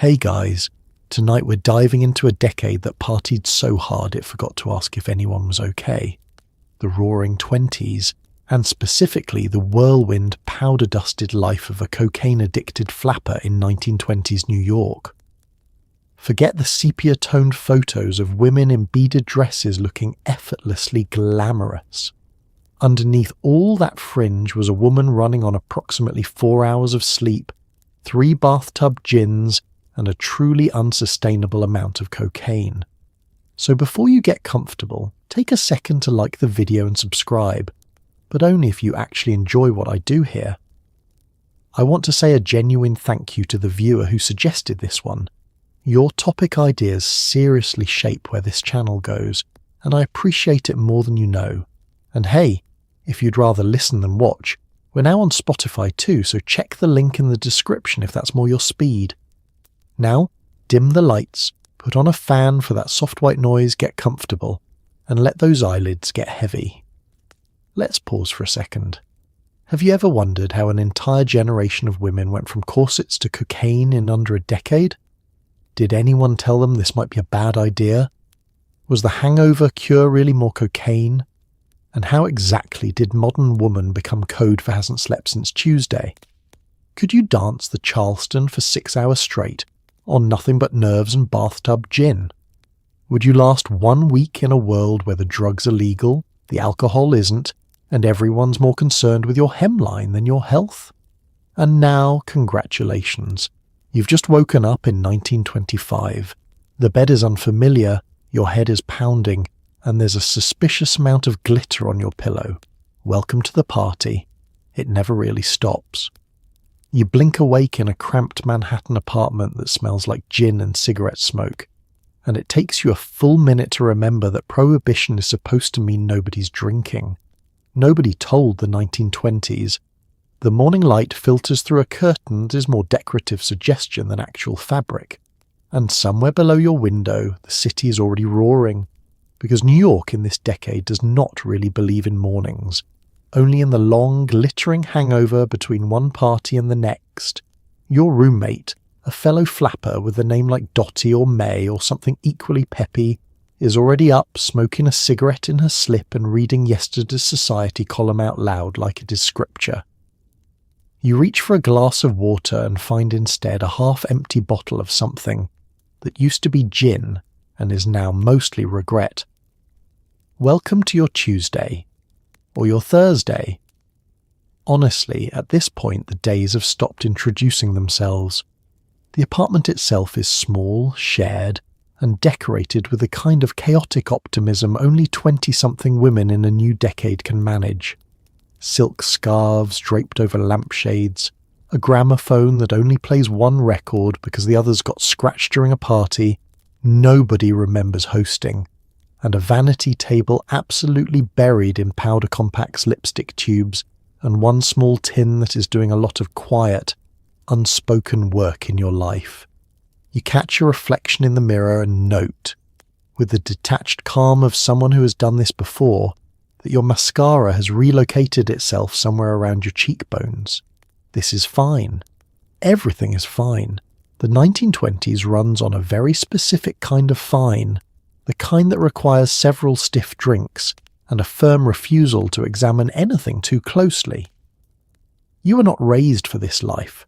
Hey guys, tonight we're diving into a decade that partied so hard it forgot to ask if anyone was okay. The Roaring Twenties, and specifically the whirlwind, powder-dusted life of a cocaine-addicted flapper in 1920s New York. Forget the sepia-toned photos of women in beaded dresses looking effortlessly glamorous. Underneath all that fringe was a woman running on approximately 4 hours of sleep, 3 bathtub gins, and a truly unsustainable amount of cocaine. So before you get comfortable, take a second to like the video and subscribe, but only if you actually enjoy what I do here. I want to say a genuine thank you to the viewer who suggested this one. Your topic ideas seriously shape where this channel goes, and I appreciate it more than you know. And hey, if you'd rather listen than watch, we're now on Spotify too, so check the link in the description if that's more your speed. Now, dim the lights, put on a fan for that soft white noise, get comfortable, and let those eyelids get heavy. Let's pause for a second. Have you ever wondered how an entire generation of women went from corsets to cocaine in under a decade? Did anyone tell them this might be a bad idea? Was the hangover cure really more cocaine? And how exactly did modern woman become code for hasn't slept since Tuesday? Could you dance the Charleston for 6 hours straight on nothing but nerves and bathtub gin? Would you last 1 week in a world where the drugs are legal, the alcohol isn't, and everyone's more concerned with your hemline than your health? And now, congratulations. You've just woken up in 1925. The bed is unfamiliar, your head is pounding, and there's a suspicious amount of glitter on your pillow. Welcome to the party. It never really stops. You blink awake in a cramped Manhattan apartment that smells like gin and cigarette smoke, and it takes you a full minute to remember that Prohibition is supposed to mean nobody's drinking. Nobody told the 1920s. The morning light filters through a curtain that is more decorative suggestion than actual fabric. And somewhere below your window, the city is already roaring, because New York in this decade does not really believe in mornings, only in the long, glittering hangover between one party and the next. Your roommate, a fellow flapper with a name like Dottie or May or something equally peppy, is already up, smoking a cigarette in her slip and reading yesterday's society column out loud like it is scripture. You reach for a glass of water and find instead a half-empty bottle of something that used to be gin and is now mostly regret. Welcome to your Tuesday, or your Thursday. Honestly, at this point the days have stopped introducing themselves. The apartment itself is small, shared, and decorated with the kind of chaotic optimism only 20-something women in a new decade can manage. Silk scarves draped over lampshades, a gramophone that only plays one record because the others got scratched during a party nobody remembers hosting, and a vanity table absolutely buried in powder compacts, lipstick tubes, and one small tin that is doing a lot of quiet, unspoken work in your life. You catch your reflection in the mirror and note, with the detached calm of someone who has done this before, that your mascara has relocated itself somewhere around your cheekbones. This is fine. Everything is fine. The 1920s runs on a very specific kind of fine, the kind that requires several stiff drinks and a firm refusal to examine anything too closely. You were not raised for this life.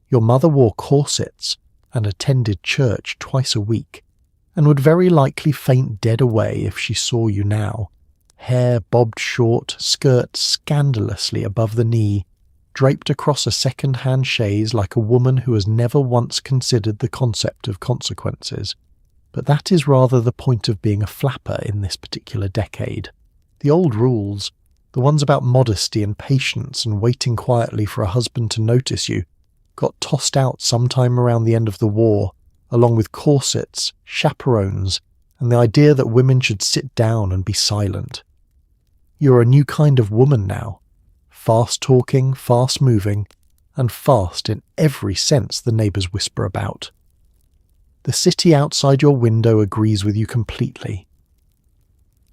Your mother wore corsets and attended church twice a week, and would very likely faint dead away if she saw you now. Hair bobbed short, skirt scandalously above the knee, draped across a second-hand chaise like a woman who has never once considered the concept of consequences. But that is rather the point of being a flapper in this particular decade. The old rules, the ones about modesty and patience and waiting quietly for a husband to notice you, got tossed out sometime around the end of the war, along with corsets, chaperones, and the idea that women should sit down and be silent. You're a new kind of woman now, fast-talking, fast-moving, and fast in every sense the neighbours whisper about. The city outside your window agrees with you completely.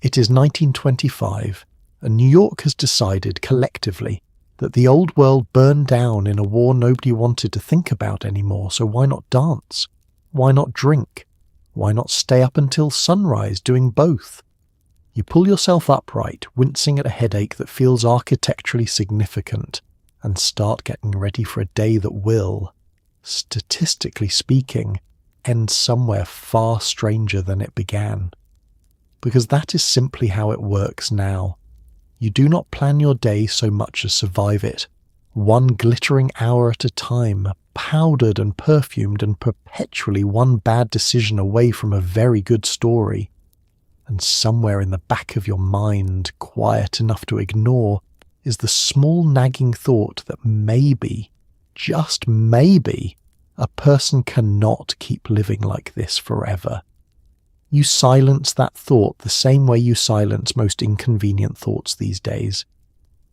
It is 1925, and New York has decided collectively that the old world burned down in a war nobody wanted to think about anymore, so why not dance? Why not drink? Why not stay up until sunrise doing both? You pull yourself upright, wincing at a headache that feels architecturally significant, and start getting ready for a day that will, statistically speaking, end somewhere far stranger than it began. Because that is simply how it works now. You do not plan your day so much as survive it, one glittering hour at a time, powdered and perfumed and perpetually one bad decision away from a very good story. And somewhere in the back of your mind, quiet enough to ignore, is the small nagging thought that maybe, just maybe, a person cannot keep living like this forever. You silence that thought the same way you silence most inconvenient thoughts these days.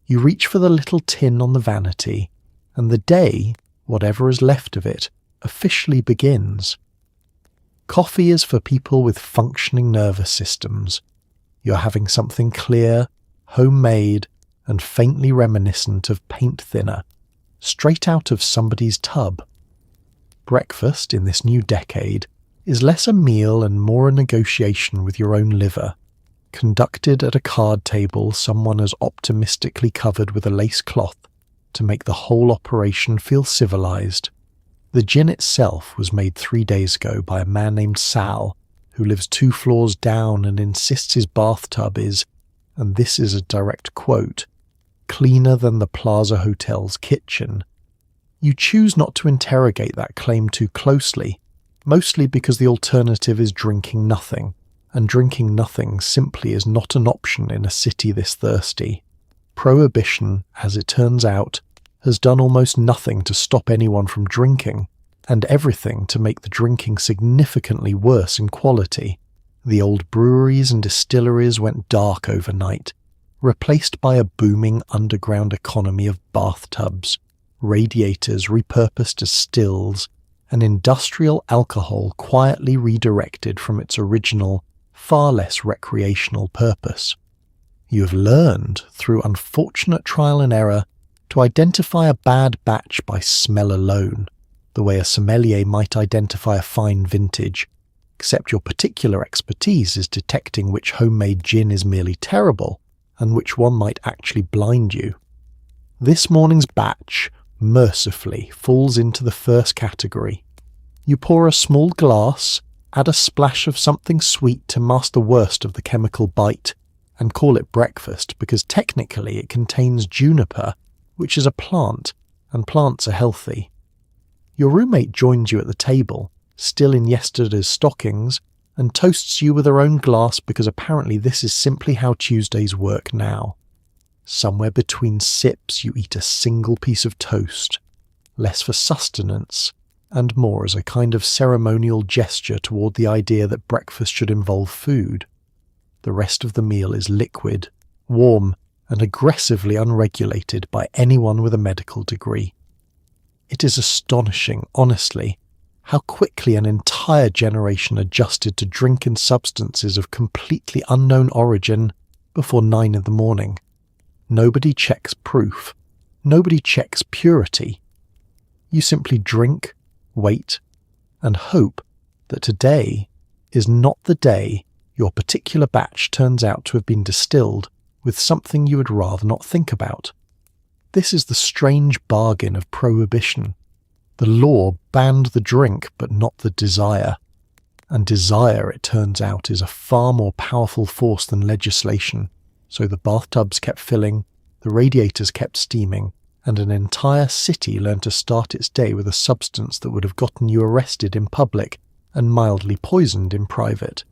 You reach for the little tin on the vanity, and the day, whatever is left of it, officially begins. Coffee is for people with functioning nervous systems. You're having something clear, homemade, and faintly reminiscent of paint thinner, straight out of somebody's tub. Breakfast in this new decade is less a meal and more a negotiation with your own liver, conducted at a card table someone has optimistically covered with a lace cloth to make the whole operation feel civilized. The gin itself was made 3 days ago by a man named Sal, who lives 2 floors down and insists his bathtub is, and this is a direct quote, cleaner than the Plaza Hotel's kitchen. You choose not to interrogate that claim too closely, mostly because the alternative is drinking nothing, and drinking nothing simply is not an option in a city this thirsty. Prohibition, as it turns out, has done almost nothing to stop anyone from drinking, and everything to make the drinking significantly worse in quality. The old breweries and distilleries went dark overnight, replaced by a booming underground economy of bathtubs, radiators repurposed as stills, and industrial alcohol quietly redirected from its original, far less recreational purpose. You have learned, through unfortunate trial and error, to identify a bad batch by smell alone, the way a sommelier might identify a fine vintage, except your particular expertise is detecting which homemade gin is merely terrible and which one might actually blind you. This morning's batch, mercifully, falls into the first category. You pour a small glass, add a splash of something sweet to mask the worst of the chemical bite, and call it breakfast because technically it contains juniper, which is a plant, and plants are healthy. Your roommate joins you at the table, still in yesterday's stockings, and toasts you with her own glass because apparently this is simply how Tuesdays work now. Somewhere between sips you eat a single piece of toast, less for sustenance, and more as a kind of ceremonial gesture toward the idea that breakfast should involve food. The rest of the meal is liquid, warm, and aggressively unregulated by anyone with a medical degree. It is astonishing, honestly, how quickly an entire generation adjusted to drinking substances of completely unknown origin before 9 in the morning. Nobody checks proof. Nobody checks purity. You simply drink, wait, and hope that today is not the day your particular batch turns out to have been distilled with something you would rather not think about. This is the strange bargain of prohibition. The law banned the drink but not the desire. And desire, it turns out, is a far more powerful force than legislation. So the bathtubs kept filling, the radiators kept steaming, and an entire city learned to start its day with a substance that would have gotten you arrested in public and mildly poisoned in private.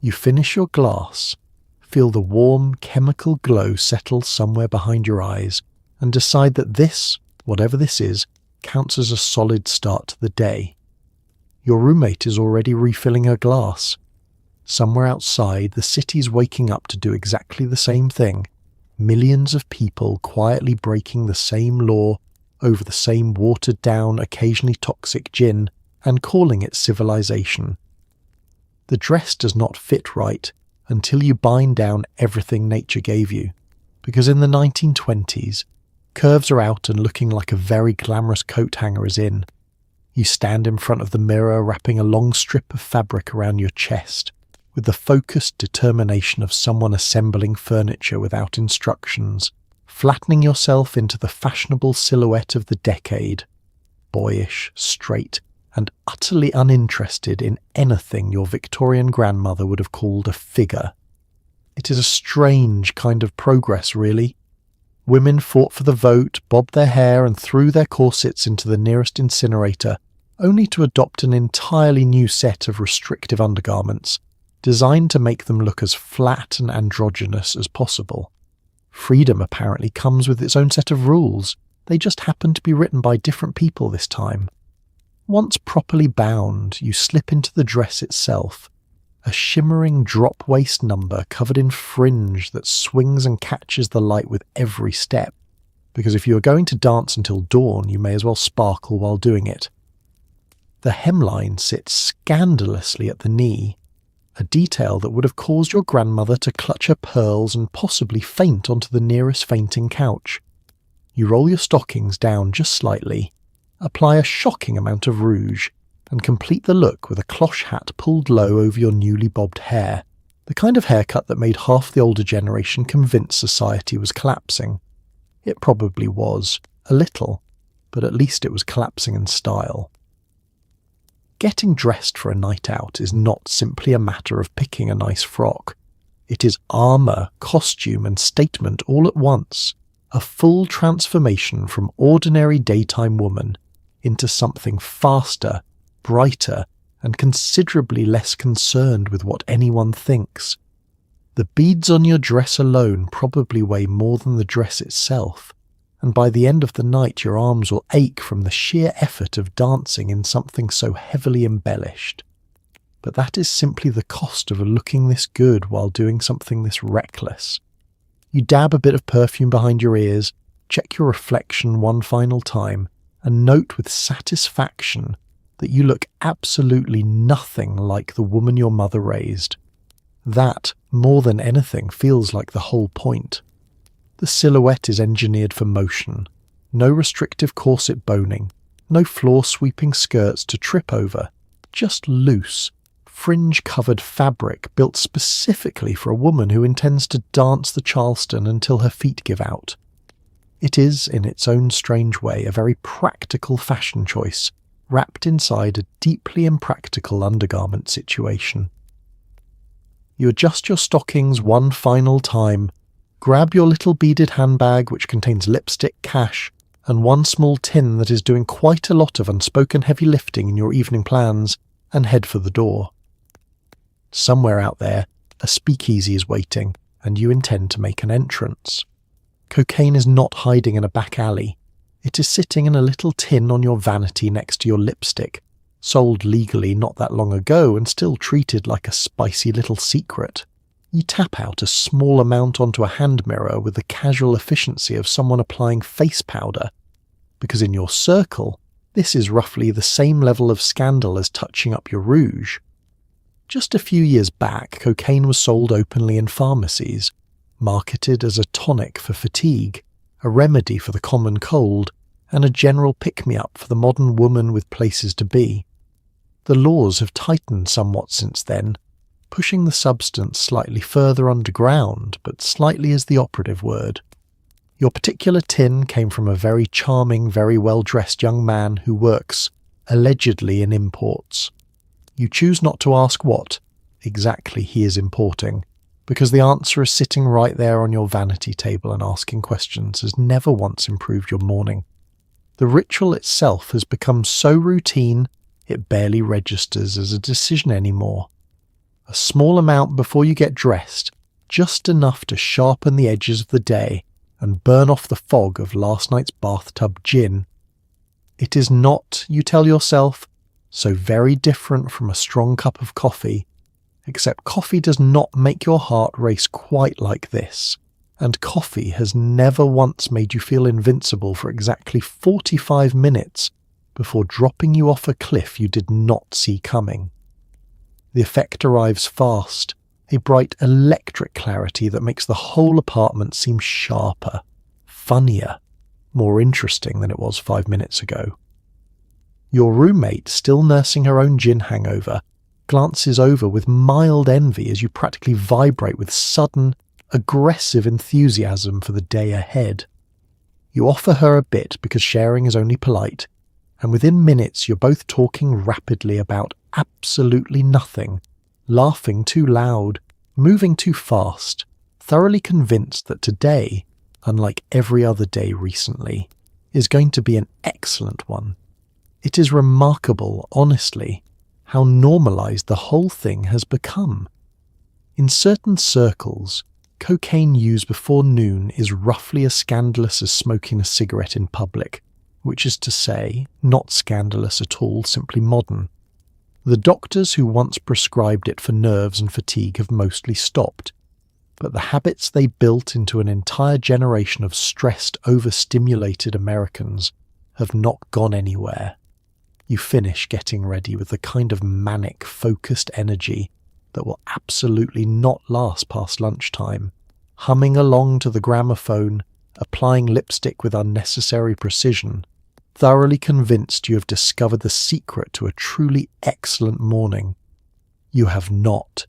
You finish your glass, feel the warm chemical glow settle somewhere behind your eyes, and decide that this, whatever this is, counts as a solid start to the day. Your roommate is already refilling her glass. Somewhere outside, the city's waking up to do exactly the same thing. Millions of people quietly breaking the same law over the same watered-down, occasionally toxic gin and calling it civilization. The dress does not fit right until you bind down everything nature gave you, because in the 1920s, curves are out and looking like a very glamorous coat hanger is in. You stand in front of the mirror, wrapping a long strip of fabric around your chest, with the focused determination of someone assembling furniture without instructions, flattening yourself into the fashionable silhouette of the decade, boyish, straight, and utterly uninterested in anything your Victorian grandmother would have called a figure. It is a strange kind of progress, really. Women fought for the vote, bobbed their hair and threw their corsets into the nearest incinerator, only to adopt an entirely new set of restrictive undergarments, designed to make them look as flat and androgynous as possible. Freedom apparently comes with its own set of rules. They just happen to be written by different people this time. Once properly bound, you slip into the dress itself, a shimmering drop-waist number covered in fringe that swings and catches the light with every step, because if you are going to dance until dawn, you may as well sparkle while doing it. The hemline sits scandalously at the knee, a detail that would have caused your grandmother to clutch her pearls and possibly faint onto the nearest fainting couch. You roll your stockings down just slightly, apply a shocking amount of rouge, and complete the look with a cloche hat pulled low over your newly bobbed hair, the kind of haircut that made half the older generation convinced society was collapsing. It probably was, a little, but at least it was collapsing in style. Getting dressed for a night out is not simply a matter of picking a nice frock. It is armour, costume and statement all at once, a full transformation from ordinary daytime woman into something faster, brighter, and considerably less concerned with what anyone thinks. The beads on your dress alone probably weigh more than the dress itself, and by the end of the night your arms will ache from the sheer effort of dancing in something so heavily embellished. But that is simply the cost of looking this good while doing something this reckless. You dab a bit of perfume behind your ears, check your reflection one final time, and note with satisfaction that you look absolutely nothing like the woman your mother raised. That, more than anything, feels like the whole point. The silhouette is engineered for motion. No restrictive corset boning, no floor-sweeping skirts to trip over, just loose, fringe-covered fabric built specifically for a woman who intends to dance the Charleston until her feet give out. It is, in its own strange way, a very practical fashion choice, wrapped inside a deeply impractical undergarment situation. You adjust your stockings one final time, grab your little beaded handbag which contains lipstick, cash, and one small tin that is doing quite a lot of unspoken heavy lifting in your evening plans, and head for the door. Somewhere out there, a speakeasy is waiting, and you intend to make an entrance. Cocaine is not hiding in a back alley. It is sitting in a little tin on your vanity next to your lipstick, sold legally not that long ago and still treated like a spicy little secret. You tap out a small amount onto a hand mirror with the casual efficiency of someone applying face powder, because in your circle, this is roughly the same level of scandal as touching up your rouge. Just a few years back, cocaine was sold openly in pharmacies, marketed as a tonic for fatigue, a remedy for the common cold, and a general pick-me-up for the modern woman with places to be. The laws have tightened somewhat since then, pushing the substance slightly further underground, but slightly is the operative word. Your particular tin came from a very charming, very well-dressed young man who works, allegedly, in imports. You choose not to ask what exactly he is importing, because the answer is sitting right there on your vanity table, and asking questions has never once improved your morning. The ritual itself has become so routine it barely registers as a decision anymore. A small amount before you get dressed, just enough to sharpen the edges of the day and burn off the fog of last night's bathtub gin. It is not, you tell yourself, so very different from a strong cup of coffee, except coffee does not make your heart race quite like this, and coffee has never once made you feel invincible for exactly 45 minutes before dropping you off a cliff you did not see coming. The effect arrives fast, a bright electric clarity that makes the whole apartment seem sharper, funnier, more interesting than it was 5 minutes ago. Your roommate, still nursing her own gin hangover, glances over with mild envy as you practically vibrate with sudden, aggressive enthusiasm for the day ahead. You offer her a bit because sharing is only polite, and within minutes you're both talking rapidly about absolutely nothing, laughing too loud, moving too fast, thoroughly convinced that today, unlike every other day recently, is going to be an excellent one. It is remarkable, honestly, how normalized the whole thing has become. In certain circles, cocaine use before noon is roughly as scandalous as smoking a cigarette in public, which is to say, not scandalous at all, simply modern. The doctors who once prescribed it for nerves and fatigue have mostly stopped, but the habits they built into an entire generation of stressed, overstimulated Americans have not gone anywhere. You finish getting ready with the kind of manic, focused energy that will absolutely not last past lunchtime, humming along to the gramophone, applying lipstick with unnecessary precision, thoroughly convinced you have discovered the secret to a truly excellent morning. You have not.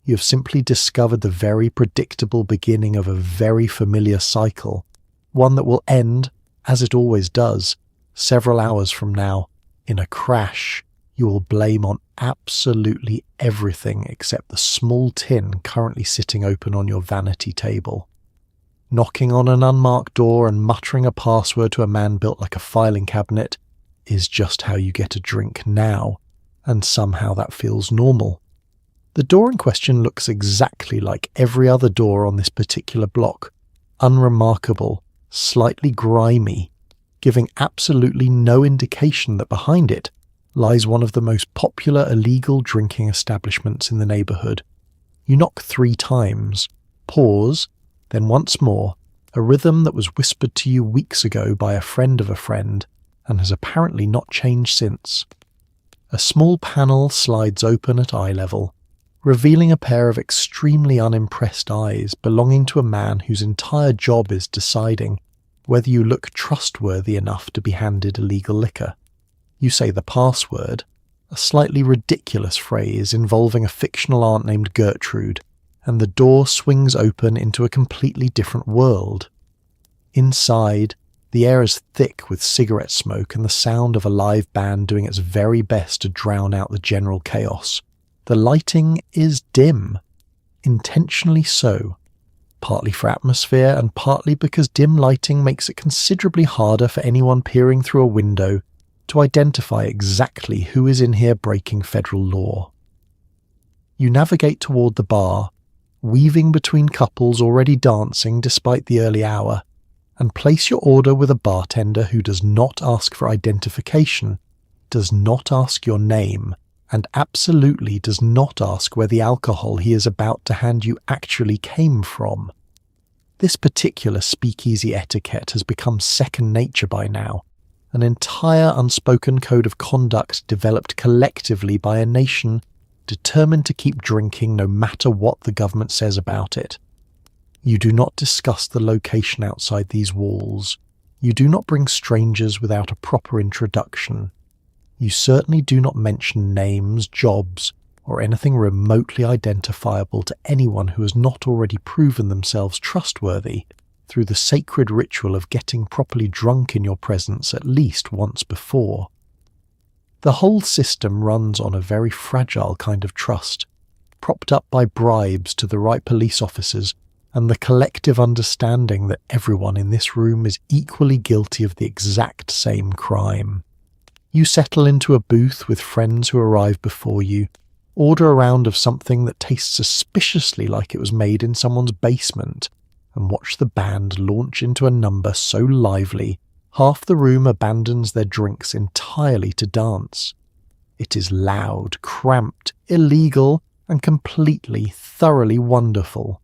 You have simply discovered the very predictable beginning of a very familiar cycle, one that will end, as it always does, several hours from now, in a crash you will blame on absolutely everything except the small tin currently sitting open on your vanity table. Knocking on an unmarked door and muttering a password to a man built like a filing cabinet is just how you get a drink now, and somehow that feels normal. The door in question looks exactly like every other door on this particular block, unremarkable, slightly grimy, giving absolutely no indication that behind it lies one of the most popular illegal drinking establishments in the neighbourhood. You knock 3 times, pause, then once more, a rhythm that was whispered to you weeks ago by a friend of a friend and has apparently not changed since. A small panel slides open at eye level, revealing a pair of extremely unimpressed eyes belonging to a man whose entire job is deciding whether you look trustworthy enough to be handed illegal liquor. You say the password, a slightly ridiculous phrase involving a fictional aunt named Gertrude, and the door swings open into a completely different world. Inside, the air is thick with cigarette smoke and the sound of a live band doing its very best to drown out the general chaos. The lighting is dim, intentionally so, partly for atmosphere and partly because dim lighting makes it considerably harder for anyone peering through a window to identify exactly who is in here breaking federal law. You navigate toward the bar, weaving between couples already dancing despite the early hour, and place your order with a bartender who does not ask for identification, does not ask your name, and absolutely does not ask where the alcohol he is about to hand you actually came from. This particular speakeasy etiquette has become second nature by now, an entire unspoken code of conduct developed collectively by a nation determined to keep drinking no matter what the government says about it. You do not discuss the location outside these walls. You do not bring strangers without a proper introduction. You certainly do not mention names, jobs, or anything remotely identifiable to anyone who has not already proven themselves trustworthy through the sacred ritual of getting properly drunk in your presence at least once before. The whole system runs on a very fragile kind of trust, propped up by bribes to the right police officers and the collective understanding that everyone in this room is equally guilty of the exact same crime. You settle into a booth with friends who arrive before you, order a round of something that tastes suspiciously like it was made in someone's basement, and watch the band launch into a number so lively, half the room abandons their drinks entirely to dance. It is loud, cramped, illegal, and completely, thoroughly wonderful.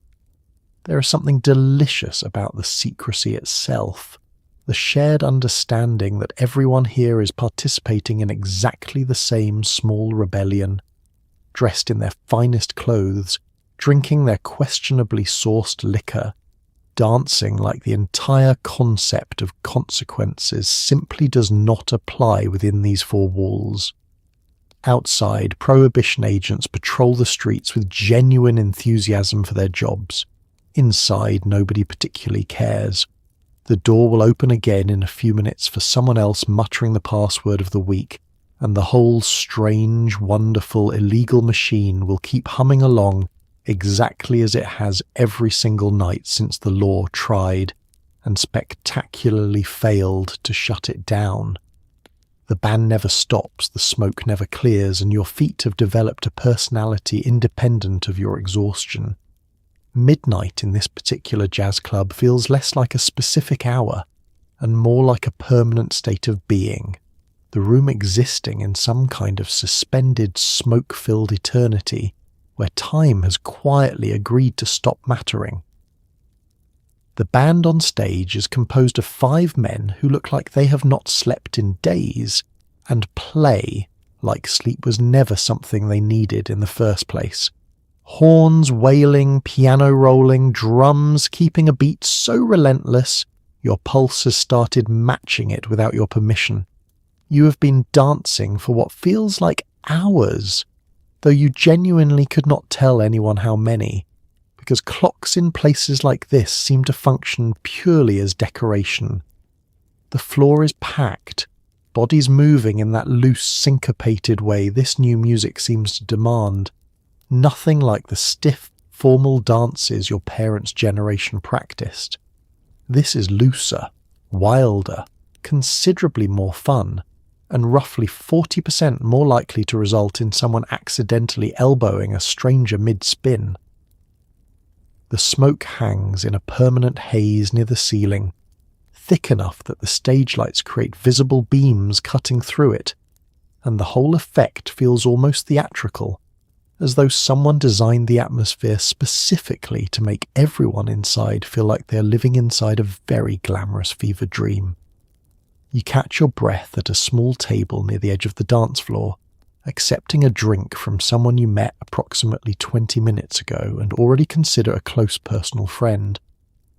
There is something delicious about the secrecy itself, the shared understanding that everyone here is participating in exactly the same small rebellion, dressed in their finest clothes, drinking their questionably sourced liquor, dancing like the entire concept of consequences simply does not apply within these four walls. Outside, Prohibition agents patrol the streets with genuine enthusiasm for their jobs. Inside, nobody particularly cares. The door will open again in a few minutes for someone else muttering the password of the week, and the whole strange, wonderful, illegal machine will keep humming along exactly as it has every single night since the law tried and spectacularly failed to shut it down. The band never stops, the smoke never clears, and your feet have developed a personality independent of your exhaustion. Midnight in this particular jazz club feels less like a specific hour and more like a permanent state of being, the room existing in some kind of suspended, smoke-filled eternity where time has quietly agreed to stop mattering. The band on stage is composed of 5 men who look like they have not slept in days and play like sleep was never something they needed in the first place. Horns wailing, piano rolling, drums keeping a beat so relentless your pulse has started matching it without your permission. You have been dancing for what feels like hours, though you genuinely could not tell anyone how many, because clocks in places like this seem to function purely as decoration. The floor is packed, bodies moving in that loose, syncopated way this new music seems to demand. Nothing like the stiff, formal dances your parents' generation practiced. This is looser, wilder, considerably more fun, and roughly 40% more likely to result in someone accidentally elbowing a stranger mid-spin. The smoke hangs in a permanent haze near the ceiling, thick enough that the stage lights create visible beams cutting through it, and the whole effect feels almost theatrical, as though someone designed the atmosphere specifically to make everyone inside feel like they're living inside a very glamorous fever dream. You catch your breath at a small table near the edge of the dance floor, accepting a drink from someone you met approximately 20 minutes ago and already consider a close personal friend,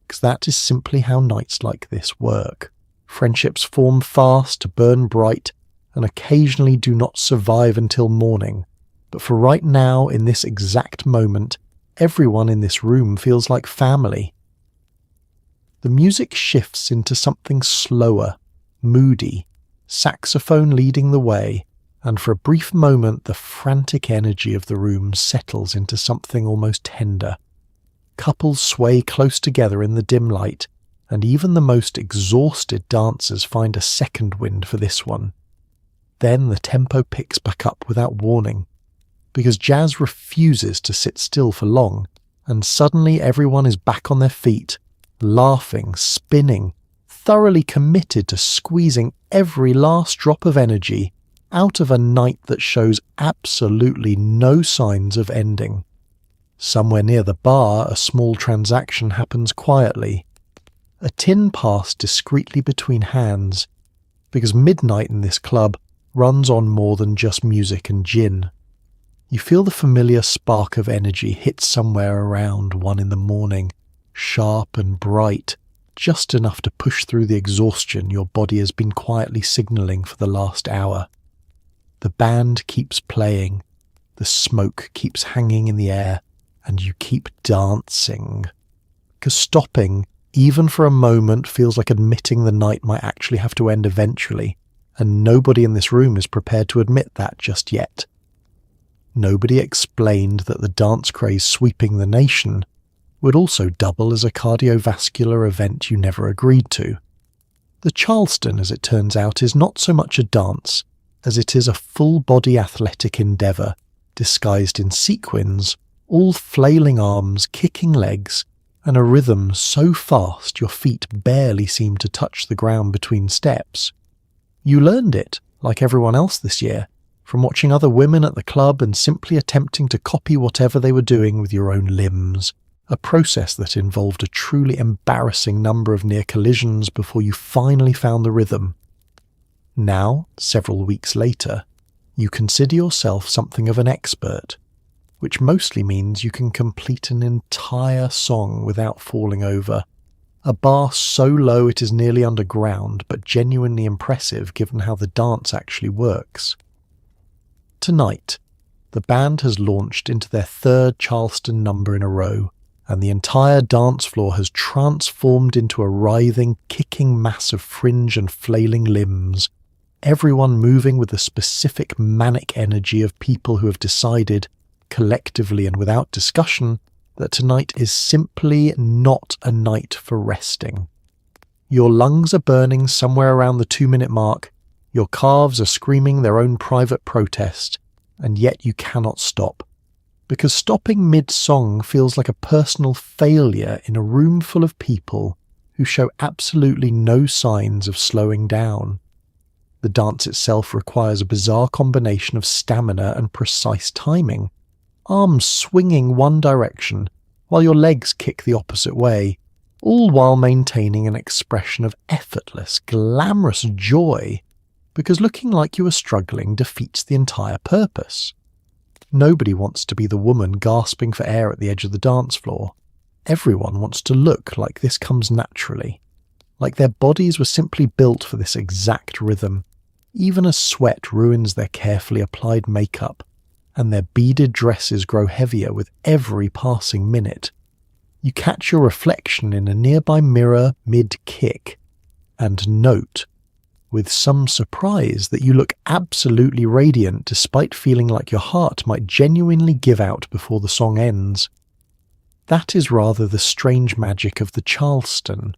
because that is simply how nights like this work. Friendships form fast, burn bright, and occasionally do not survive until morning, but for right now, in this exact moment, everyone in this room feels like family. The music shifts into something slower, moody, saxophone leading the way, and for a brief moment the frantic energy of the room settles into something almost tender. Couples sway close together in the dim light, and even the most exhausted dancers find a second wind for this one. Then the tempo picks back up without warning, because jazz refuses to sit still for long, and suddenly everyone is back on their feet, laughing, spinning, thoroughly committed to squeezing every last drop of energy out of a night that shows absolutely no signs of ending. Somewhere near the bar, a small transaction happens quietly. A tin passed discreetly between hands, because midnight in this club runs on more than just music and gin. You feel the familiar spark of energy hit somewhere around 1 in the morning, sharp and bright, just enough to push through the exhaustion your body has been quietly signalling for the last hour. The band keeps playing, the smoke keeps hanging in the air, and you keep dancing. Because stopping, even for a moment, feels like admitting the night might actually have to end eventually, and nobody in this room is prepared to admit that just yet. Nobody explained that the dance craze sweeping the nation would also double as a cardiovascular event you never agreed to. The Charleston, as it turns out, is not so much a dance as it is a full-body athletic endeavour, disguised in sequins, all flailing arms, kicking legs, and a rhythm so fast your feet barely seem to touch the ground between steps. You learned it, like everyone else this year, from watching other women at the club and simply attempting to copy whatever they were doing with your own limbs, a process that involved a truly embarrassing number of near collisions before you finally found the rhythm. Now, several weeks later, you consider yourself something of an expert, which mostly means you can complete an entire song without falling over, a bar so low it is nearly underground, but genuinely impressive given how the dance actually works. Tonight, the band has launched into their third Charleston number in a row, and the entire dance floor has transformed into a writhing, kicking mass of fringe and flailing limbs, everyone moving with the specific manic energy of people who have decided, collectively and without discussion, that tonight is simply not a night for resting. Your lungs are burning somewhere around the 2-minute mark, your calves are screaming their own private protest, and yet you cannot stop. Because stopping mid-song feels like a personal failure in a room full of people who show absolutely no signs of slowing down. The dance itself requires a bizarre combination of stamina and precise timing, arms swinging one direction while your legs kick the opposite way, all while maintaining an expression of effortless, glamorous joy, because looking like you are struggling defeats the entire purpose. Nobody wants to be the woman gasping for air at the edge of the dance floor. Everyone wants to look like this comes naturally, like their bodies were simply built for this exact rhythm, even as sweat ruins their carefully applied makeup, and their beaded dresses grow heavier with every passing minute. You catch your reflection in a nearby mirror mid-kick, and note, with some surprise, that you look absolutely radiant despite feeling like your heart might genuinely give out before the song ends. That is rather the strange magic of the Charleston.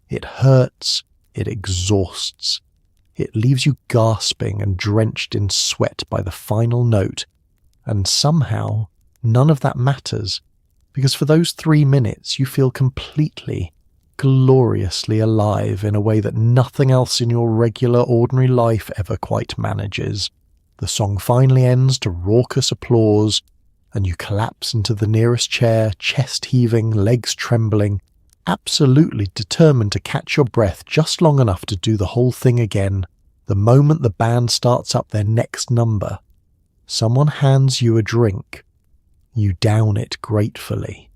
It hurts, it exhausts, it leaves you gasping and drenched in sweat by the final note, and somehow none of that matters, because for those 3 minutes you feel completely, gloriously alive in a way that nothing else in your regular, ordinary life ever quite manages. The song finally ends to raucous applause, and you collapse into the nearest chair, chest heaving, legs trembling, absolutely determined to catch your breath just long enough to do the whole thing again, the moment the band starts up their next number. Someone hands you a drink. You down it gratefully.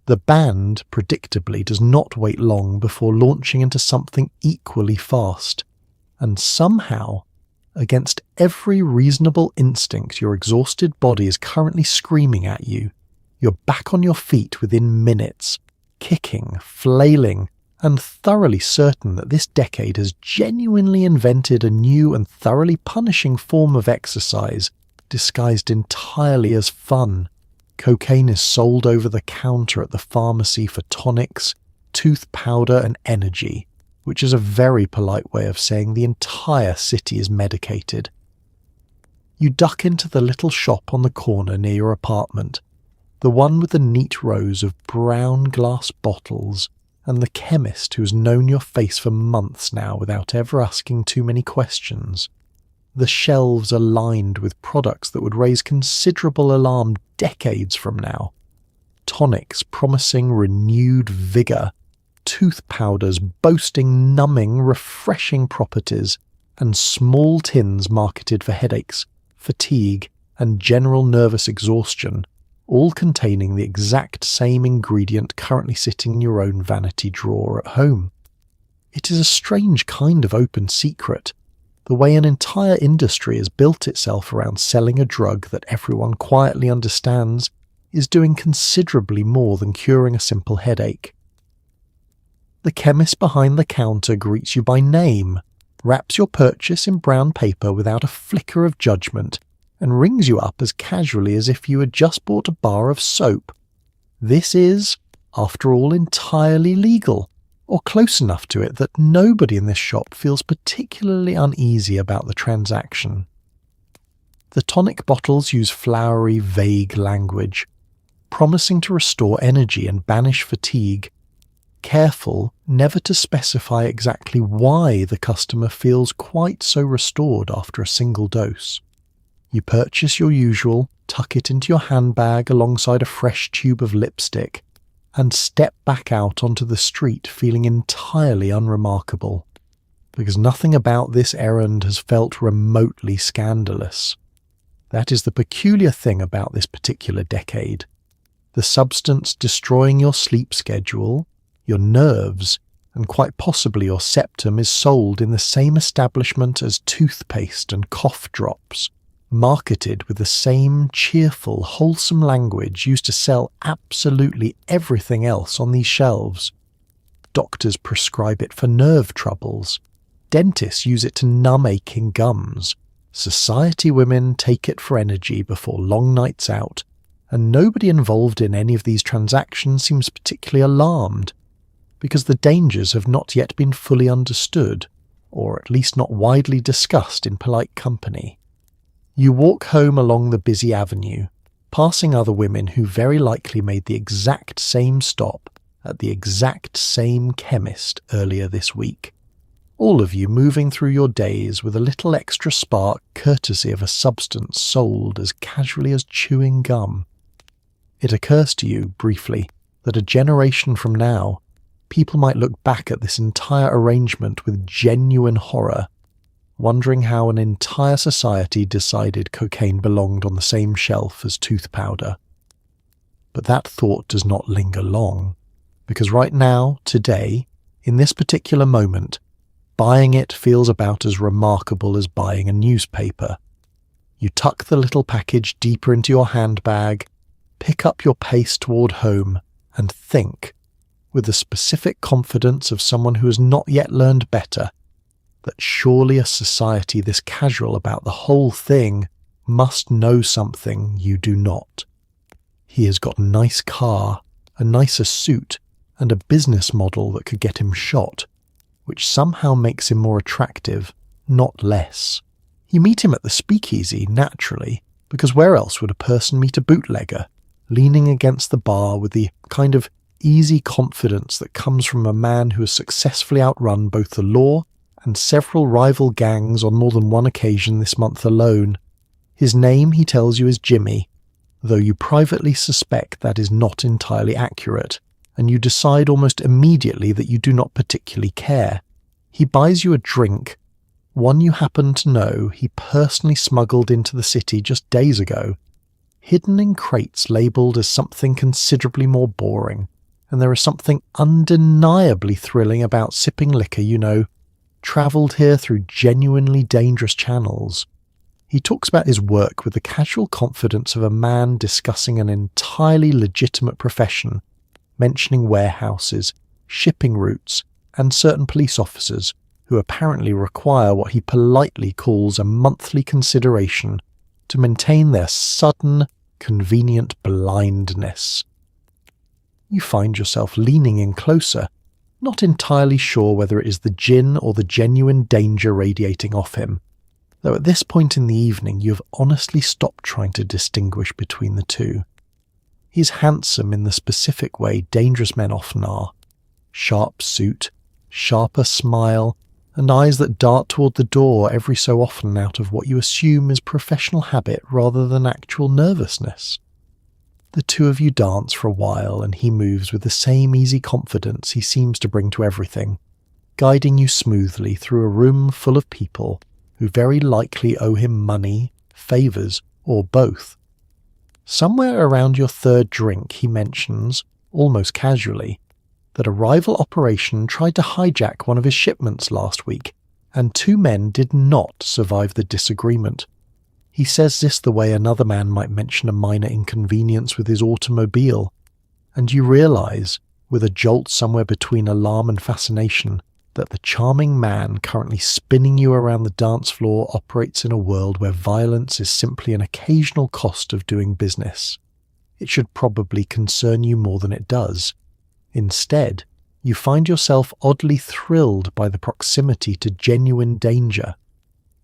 The band, predictably, does not wait long before launching into something equally fast, and somehow, against every reasonable instinct your exhausted body is currently screaming at you, you're back on your feet within minutes, kicking, flailing, and thoroughly certain that this decade has genuinely invented a new and thoroughly punishing form of exercise disguised entirely as fun. Cocaine is sold over the counter at the pharmacy for tonics, tooth powder and energy, which is a very polite way of saying the entire city is medicated. You duck into the little shop on the corner near your apartment, the one with the neat rows of brown glass bottles, and the chemist who has known your face for months now without ever asking too many questions. The shelves are lined with products that would raise considerable alarm decades from now. Tonics promising renewed vigour, tooth powders boasting numbing, refreshing properties, and small tins marketed for headaches, fatigue, and general nervous exhaustion, all containing the exact same ingredient currently sitting in your own vanity drawer at home. It is a strange kind of open secret, the way an entire industry has built itself around selling a drug that everyone quietly understands is doing considerably more than curing a simple headache. The chemist behind the counter greets you by name, wraps your purchase in brown paper without a flicker of judgment, and rings you up as casually as if you had just bought a bar of soap. This is, after all, entirely legal, or close enough to it that nobody in this shop feels particularly uneasy about the transaction. The tonic bottles use flowery, vague language, promising to restore energy and banish fatigue, careful never to specify exactly why the customer feels quite so restored after a single dose. You purchase your usual, tuck it into your handbag alongside a fresh tube of lipstick, and step back out onto the street feeling entirely unremarkable, because nothing about this errand has felt remotely scandalous. That is the peculiar thing about this particular decade. The substance destroying your sleep schedule, Your nerves, and quite possibly your septum, is sold in the same establishment as toothpaste and cough drops, marketed with the same cheerful, wholesome language used to sell absolutely everything else on these shelves. Doctors prescribe it for nerve troubles. Dentists use it to numb aching gums. Society women take it for energy before long nights out, and nobody involved in any of these transactions seems particularly alarmed, because the dangers have not yet been fully understood, or at least not widely discussed in polite company. You walk home along the busy avenue, passing other women who very likely made the exact same stop at the exact same chemist earlier this week. All of you moving through your days with a little extra spark courtesy of a substance sold as casually as chewing gum. It occurs to you, briefly, that a generation from now, people might look back at this entire arrangement with genuine horror, wondering how an entire society decided cocaine belonged on the same shelf as tooth powder. But that thought does not linger long, because right now, today, in this particular moment, buying it feels about as remarkable as buying a newspaper. You tuck the little package deeper into your handbag, pick up your pace toward home, and think, with the specific confidence of someone who has not yet learned better, that surely a society this casual about the whole thing must know something you do not. He has got a nice car, a nicer suit, and a business model that could get him shot, which somehow makes him more attractive, not less. You meet him at the speakeasy, naturally, because where else would a person meet a bootlegger, leaning against the bar with the kind of easy confidence that comes from a man who has successfully outrun both the law and several rival gangs on more than one occasion this month alone. His name, he tells you, is Jimmy, though you privately suspect that is not entirely accurate, and you decide almost immediately that you do not particularly care. He buys you a drink, one you happen to know he personally smuggled into the city just days ago, hidden in crates labelled as something considerably more boring, and there is something undeniably thrilling about sipping liquor, you know, travelled here through genuinely dangerous channels. He talks about his work with the casual confidence of a man discussing an entirely legitimate profession, mentioning warehouses, shipping routes, and certain police officers who apparently require what he politely calls a monthly consideration to maintain their sudden, convenient blindness. You find yourself leaning in closer, not entirely sure whether it is the gin or the genuine danger radiating off him, though at this point in the evening you have honestly stopped trying to distinguish between the two. He is handsome in the specific way dangerous men often are. Sharp suit, sharper smile, and eyes that dart toward the door every so often out of what you assume is professional habit rather than actual nervousness. The two of you dance for a while, and he moves with the same easy confidence he seems to bring to everything, guiding you smoothly through a room full of people who very likely owe him money, favours, or both. Somewhere around your third drink he mentions, almost casually, that a rival operation tried to hijack one of his shipments last week, and 2 men did not survive the disagreement. He says this the way another man might mention a minor inconvenience with his automobile, and you realise, with a jolt somewhere between alarm and fascination, that the charming man currently spinning you around the dance floor operates in a world where violence is simply an occasional cost of doing business. It should probably concern you more than it does. Instead, you find yourself oddly thrilled by the proximity to genuine danger,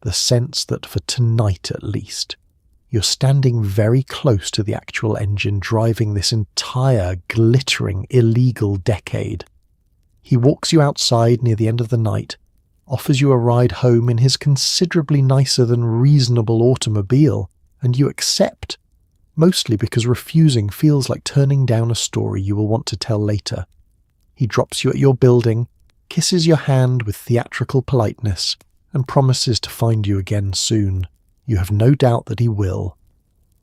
the sense that for tonight at least, you're standing very close to the actual engine driving this entire glittering illegal decade. He walks you outside near the end of the night, offers you a ride home in his considerably nicer than reasonable automobile, and you accept, mostly because refusing feels like turning down a story you will want to tell later. He drops you at your building, kisses your hand with theatrical politeness, and promises to find you again soon. You have no doubt that he will.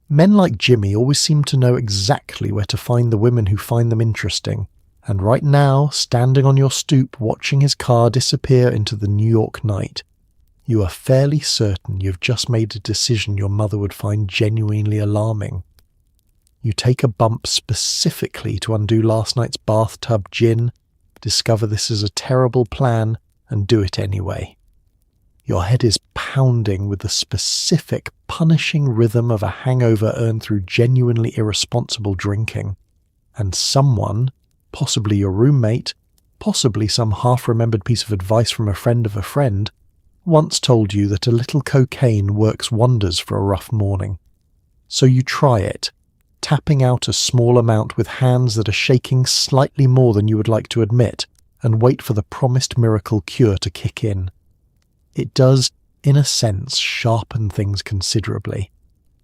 Men like Jimmy always seem to know exactly where to find the women who find them interesting, And right now, standing on your stoop watching his car disappear into the New York night, you are fairly certain you've just made a decision your mother would find genuinely alarming. You take a bump specifically to undo last night's bathtub gin, discover this is a terrible plan, and do it anyway. Your head is pounding with the specific, punishing rhythm of a hangover earned through genuinely irresponsible drinking. And someone, possibly your roommate, possibly some half-remembered piece of advice from a friend, once told you that a little cocaine works wonders for a rough morning. So you try it, tapping out a small amount with hands that are shaking slightly more than you would like to admit, and wait for the promised miracle cure to kick in. It does, in a sense, sharpen things considerably,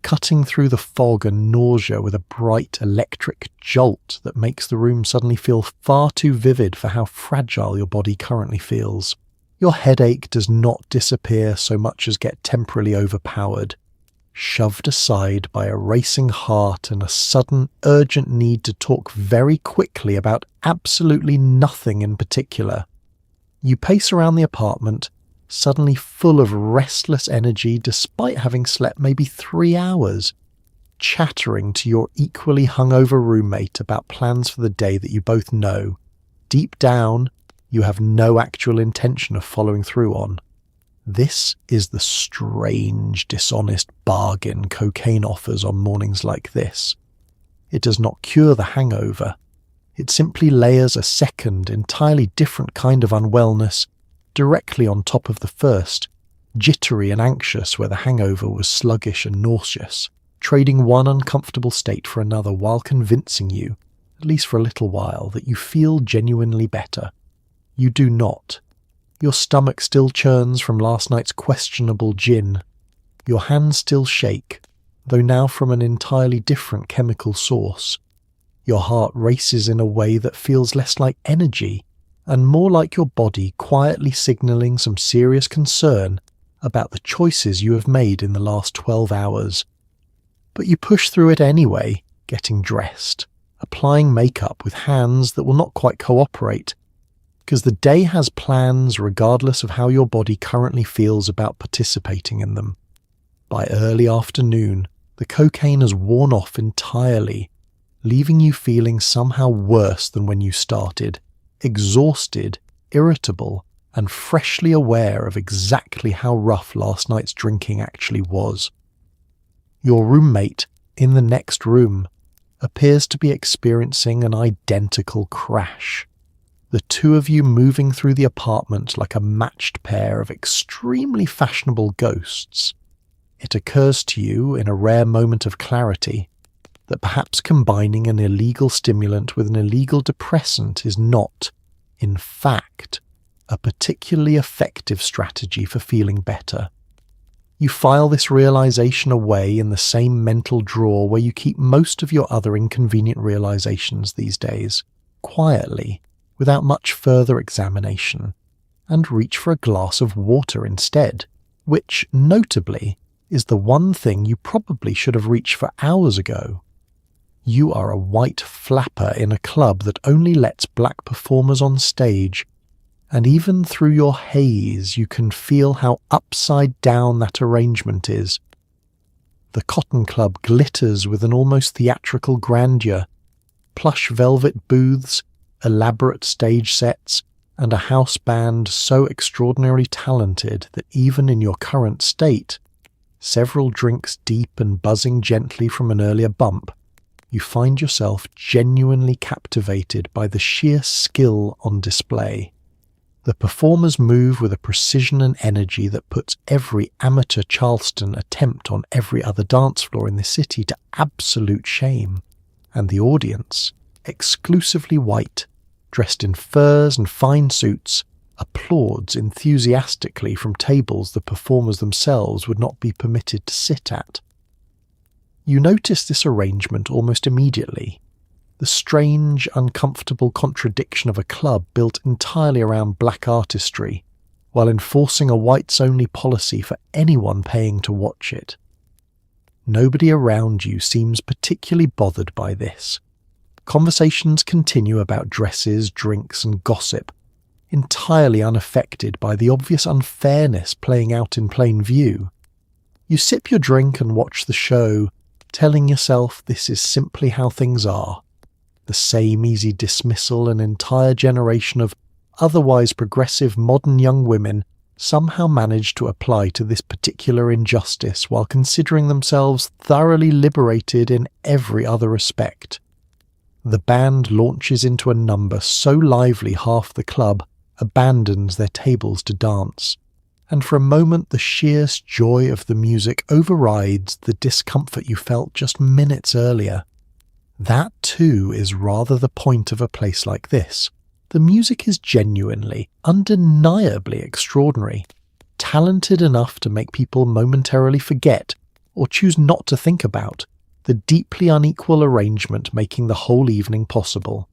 cutting through the fog and nausea with a bright electric jolt that makes the room suddenly feel far too vivid for how fragile your body currently feels. Your headache does not disappear so much as get temporarily overpowered, shoved aside by a racing heart and a sudden, urgent need to talk very quickly about absolutely nothing in particular. You pace around the apartment, suddenly full of restless energy despite having slept maybe 3 hours, chattering to your equally hungover roommate about plans for the day that you both know, deep down, you have no actual intention of following through on. This is the strange, dishonest bargain cocaine offers on mornings like this. It does not cure the hangover. It simply layers a second, entirely different kind of unwellness directly on top of the first, jittery and anxious where the hangover was sluggish and nauseous, trading one uncomfortable state for another while convincing you, at least for a little while, that you feel genuinely better. You do not. Your stomach still churns from last night's questionable gin. Your hands still shake, though now from an entirely different chemical source. Your heart races in a way that feels less like energy and more like your body quietly signalling some serious concern about the choices you have made in the last 12 hours. But you push through it anyway, getting dressed, applying makeup with hands that will not quite cooperate, because the day has plans regardless of how your body currently feels about participating in them. By early afternoon, the cocaine has worn off entirely, leaving you feeling somehow worse than when you started, exhausted, irritable, and freshly aware of exactly how rough last night's drinking actually was. Your roommate, in the next room, appears to be experiencing an identical crash. The two of you moving through the apartment like a matched pair of extremely fashionable ghosts. It occurs to you, in a rare moment of clarity, that perhaps combining an illegal stimulant with an illegal depressant is not, in fact, a particularly effective strategy for feeling better. You file this realization away in the same mental drawer where you keep most of your other inconvenient realizations these days, quietly, without much further examination, and reach for a glass of water instead, which, notably, is the one thing you probably should have reached for hours ago. You are a white flapper in a club that only lets black performers on stage, and even through your haze you can feel how upside down that arrangement is. The Cotton Club glitters with an almost theatrical grandeur, plush velvet booths, elaborate stage sets, and a house band so extraordinarily talented that even in your current state, several drinks deep and buzzing gently from an earlier bump, you find yourself genuinely captivated by the sheer skill on display. The performers move with a precision and energy that puts every amateur Charleston attempt on every other dance floor in the city to absolute shame, and the audience, exclusively white, dressed in furs and fine suits, applauds enthusiastically from tables the performers themselves would not be permitted to sit at. You notice this arrangement almost immediately. The strange, uncomfortable contradiction of a club built entirely around black artistry, while enforcing a whites-only policy for anyone paying to watch it. Nobody around you seems particularly bothered by this. Conversations continue about dresses, drinks, and gossip, entirely unaffected by the obvious unfairness playing out in plain view. You sip your drink and watch the show, telling yourself this is simply how things are. The same easy dismissal an entire generation of otherwise progressive modern young women somehow manage to apply to this particular injustice while considering themselves thoroughly liberated in every other respect. The band launches into a number so lively half the club abandons their tables to dance, and for a moment the sheer joy of the music overrides the discomfort you felt just minutes earlier. That too is rather the point of a place like this. The music is genuinely, undeniably extraordinary, talented enough to make people momentarily forget, or choose not to think about, the deeply unequal arrangement making the whole evening possible.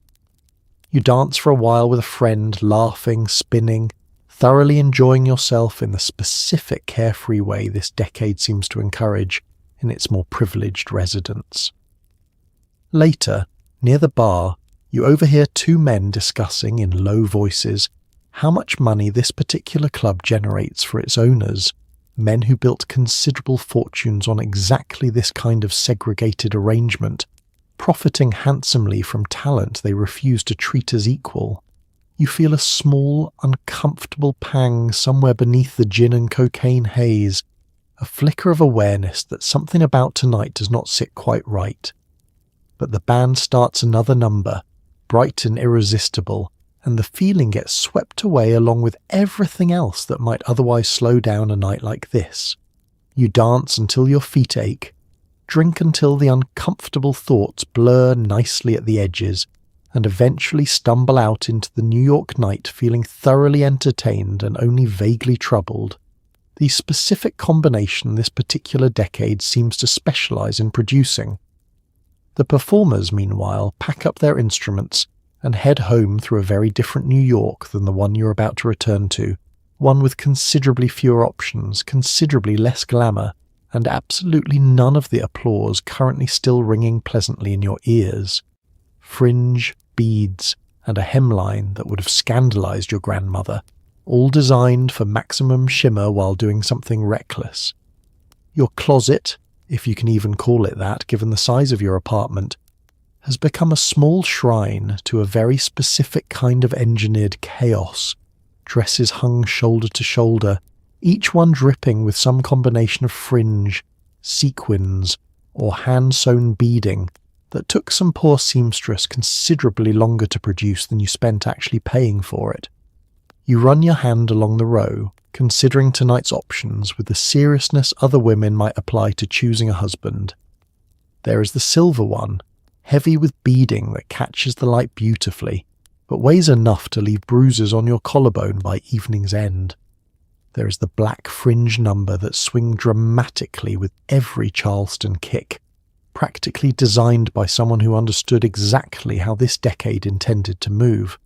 You dance for a while with a friend, laughing, spinning, thoroughly enjoying yourself in the specific carefree way this decade seems to encourage in its more privileged residents. Later, near the bar, you overhear two men discussing in low voices how much money this particular club generates for its owners, men who built considerable fortunes on exactly this kind of segregated arrangement, profiting handsomely from talent they refuse to treat as equal. You feel a small, uncomfortable pang somewhere beneath the gin and cocaine haze, a flicker of awareness that something about tonight does not sit quite right. But the band starts another number, bright and irresistible, and the feeling gets swept away along with everything else that might otherwise slow down a night like this. You dance until your feet ache, drink until the uncomfortable thoughts blur nicely at the edges, and eventually stumble out into the New York night feeling thoroughly entertained and only vaguely troubled. The specific combination this particular decade seems to specialize in producing. The performers, meanwhile, pack up their instruments and head home through a very different New York than the one you're about to return to, one with considerably fewer options, considerably less glamour, and absolutely none of the applause currently still ringing pleasantly in your ears. Fringe, beads, and a hemline that would have scandalized your grandmother, all designed for maximum shimmer while doing something reckless. Your closet, if you can even call it that given the size of your apartment, has become a small shrine to a very specific kind of engineered chaos, dresses hung shoulder to shoulder, each one dripping with some combination of fringe, sequins, or hand-sewn beading that took some poor seamstress considerably longer to produce than you spent actually paying for it. You run your hand along the row, considering tonight's options with the seriousness other women might apply to choosing a husband. There is the silver one, heavy with beading that catches the light beautifully, but weighs enough to leave bruises on your collarbone by evening's end. There is the black fringe number that swing dramatically with every Charleston kick, practically designed by someone who understood exactly how this decade intended to move.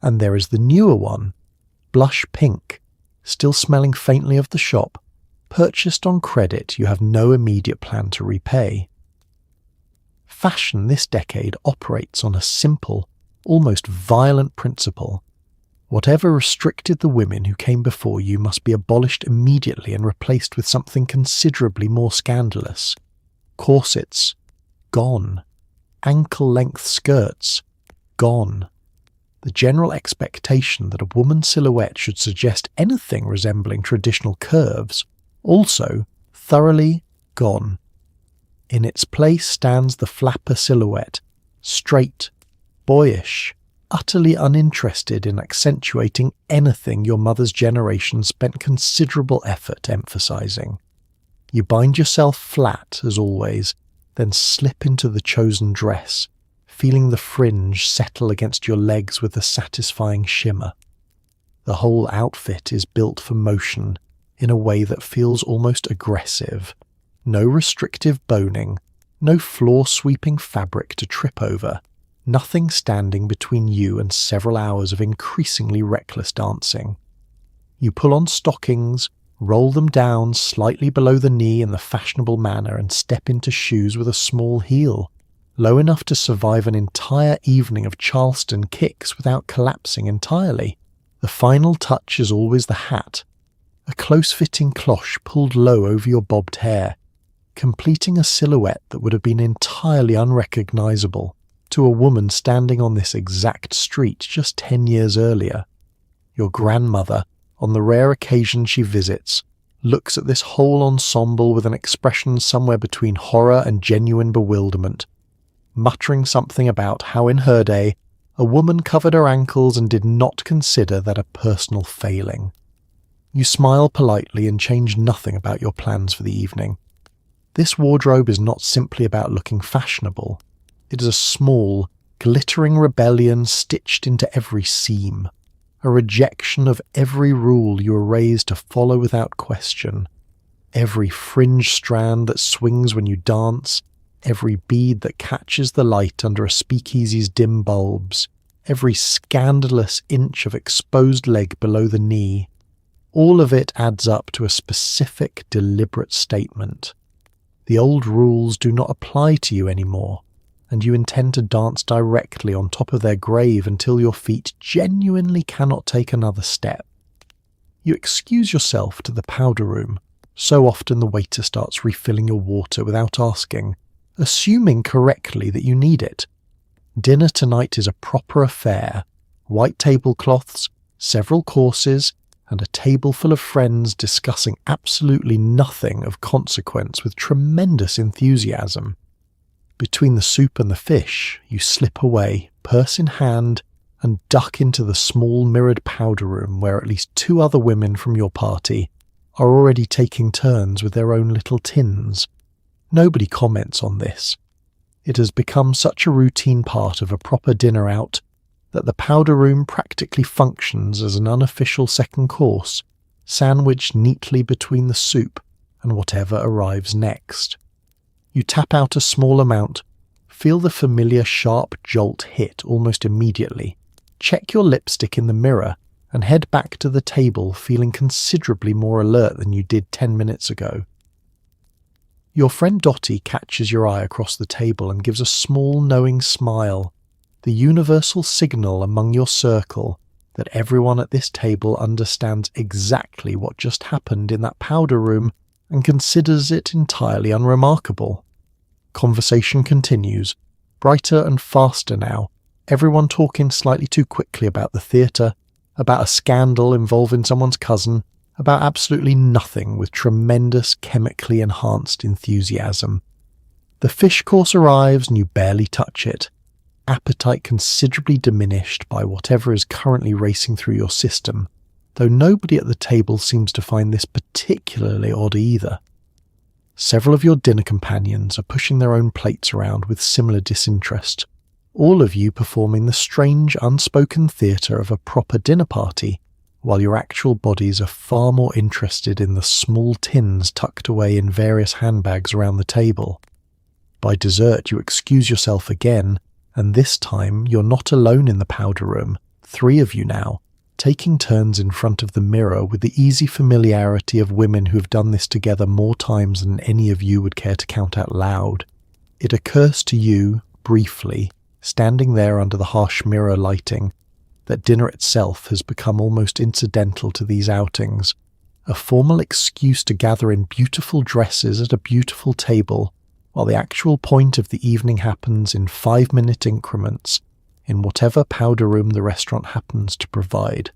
And there is the newer one, blush pink, still smelling faintly of the shop, purchased on credit you have no immediate plan to repay. Fashion this decade operates on a simple, almost violent principle. Whatever restricted the women who came before you must be abolished immediately and replaced with something considerably more scandalous. Corsets, gone. Ankle-length skirts, gone. The general expectation that a woman's silhouette should suggest anything resembling traditional curves, also thoroughly gone. In its place stands the flapper silhouette, straight, boyish, utterly uninterested in accentuating anything your mother's generation spent considerable effort emphasizing. You bind yourself flat, as always, then slip into the chosen dress, feeling the fringe settle against your legs with a satisfying shimmer. The whole outfit is built for motion in a way that feels almost aggressive. No restrictive boning, no floor-sweeping fabric to trip over, nothing standing between you and several hours of increasingly reckless dancing. You pull on stockings, roll them down slightly below the knee in the fashionable manner and step into shoes with a small heel. low enough to survive an entire evening of Charleston kicks without collapsing entirely. The final touch is always the hat, a close-fitting cloche pulled low over your bobbed hair, completing a silhouette that would have been entirely unrecognisable to a woman standing on this exact street just 10 years earlier. Your grandmother, on the rare occasion she visits, looks at this whole ensemble with an expression somewhere between horror and genuine bewilderment, muttering something about how in her day a woman covered her ankles and did not consider that a personal failing. You smile politely and change nothing about your plans for the evening. This wardrobe is not simply about looking fashionable. It is a small, glittering rebellion stitched into every seam, a rejection of every rule you were raised to follow without question, every fringe strand that swings when you dance, every bead that catches the light under a speakeasy's dim bulbs, every scandalous inch of exposed leg below the knee. All of it adds up to a specific, deliberate statement. The old rules do not apply to you anymore, and you intend to dance directly on top of their grave until your feet genuinely cannot take another step. You excuse yourself to the powder room. So often the waiter starts refilling your water without asking, assuming correctly that you need it. Dinner tonight is a proper affair. White tablecloths, several courses, and a table full of friends discussing absolutely nothing of consequence with tremendous enthusiasm. Between the soup and the fish, you slip away, purse in hand, and duck into the small mirrored powder room where at least 2 other women from your party are already taking turns with their own little tins. Nobody comments on this. It has become such a routine part of a proper dinner out that the powder room practically functions as an unofficial second course, sandwiched neatly between the soup and whatever arrives next. You tap out a small amount, feel the familiar sharp jolt hit almost immediately, check your lipstick in the mirror, and head back to the table feeling considerably more alert than you did 10 minutes ago. Your friend Dottie catches your eye across the table and gives a small knowing smile, the universal signal among your circle that everyone at this table understands exactly what just happened in that powder room and considers it entirely unremarkable. Conversation continues, brighter and faster now, everyone talking slightly too quickly about the theatre, about a scandal involving someone's cousin, about absolutely nothing with tremendous chemically enhanced enthusiasm. The fish course arrives and you barely touch it, appetite considerably diminished by whatever is currently racing through your system, though nobody at the table seems to find this particularly odd either. Several of your dinner companions are pushing their own plates around with similar disinterest, all of you performing the strange unspoken theatre of a proper dinner party, while your actual bodies are far more interested in the small tins tucked away in various handbags around the table. By dessert you excuse yourself again, and this time you're not alone in the powder room, 3 of you now, taking turns in front of the mirror with the easy familiarity of women who have done this together more times than any of you would care to count out loud. It occurs to you, briefly, standing there under the harsh mirror lighting, that dinner itself has become almost incidental to these outings, a formal excuse to gather in beautiful dresses at a beautiful table, while the actual point of the evening happens in 5-minute increments, in whatever powder room the restaurant happens to provide.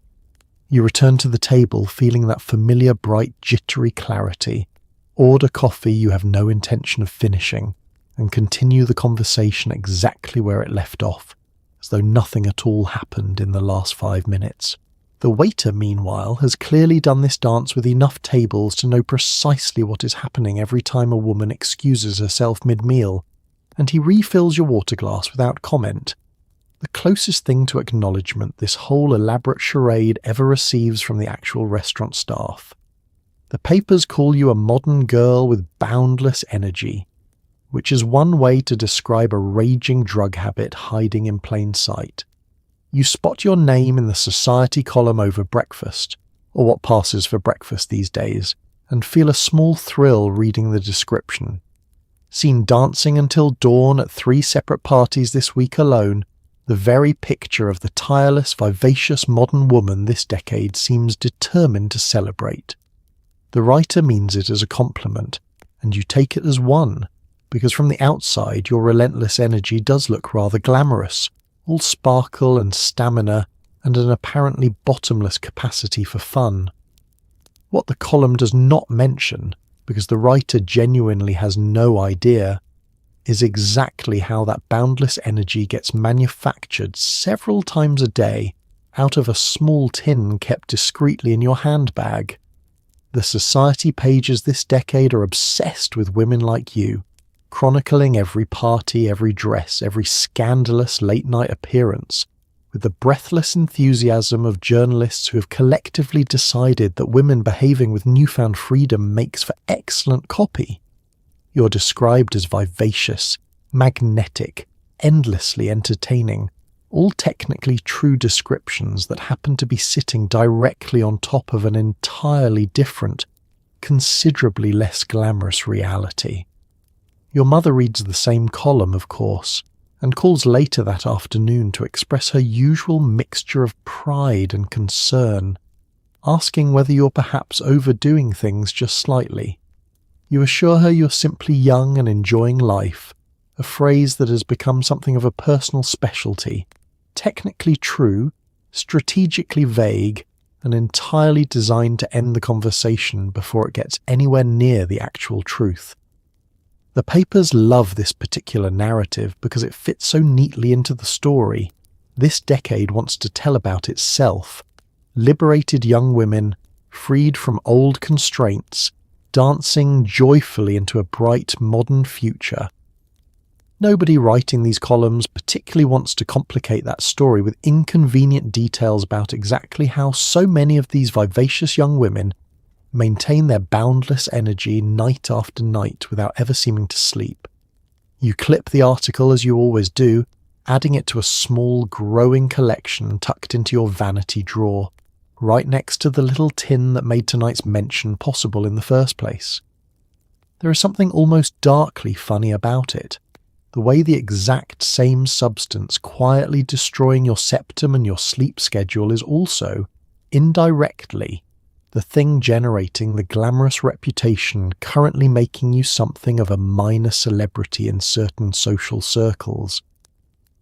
You return to the table feeling that familiar bright jittery clarity, order coffee you have no intention of finishing, and continue the conversation exactly where it left off, as though nothing at all happened in the last 5 minutes. The waiter, meanwhile, has clearly done this dance with enough tables to know precisely what is happening every time a woman excuses herself mid-meal, and he refills your water glass without comment, the closest thing to acknowledgement this whole elaborate charade ever receives from the actual restaurant staff. The papers call you a modern girl with boundless energy, which is one way to describe a raging drug habit hiding in plain sight. You spot your name in the society column over breakfast, or what passes for breakfast these days, and feel a small thrill reading the description. Seen dancing until dawn at 3 separate parties this week alone, the very picture of the tireless, vivacious modern woman this decade seems determined to celebrate. The writer means it as a compliment, and you take it as one, because from the outside your relentless energy does look rather glamorous, all sparkle and stamina, and an apparently bottomless capacity for fun. What the column does not mention, because the writer genuinely has no idea, is exactly how that boundless energy gets manufactured several times a day out of a small tin kept discreetly in your handbag. The society pages this decade are obsessed with women like you, chronicling every party, every dress, every scandalous late-night appearance, with the breathless enthusiasm of journalists who have collectively decided that women behaving with newfound freedom makes for excellent copy. You're described as vivacious, magnetic, endlessly entertaining, all technically true descriptions that happen to be sitting directly on top of an entirely different, considerably less glamorous reality. Your mother reads the same column, of course, and calls later that afternoon to express her usual mixture of pride and concern, asking whether you're perhaps overdoing things just slightly. You assure her you're simply young and enjoying life, a phrase that has become something of a personal specialty, technically true, strategically vague, and entirely designed to end the conversation before it gets anywhere near the actual truth. The papers love this particular narrative because it fits so neatly into the story. This decade wants to tell about itself. Liberated young women, freed from old constraints, dancing joyfully into a bright modern future. Nobody writing these columns particularly wants to complicate that story with inconvenient details about exactly how so many of these vivacious young women maintain their boundless energy night after night without ever seeming to sleep. You clip the article as you always do, adding it to a small, growing collection tucked into your vanity drawer, right next to the little tin that made tonight's mention possible in the first place. There is something almost darkly funny about it. The way the exact same substance quietly destroying your septum and your sleep schedule is also, indirectly, the thing generating the glamorous reputation currently making you something of a minor celebrity in certain social circles.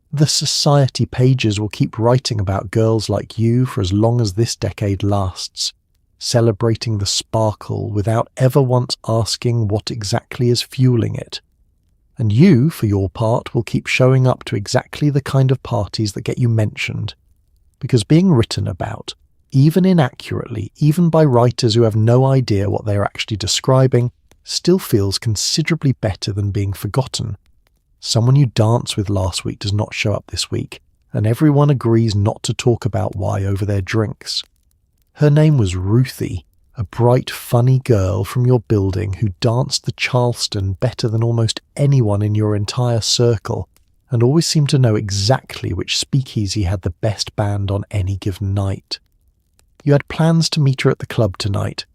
The society pages will keep writing about girls like you for as long as this decade lasts, celebrating the sparkle without ever once asking what exactly is fueling it. And you, for your part, will keep showing up to exactly the kind of parties that get you mentioned. Because being written about, even inaccurately, even by writers who have no idea what they are actually describing, still feels considerably better than being forgotten. Someone you danced with last week does not show up this week, and everyone agrees not to talk about why over their drinks. Her name was Ruthie, a bright, funny girl from your building who danced the Charleston better than almost anyone in your entire circle, and always seemed to know exactly which speakeasy had the best band on any given night. You had plans to meet her at the club tonight,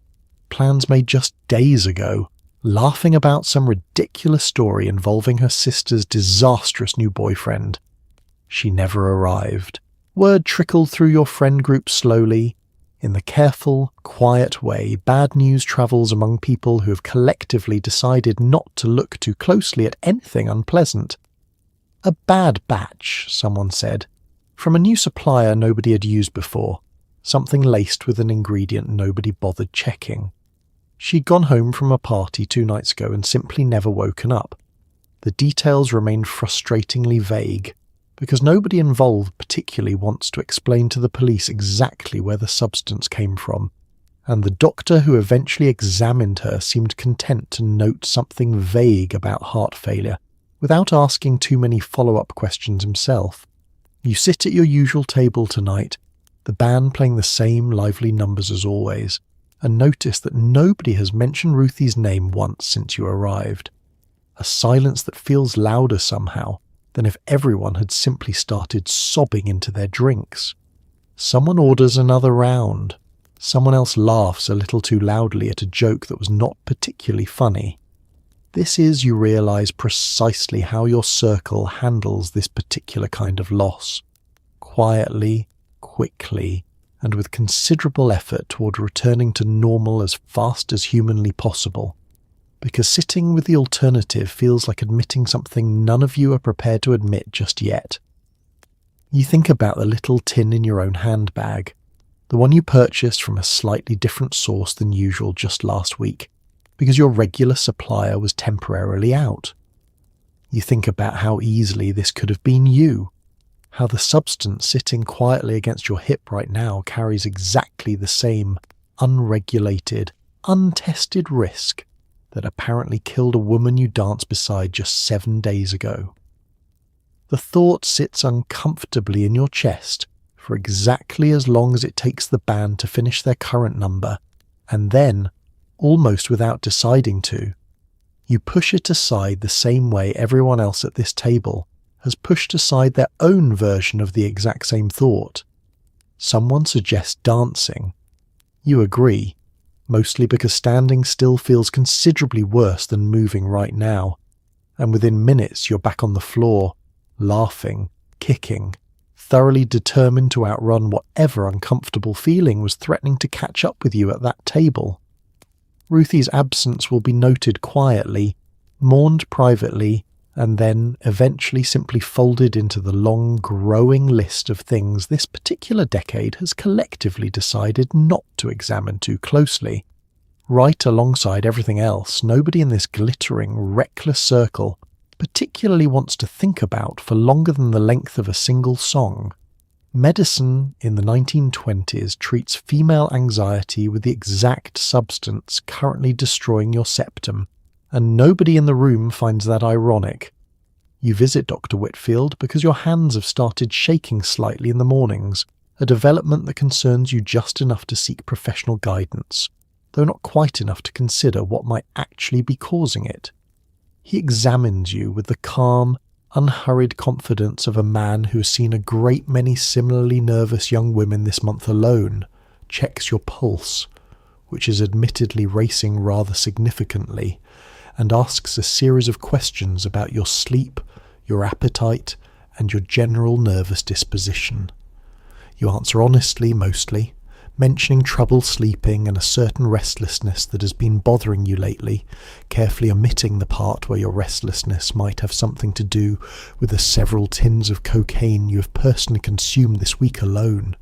plans made just days ago, laughing about some ridiculous story involving her sister's disastrous new boyfriend. She never arrived. Word trickled through your friend group slowly. In the careful, quiet way bad news travels among people who have collectively decided not to look too closely at anything unpleasant. A bad batch, someone said, from a new supplier nobody had used before, something laced with an ingredient nobody bothered checking. She'd gone home from a party 2 nights ago and simply never woken up. The details remained frustratingly vague, because nobody involved particularly wants to explain to the police exactly where the substance came from, and the doctor who eventually examined her seemed content to note something vague about heart failure, without asking too many follow-up questions himself. You sit at your usual table tonight, the band playing the same lively numbers as always, and notice that nobody has mentioned Ruthie's name once since you arrived. A silence that feels louder somehow than if everyone had simply started sobbing into their drinks. Someone orders another round. Someone else laughs a little too loudly at a joke that was not particularly funny. This is, you realise, precisely how your circle handles this particular kind of loss. Quietly, quickly, and with considerable effort toward returning to normal as fast as humanly possible. Because sitting with the alternative feels like admitting something none of you are prepared to admit just yet. You think about the little tin in your own handbag, the one you purchased from a slightly different source than usual just last week, because your regular supplier was temporarily out. You think about how easily this could have been you, how the substance sitting quietly against your hip right now carries exactly the same unregulated, untested risk that apparently killed a woman you danced beside just 7 days ago. The thought sits uncomfortably in your chest for exactly as long as it takes the band to finish their current number, and then, almost without deciding to, you push it aside the same way everyone else at this table has pushed aside their own version of the exact same thought. Someone suggests dancing. You agree, mostly because standing still feels considerably worse than moving right now, and within minutes you're back on the floor, laughing, kicking, thoroughly determined to outrun whatever uncomfortable feeling was threatening to catch up with you at that table. Ruthie's absence will be noted quietly, mourned privately, and then eventually simply folded into the long, growing list of things this particular decade has collectively decided not to examine too closely. Right alongside everything else, nobody in this glittering, reckless circle particularly wants to think about for longer than the length of a single song. Medicine in the 1920s treats female anxiety with the exact substance currently destroying your septum, and nobody in the room finds that ironic. You visit Dr. Whitfield because your hands have started shaking slightly in the mornings, a development that concerns you just enough to seek professional guidance, though not quite enough to consider what might actually be causing it. He examines you with the calm, unhurried confidence of a man who has seen a great many similarly nervous young women this month alone, checks your pulse, which is admittedly racing rather significantly, and asks a series of questions about your sleep, your appetite, and your general nervous disposition. You answer honestly, mostly, mentioning trouble sleeping and a certain restlessness that has been bothering you lately, carefully omitting the part where your restlessness might have something to do with the several tins of cocaine you have personally consumed this week alone.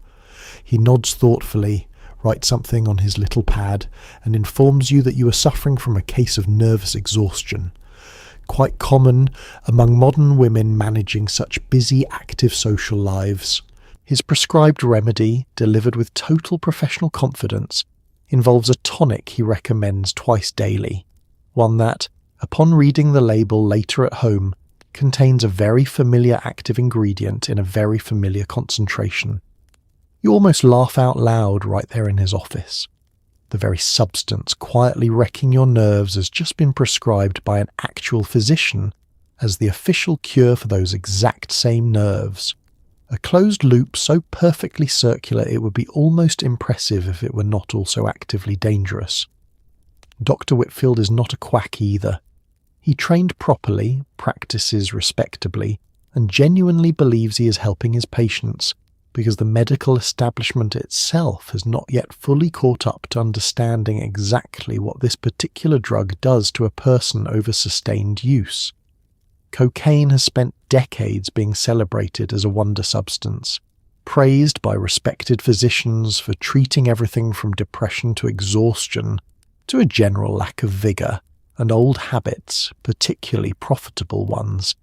He nods thoughtfully, writes something on his little pad, and informs you that you are suffering from a case of nervous exhaustion, quite common among modern women managing such busy, active social lives. His prescribed remedy, delivered with total professional confidence, involves a tonic he recommends twice daily, one that, upon reading the label later at home, contains a very familiar active ingredient in a very familiar concentration. You almost laugh out loud right there in his office. The very substance quietly wrecking your nerves has just been prescribed by an actual physician as the official cure for those exact same nerves. A closed loop so perfectly circular it would be almost impressive if it were not also actively dangerous. Dr. Whitfield is not a quack either. He trained properly, practices respectably, and genuinely believes he is helping his patients, because the medical establishment itself has not yet fully caught up to understanding exactly what this particular drug does to a person over sustained use. Cocaine has spent decades being celebrated as a wonder substance, praised by respected physicians for treating everything from depression to exhaustion to a general lack of vigour, and old habits, particularly profitable ones,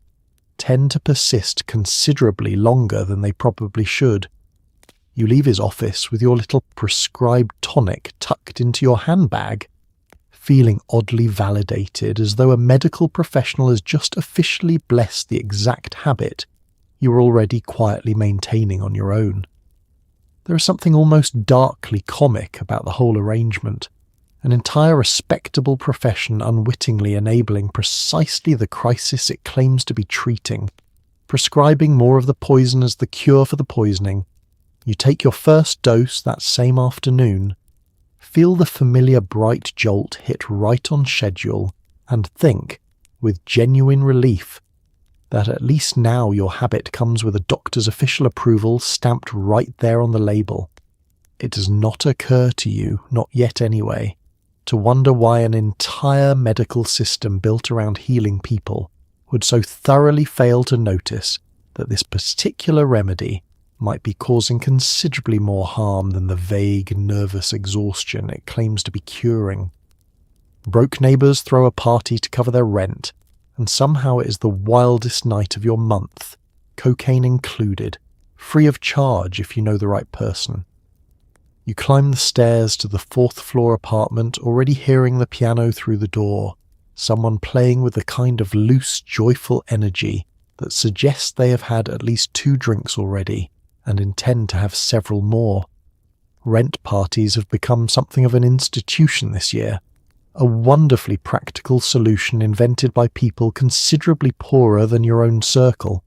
tend to persist considerably longer than they probably should. You leave his office with your little prescribed tonic tucked into your handbag, feeling oddly validated, as though a medical professional has just officially blessed the exact habit you were already quietly maintaining on your own. There is something almost darkly comic about the whole arrangement, an entire respectable profession unwittingly enabling precisely the crisis it claims to be treating, prescribing more of the poison as the cure for the poisoning. You take your first dose that same afternoon, feel the familiar bright jolt hit right on schedule, and think, with genuine relief, that at least now your habit comes with a doctor's official approval stamped right there on the label. It does not occur to you, not yet anyway, to wonder why an entire medical system built around healing people would so thoroughly fail to notice that this particular remedy might be causing considerably more harm than the vague, nervous exhaustion it claims to be curing. Broke neighbours throw a party to cover their rent, and somehow it is the wildest night of your month, cocaine included, free of charge if you know the right person. You climb the stairs to the 4th floor apartment, already hearing the piano through the door, someone playing with the kind of loose, joyful energy that suggests they have had at least 2 drinks already and intend to have several more. Rent parties have become something of an institution this year, a wonderfully practical solution invented by people considerably poorer than your own circle,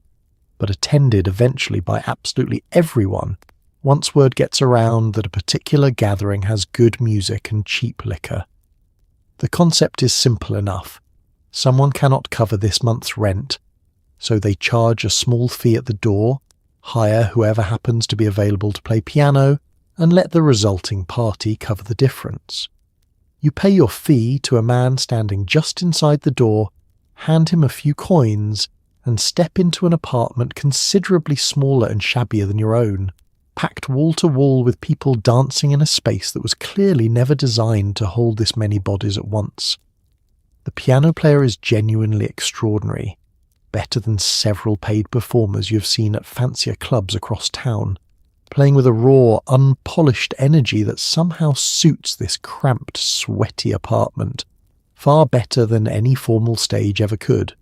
but attended eventually by absolutely everyone once word gets around that a particular gathering has good music and cheap liquor. The concept is simple enough. Someone cannot cover this month's rent, so they charge a small fee at the door, hire whoever happens to be available to play piano, and let the resulting party cover the difference. You pay your fee to a man standing just inside the door, hand him a few coins, and step into an apartment considerably smaller and shabbier than your own, packed wall to wall with people dancing in a space that was clearly never designed to hold this many bodies at once. The piano player is genuinely extraordinary, better than several paid performers you have seen at fancier clubs across town, playing with a raw, unpolished energy that somehow suits this cramped, sweaty apartment, far better than any formal stage ever could.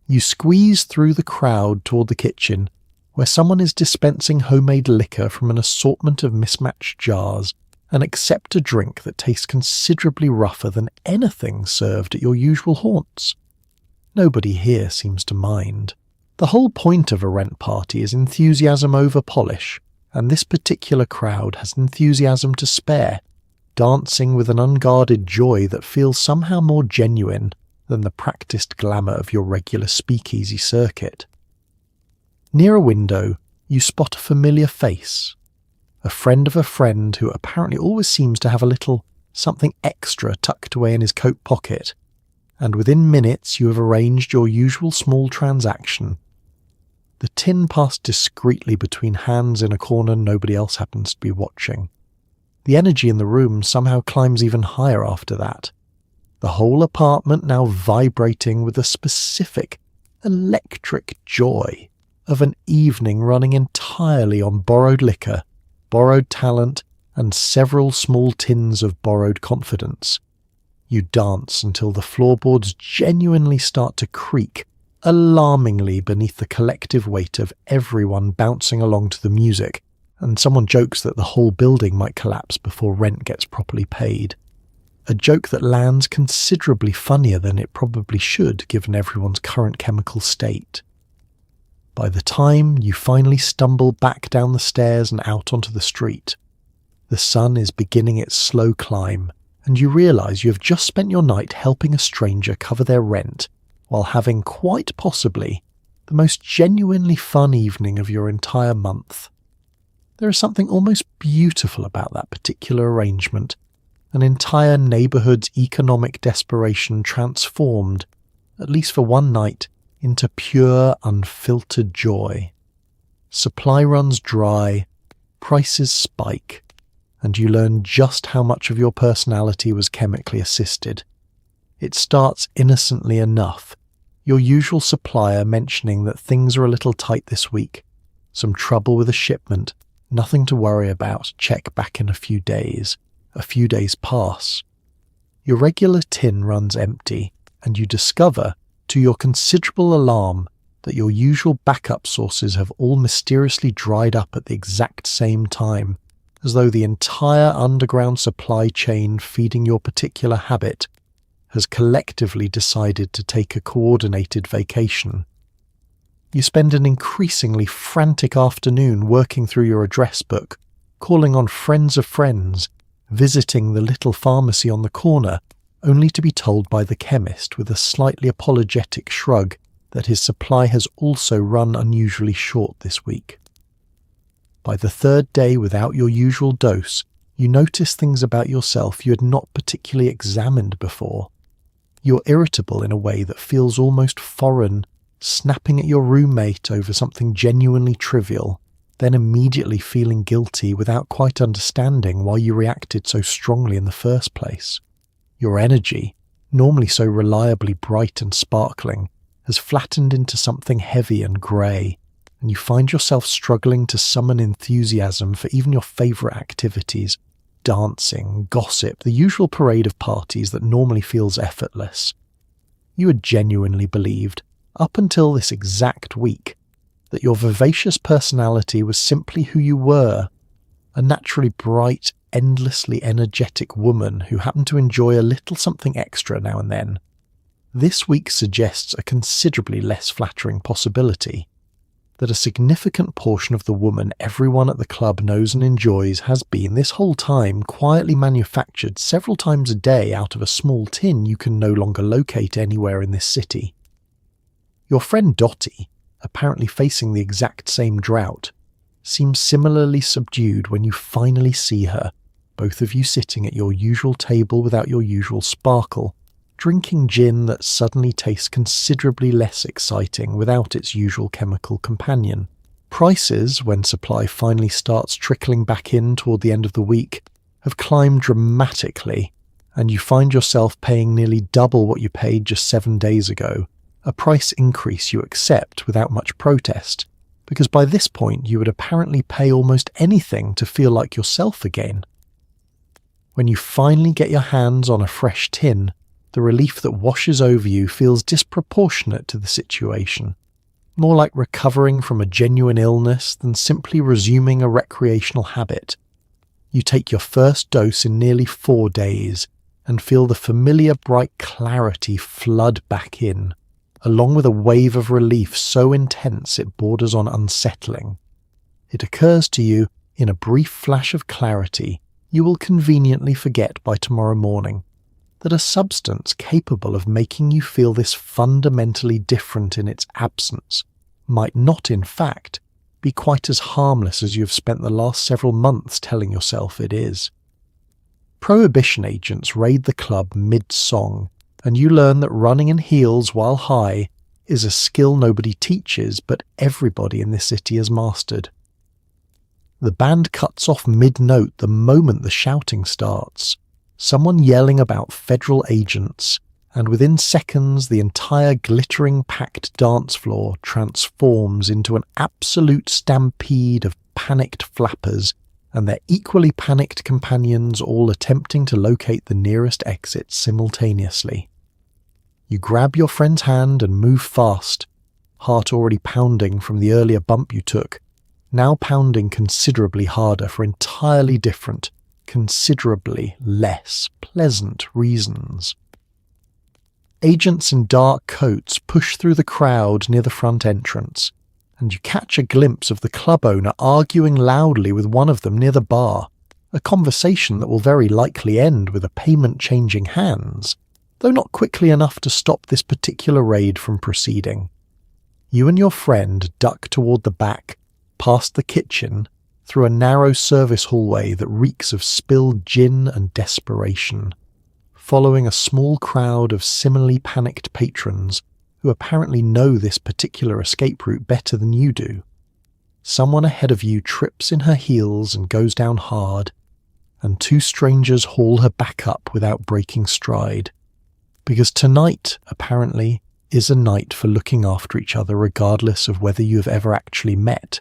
You squeeze through the crowd toward the kitchen, where someone is dispensing homemade liquor from an assortment of mismatched jars, and accept a drink that tastes considerably rougher than anything served at your usual haunts. Nobody here seems to mind. The whole point of a rent party is enthusiasm over polish, and this particular crowd has enthusiasm to spare, dancing with an unguarded joy that feels somehow more genuine than the practiced glamour of your regular speakeasy circuit. Near a window, you spot a familiar face, a friend of a friend who apparently always seems to have a little something extra tucked away in his coat pocket, and within minutes you have arranged your usual small transaction. The tin passed discreetly between hands in a corner nobody else happens to be watching. The energy in the room somehow climbs even higher after that, the whole apartment now vibrating with the specific, electric joy of an evening running entirely on borrowed liquor, borrowed talent, and several small tins of borrowed confidence. You dance until the floorboards genuinely start to creak, alarmingly beneath the collective weight of everyone bouncing along to the music, and someone jokes that the whole building might collapse before rent gets properly paid. A joke that lands considerably funnier than it probably should given everyone's current chemical state. By the time you finally stumble back down the stairs and out onto the street, the sun is beginning its slow climb, and you realise you have just spent your night helping a stranger cover their rent while having quite possibly the most genuinely fun evening of your entire month. There is something almost beautiful about that particular arrangement, an entire neighbourhood's economic desperation transformed, at least for one night, into pure, unfiltered joy. Supply runs dry, prices spike, and you learn just how much of your personality was chemically assisted. It starts innocently enough, your usual supplier mentioning that things are a little tight this week, some trouble with a shipment, nothing to worry about, check back in a few days. A few days pass. Your regular tin runs empty, and you discover, to your considerable alarm, that your usual backup sources have all mysteriously dried up at the exact same time, as though the entire underground supply chain feeding your particular habit has collectively decided to take a coordinated vacation. You spend an increasingly frantic afternoon working through your address book, calling on friends of friends, visiting the little pharmacy on the corner, only to be told by the chemist with a slightly apologetic shrug that his supply has also run unusually short this week. By the third day without your usual dose, you notice things about yourself you had not particularly examined before. You're irritable in a way that feels almost foreign, snapping at your roommate over something genuinely trivial, then immediately feeling guilty without quite understanding why you reacted so strongly in the first place. Your energy, normally so reliably bright and sparkling, has flattened into something heavy and grey, and you find yourself struggling to summon enthusiasm for even your favourite activities, dancing, gossip, the usual parade of parties that normally feels effortless. You had genuinely believed, up until this exact week, that your vivacious personality was simply who you were, a naturally bright, endlessly energetic woman who happened to enjoy a little something extra now and then. This week suggests a considerably less flattering possibility, that a significant portion of the woman everyone at the club knows and enjoys has been this whole time quietly manufactured several times a day out of a small tin you can no longer locate anywhere in this city. Your friend Dottie, apparently facing the exact same drought, seems similarly subdued when you finally see her, both of you sitting at your usual table without your usual sparkle, drinking gin that suddenly tastes considerably less exciting without its usual chemical companion. Prices, when supply finally starts trickling back in toward the end of the week, have climbed dramatically, and you find yourself paying nearly double what you paid just 7 days ago, a price increase you accept without much protest, because by this point you would apparently pay almost anything to feel like yourself again. When you finally get your hands on a fresh tin, the relief that washes over you feels disproportionate to the situation, more like recovering from a genuine illness than simply resuming a recreational habit. You take your first dose in nearly 4 days and feel the familiar bright clarity flood back in, along with a wave of relief so intense it borders on unsettling. It occurs to you, in a brief flash of clarity you will conveniently forget by tomorrow morning, that a substance capable of making you feel this fundamentally different in its absence might not, in fact, be quite as harmless as you have spent the last several months telling yourself it is. Prohibition agents raid the club mid-song, and you learn that running in heels while high is a skill nobody teaches but everybody in this city has mastered. The band cuts off mid-note the moment the shouting starts, someone yelling about federal agents, and within seconds the entire glittering packed dance floor transforms into an absolute stampede of panicked flappers and their equally panicked companions all attempting to locate the nearest exit simultaneously. You grab your friend's hand and move fast, heart already pounding from the earlier bump you took, now pounding considerably harder for entirely different, considerably less pleasant reasons. Agents in dark coats push through the crowd near the front entrance, and you catch a glimpse of the club owner arguing loudly with one of them near the bar, a conversation that will very likely end with a payment changing hands, though not quickly enough to stop this particular raid from proceeding. You and your friend duck toward the back, past the kitchen, through a narrow service hallway that reeks of spilled gin and desperation, following a small crowd of similarly panicked patrons who apparently know this particular escape route better than you do. Someone ahead of you trips in her heels and goes down hard, and 2 strangers haul her back up without breaking stride, because tonight, apparently, is a night for looking after each other regardless of whether you have ever actually met.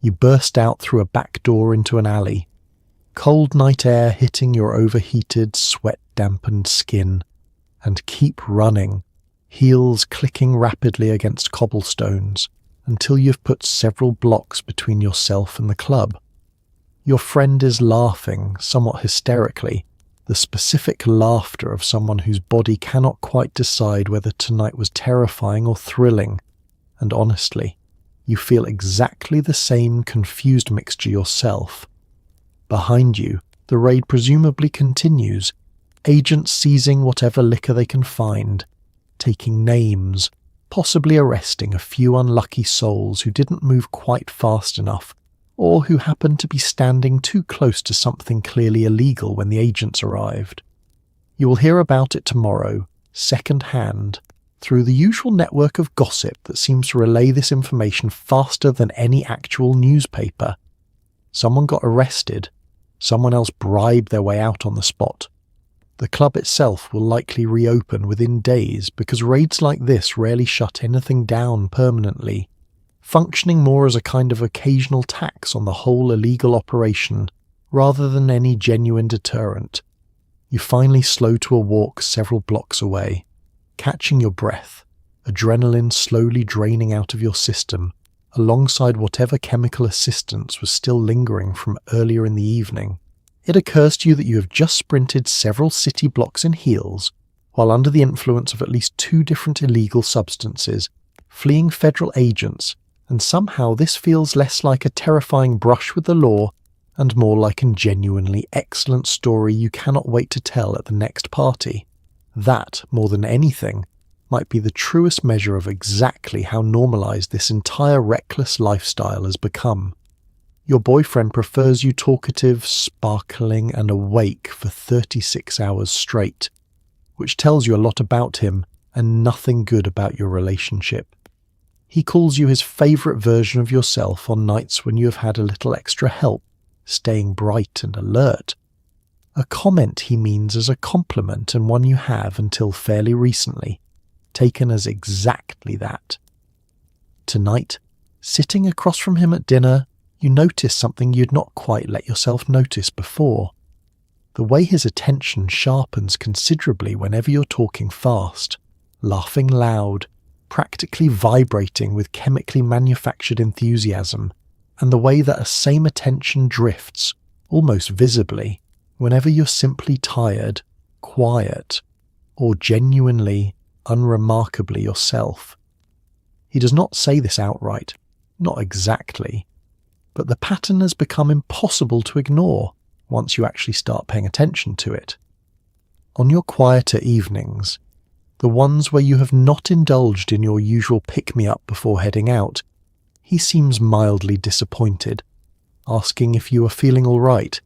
You burst out through a back door into an alley, cold night air hitting your overheated, sweat-dampened skin, and keep running, heels clicking rapidly against cobblestones, until you've put several blocks between yourself and the club. Your friend is laughing, somewhat hysterically, the specific laughter of someone whose body cannot quite decide whether tonight was terrifying or thrilling, and honestly, you feel exactly the same confused mixture yourself. Behind you, the raid presumably continues, agents seizing whatever liquor they can find, taking names, possibly arresting a few unlucky souls who didn't move quite fast enough, or who happened to be standing too close to something clearly illegal when the agents arrived. You will hear about it tomorrow, second-hand, through the usual network of gossip that seems to relay this information faster than any actual newspaper. Someone got arrested, someone else bribed their way out on the spot. The club itself will likely reopen within days because raids like this rarely shut anything down permanently, functioning more as a kind of occasional tax on the whole illegal operation rather than any genuine deterrent. You finally slow to a walk several blocks away, catching your breath, adrenaline slowly draining out of your system, alongside whatever chemical assistance was still lingering from earlier in the evening. It occurs to you that you have just sprinted several city blocks in heels, while under the influence of at least 2 different illegal substances, fleeing federal agents, and somehow this feels less like a terrifying brush with the law and more like a genuinely excellent story you cannot wait to tell at the next party. That, more than anything, might be the truest measure of exactly how normalized this entire reckless lifestyle has become. Your boyfriend prefers you talkative, sparkling, and awake for 36 hours straight, which tells you a lot about him and nothing good about your relationship. He calls you his favourite version of yourself on nights when you have had a little extra help, staying bright and alert. A comment he means as a compliment, and one you have, until fairly recently, taken as exactly that. Tonight, sitting across from him at dinner, you notice something you'd not quite let yourself notice before. The way his attention sharpens considerably whenever you're talking fast, laughing loud, practically vibrating with chemically manufactured enthusiasm, and the way that a same attention drifts, almost visibly, whenever you're simply tired, quiet, or genuinely, unremarkably yourself. He does not say this outright, not exactly, but the pattern has become impossible to ignore once you actually start paying attention to it. On your quieter evenings, the ones where you have not indulged in your usual pick-me-up before heading out, he seems mildly disappointed, asking if you are feeling all right,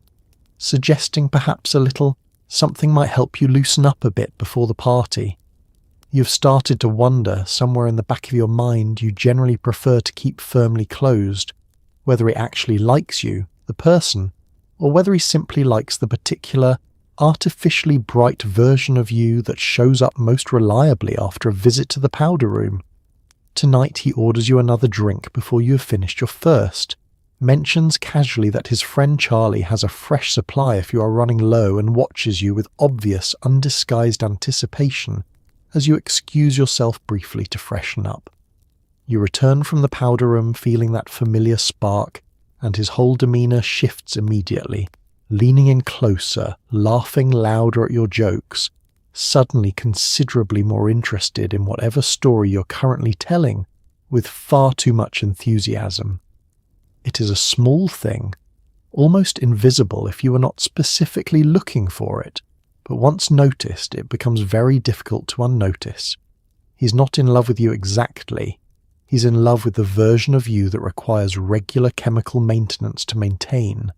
suggesting perhaps a little something might help you loosen up a bit before the party. You've started to wonder, somewhere in the back of your mind you generally prefer to keep firmly closed, whether he actually likes you, the person, or whether he simply likes the particular, artificially bright version of you that shows up most reliably after a visit to the powder room. Tonight he orders you another drink before you have finished your first, mentions casually that his friend Charlie has a fresh supply if you are running low, and watches you with obvious, undisguised anticipation as you excuse yourself briefly to freshen up. You return from the powder room feeling that familiar spark, and his whole demeanour shifts immediately, leaning in closer, laughing louder at your jokes, suddenly considerably more interested in whatever story you're currently telling, with far too much enthusiasm. It is a small thing, almost invisible if you are not specifically looking for it, but once noticed it becomes very difficult to unnotice. He's not in love with you exactly. He's in love with the version of you that requires regular chemical maintenance to maintain.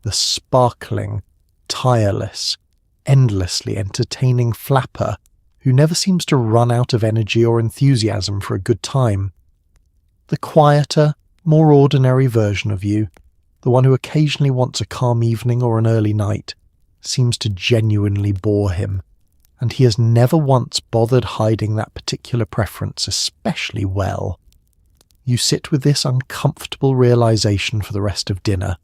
The sparkling, tireless, endlessly entertaining flapper who never seems to run out of energy or enthusiasm for a good time. The quieter, more ordinary version of you, the one who occasionally wants a calm evening or an early night, seems to genuinely bore him, and he has never once bothered hiding that particular preference especially well. You sit with this uncomfortable realization for the rest of dinner,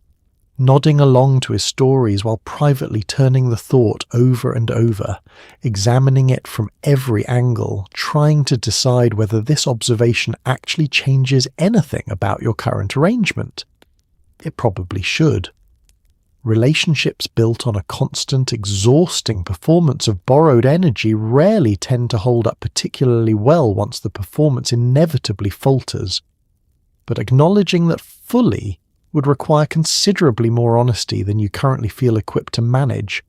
nodding along to his stories while privately turning the thought over and over, examining it from every angle, trying to decide whether this observation actually changes anything about your current arrangement. It probably should. Relationships built on a constant, exhausting performance of borrowed energy rarely tend to hold up particularly well once the performance inevitably falters. But acknowledging that fully would require considerably more honesty than you currently feel equipped to manage,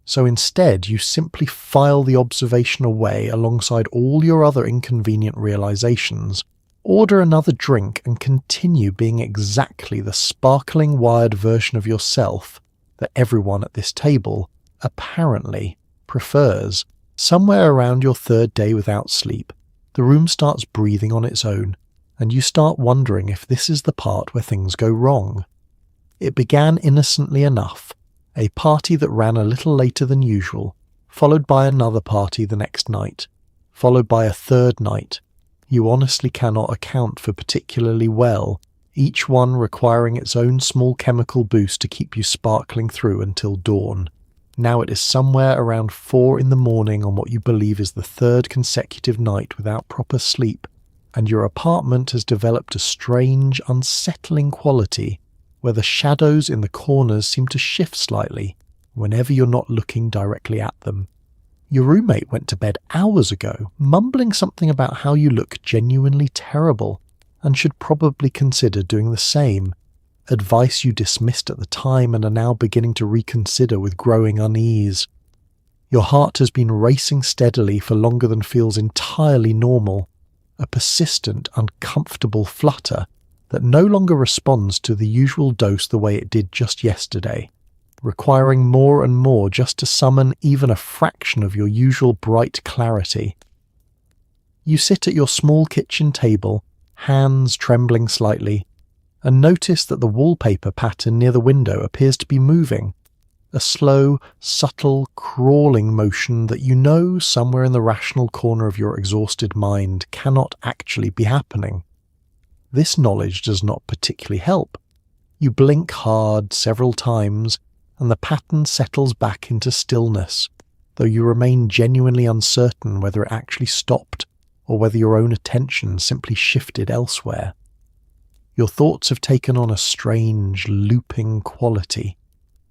So instead, you simply file the observation away alongside all your other inconvenient realizations, order another drink, and continue being exactly the sparkling wired version of yourself that everyone at this table apparently prefers. Somewhere around your third day without sleep, the room starts breathing on its own, and you start wondering if this is the part where things go wrong. It began innocently enough, a party that ran a little later than usual, followed by another party the next night, followed by a third night. You honestly cannot account for particularly well, each one requiring its own small chemical boost to keep you sparkling through until dawn. Now it is somewhere around 4 in the morning on what you believe is the third consecutive night without proper sleep, and your apartment has developed a strange, unsettling quality where the shadows in the corners seem to shift slightly whenever you're not looking directly at them. Your roommate went to bed hours ago, mumbling something about how you look genuinely terrible and should probably consider doing the same, advice you dismissed at the time and are now beginning to reconsider with growing unease. Your heart has been racing steadily for longer than feels entirely normal, a persistent, uncomfortable flutter that no longer responds to the usual dose the way it did just yesterday, requiring more and more just to summon even a fraction of your usual bright clarity. You sit at your small kitchen table, hands trembling slightly, and notice that the wallpaper pattern near the window appears to be moving, a slow, subtle, crawling motion that you know somewhere in the rational corner of your exhausted mind cannot actually be happening. This knowledge does not particularly help. You blink hard several times, and the pattern settles back into stillness, though you remain genuinely uncertain whether it actually stopped or whether your own attention simply shifted elsewhere. Your thoughts have taken on a strange, looping quality,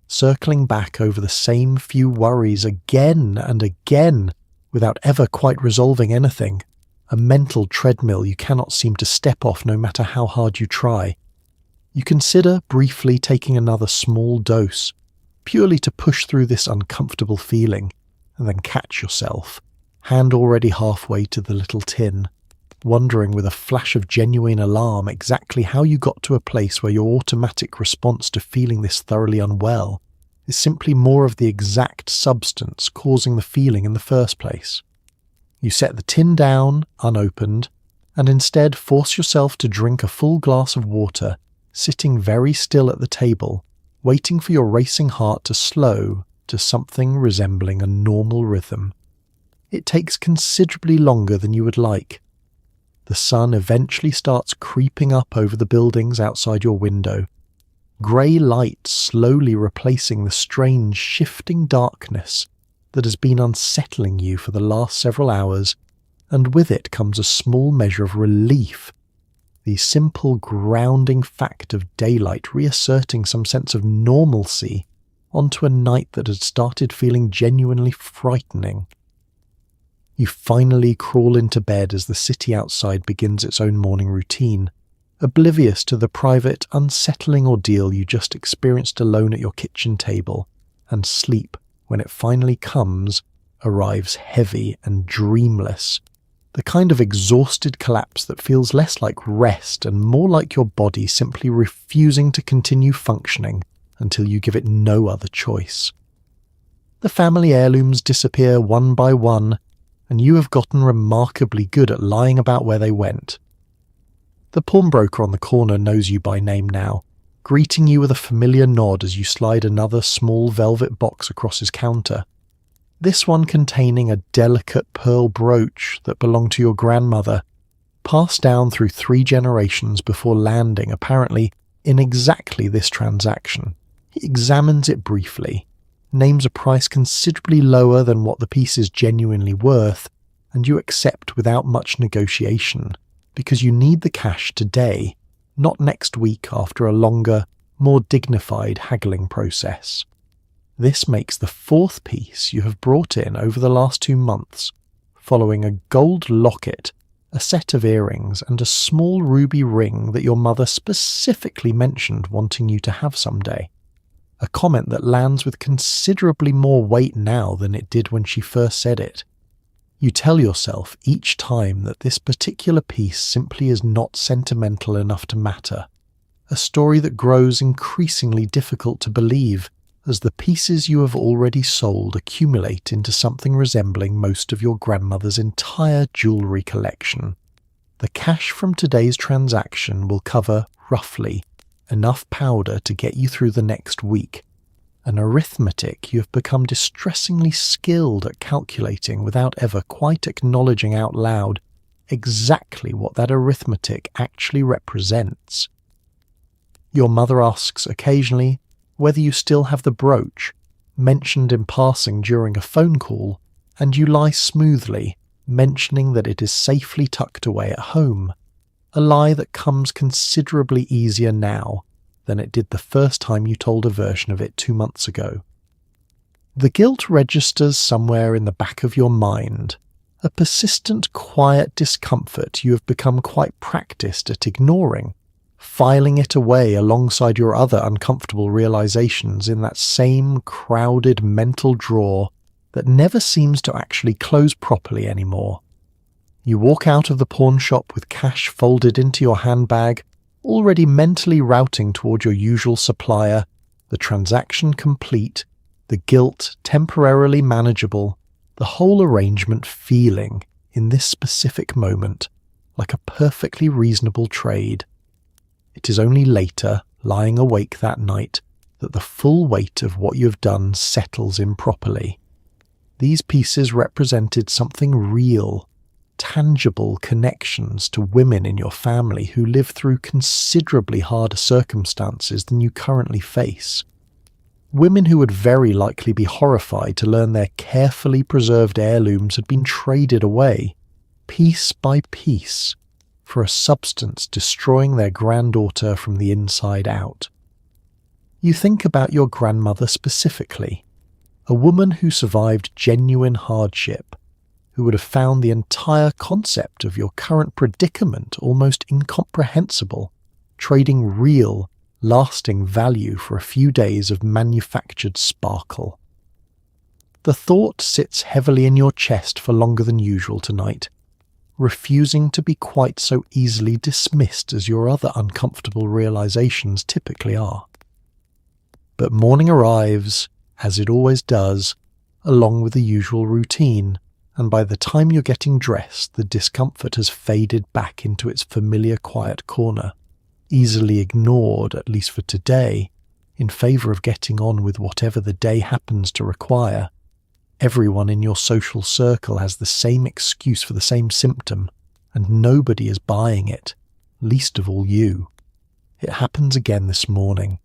circling back over the same few worries again and again without ever quite resolving anything, a mental treadmill you cannot seem to step off no matter how hard you try. You consider briefly taking another small dose, purely to push through this uncomfortable feeling, and then catch yourself, hand already halfway to the little tin, wondering with a flash of genuine alarm exactly how you got to a place where your automatic response to feeling this thoroughly unwell is simply more of the exact substance causing the feeling in the first place. You set the tin down, unopened, and instead force yourself to drink a full glass of water, sitting very still at the table, waiting for your racing heart to slow to something resembling a normal rhythm. It takes considerably longer than you would like. The sun eventually starts creeping up over the buildings outside your window, grey light slowly replacing the strange shifting darkness that has been unsettling you for the last several hours, and with it comes a small measure of relief, the simple grounding fact of daylight reasserting some sense of normalcy onto a night that had started feeling genuinely frightening. You finally crawl into bed as the city outside begins its own morning routine, oblivious to the private, unsettling ordeal you just experienced alone at your kitchen table, and sleep, when it finally comes, arrives heavy and dreamless, the kind of exhausted collapse that feels less like rest and more like your body simply refusing to continue functioning until you give it no other choice. The family heirlooms disappear one by one, and you have gotten remarkably good at lying about where they went. The pawnbroker on the corner knows you by name now, greeting you with a familiar nod as you slide another small velvet box across his counter, this one containing a delicate pearl brooch that belonged to your grandmother, passed down through 3 generations before landing apparently in exactly this transaction. He examines it briefly, names a price considerably lower than what the piece is genuinely worth, and you accept without much negotiation, because you need the cash today, not next week after a longer, more dignified haggling process. This makes the 4th piece you have brought in over the last 2 months, following a gold locket, a set of earrings, and a small ruby ring that your mother specifically mentioned wanting you to have someday. a comment that lands with considerably more weight now than it did when she first said it. You tell yourself each time that this particular piece simply is not sentimental enough to matter, a story that grows increasingly difficult to believe as the pieces you have already sold accumulate into something resembling most of your grandmother's entire jewellery collection. The cash from today's transaction will cover, roughly, enough powder to get you through the next week, an arithmetic you have become distressingly skilled at calculating without ever quite acknowledging out loud exactly what that arithmetic actually represents. Your mother asks occasionally whether you still have the brooch, mentioned in passing during a phone call, and you lie smoothly, mentioning that it is safely tucked away at home, a lie that comes considerably easier now than it did the first time you told a version of it 2 months ago. The guilt registers somewhere in the back of your mind, a persistent quiet discomfort you have become quite practiced at ignoring, filing it away alongside your other uncomfortable realizations in that same crowded mental drawer that never seems to actually close properly anymore. You walk out of the pawn shop with cash folded into your handbag, already mentally routing toward your usual supplier, the transaction complete, the guilt temporarily manageable, the whole arrangement feeling, in this specific moment, like a perfectly reasonable trade. It is only later, lying awake that night, that the full weight of what you have done settles in properly. These pieces represented something real, tangible connections to women in your family who live through considerably harder circumstances than you currently face. Women who would very likely be horrified to learn their carefully preserved heirlooms had been traded away, piece by piece, for a substance destroying their granddaughter from the inside out. You think about your grandmother specifically, a woman who survived genuine hardship, who would have found the entire concept of your current predicament almost incomprehensible, trading real, lasting value for a few days of manufactured sparkle. The thought sits heavily in your chest for longer than usual tonight, refusing to be quite so easily dismissed as your other uncomfortable realizations typically are. But morning arrives, as it always does, along with the usual routine, and by the time you're getting dressed, the discomfort has faded back into its familiar quiet corner, easily ignored, at least for today, in favour of getting on with whatever the day happens to require. Everyone in your social circle has the same excuse for the same symptom, and nobody is buying it, least of all you. It happens again this morning,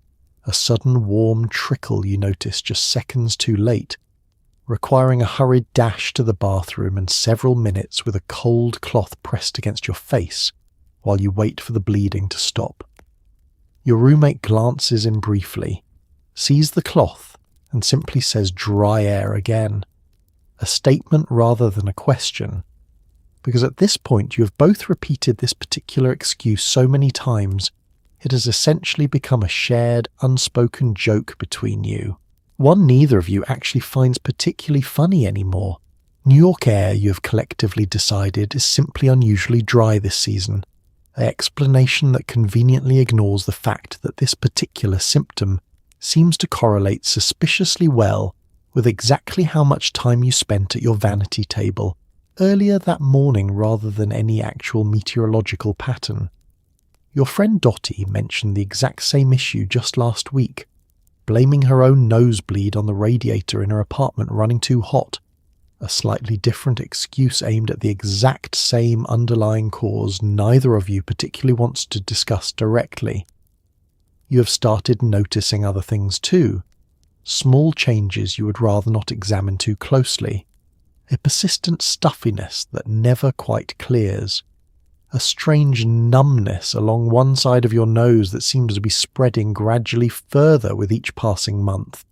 a sudden warm trickle you notice just seconds too late, requiring a hurried dash to the bathroom and several minutes with a cold cloth pressed against your face while you wait for the bleeding to stop. Your roommate glances in briefly, sees the cloth, and simply says dry air again, a statement rather than a question, because at this point you have both repeated this particular excuse so many times it has essentially become a shared, unspoken joke between you, one neither of you actually finds particularly funny anymore. New York air, you have collectively decided, is simply unusually dry this season, an explanation that conveniently ignores the fact that this particular symptom seems to correlate suspiciously well with exactly how much time you spent at your vanity table earlier that morning rather than any actual meteorological pattern. Your friend Dottie mentioned the exact same issue just last week, blaming her own nosebleed on the radiator in her apartment running too hot, a slightly different excuse aimed at the exact same underlying cause neither of you particularly wants to discuss directly. You have started noticing other things too, small changes you would rather not examine too closely, a persistent stuffiness that never quite clears, a strange numbness along one side of your nose that seems to be spreading gradually further with each passing month,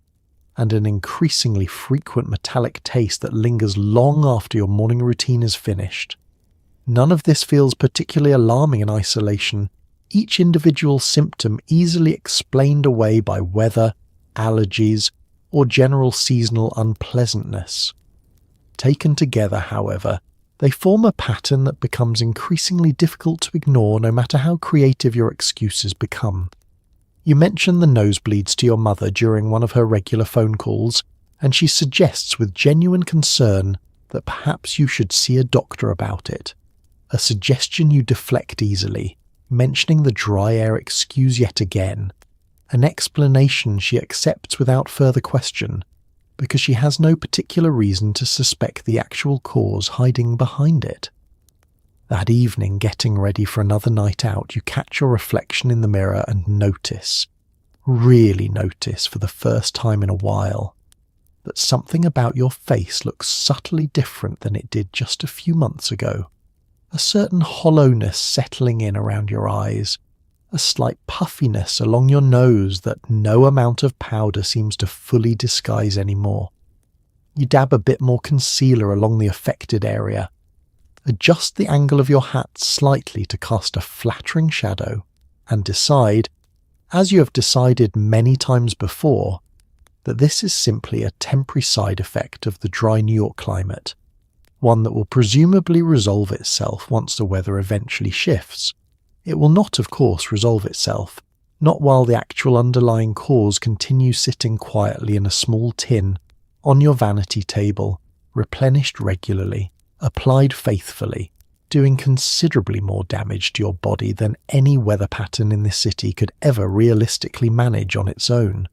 and an increasingly frequent metallic taste that lingers long after your morning routine is finished. None of this feels particularly alarming in isolation, each individual symptom easily explained away by weather, allergies, or general seasonal unpleasantness. Taken together, however, they form a pattern that becomes increasingly difficult to ignore no matter how creative your excuses become. You mention the nosebleeds to your mother during one of her regular phone calls, and she suggests with genuine concern that perhaps you should see a doctor about it. A suggestion you deflect easily, mentioning the dry air excuse yet again. An explanation she accepts without further question, because she has no particular reason to suspect the actual cause hiding behind it. That evening, getting ready for another night out, you catch your reflection in the mirror and really notice for the first time in a while, that something about your face looks subtly different than it did just a few months ago. A certain hollowness settling in around your eyes, a slight puffiness along your nose that no amount of powder seems to fully disguise anymore. You dab a bit more concealer along the affected area, adjust the angle of your hat slightly to cast a flattering shadow, and decide, as you have decided many times before, that this is simply a temporary side effect of the dry New York climate, one that will presumably resolve itself once the weather eventually shifts. It will not, of course, resolve itself, not while the actual underlying cause continues sitting quietly in a small tin on your vanity table, replenished regularly, applied faithfully, doing considerably more damage to your body than any weather pattern in this city could ever realistically manage on its own.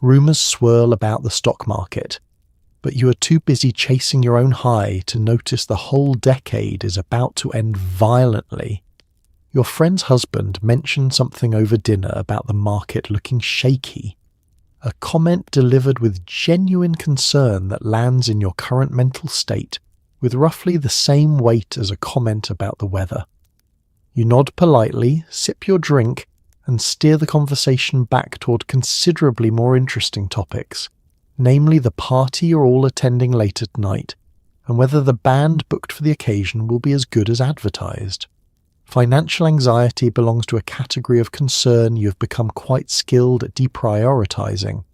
Rumours swirl about the stock market, but you are too busy chasing your own high to notice the whole decade is about to end violently. Your friend's husband mentioned something over dinner about the market looking shaky, a comment delivered with genuine concern that lands in your current mental state with roughly the same weight as a comment about the weather. You nod politely, sip your drink, and steer the conversation back toward considerably more interesting topics, namely the party you're all attending late at night, and whether the band booked for the occasion will be as good as advertised. Financial anxiety belongs to a category of concern you have become quite skilled at deprioritizing,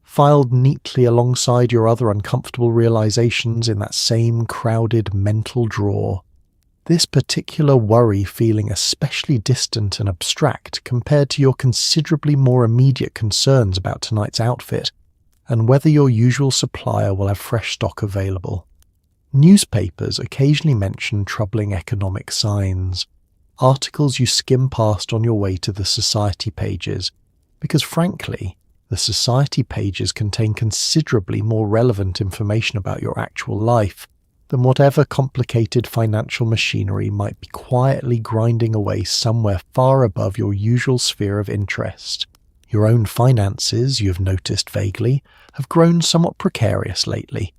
filed neatly alongside your other uncomfortable realizations in that same crowded mental drawer. This particular worry feeling especially distant and abstract compared to your considerably more immediate concerns about tonight's outfit and whether your usual supplier will have fresh stock available. Newspapers occasionally mention troubling economic signs, articles you skim past on your way to the society pages, because frankly, the society pages contain considerably more relevant information about your actual life than whatever complicated financial machinery might be quietly grinding away somewhere far above your usual sphere of interest. Your own finances, you have noticed vaguely, have grown somewhat precarious lately,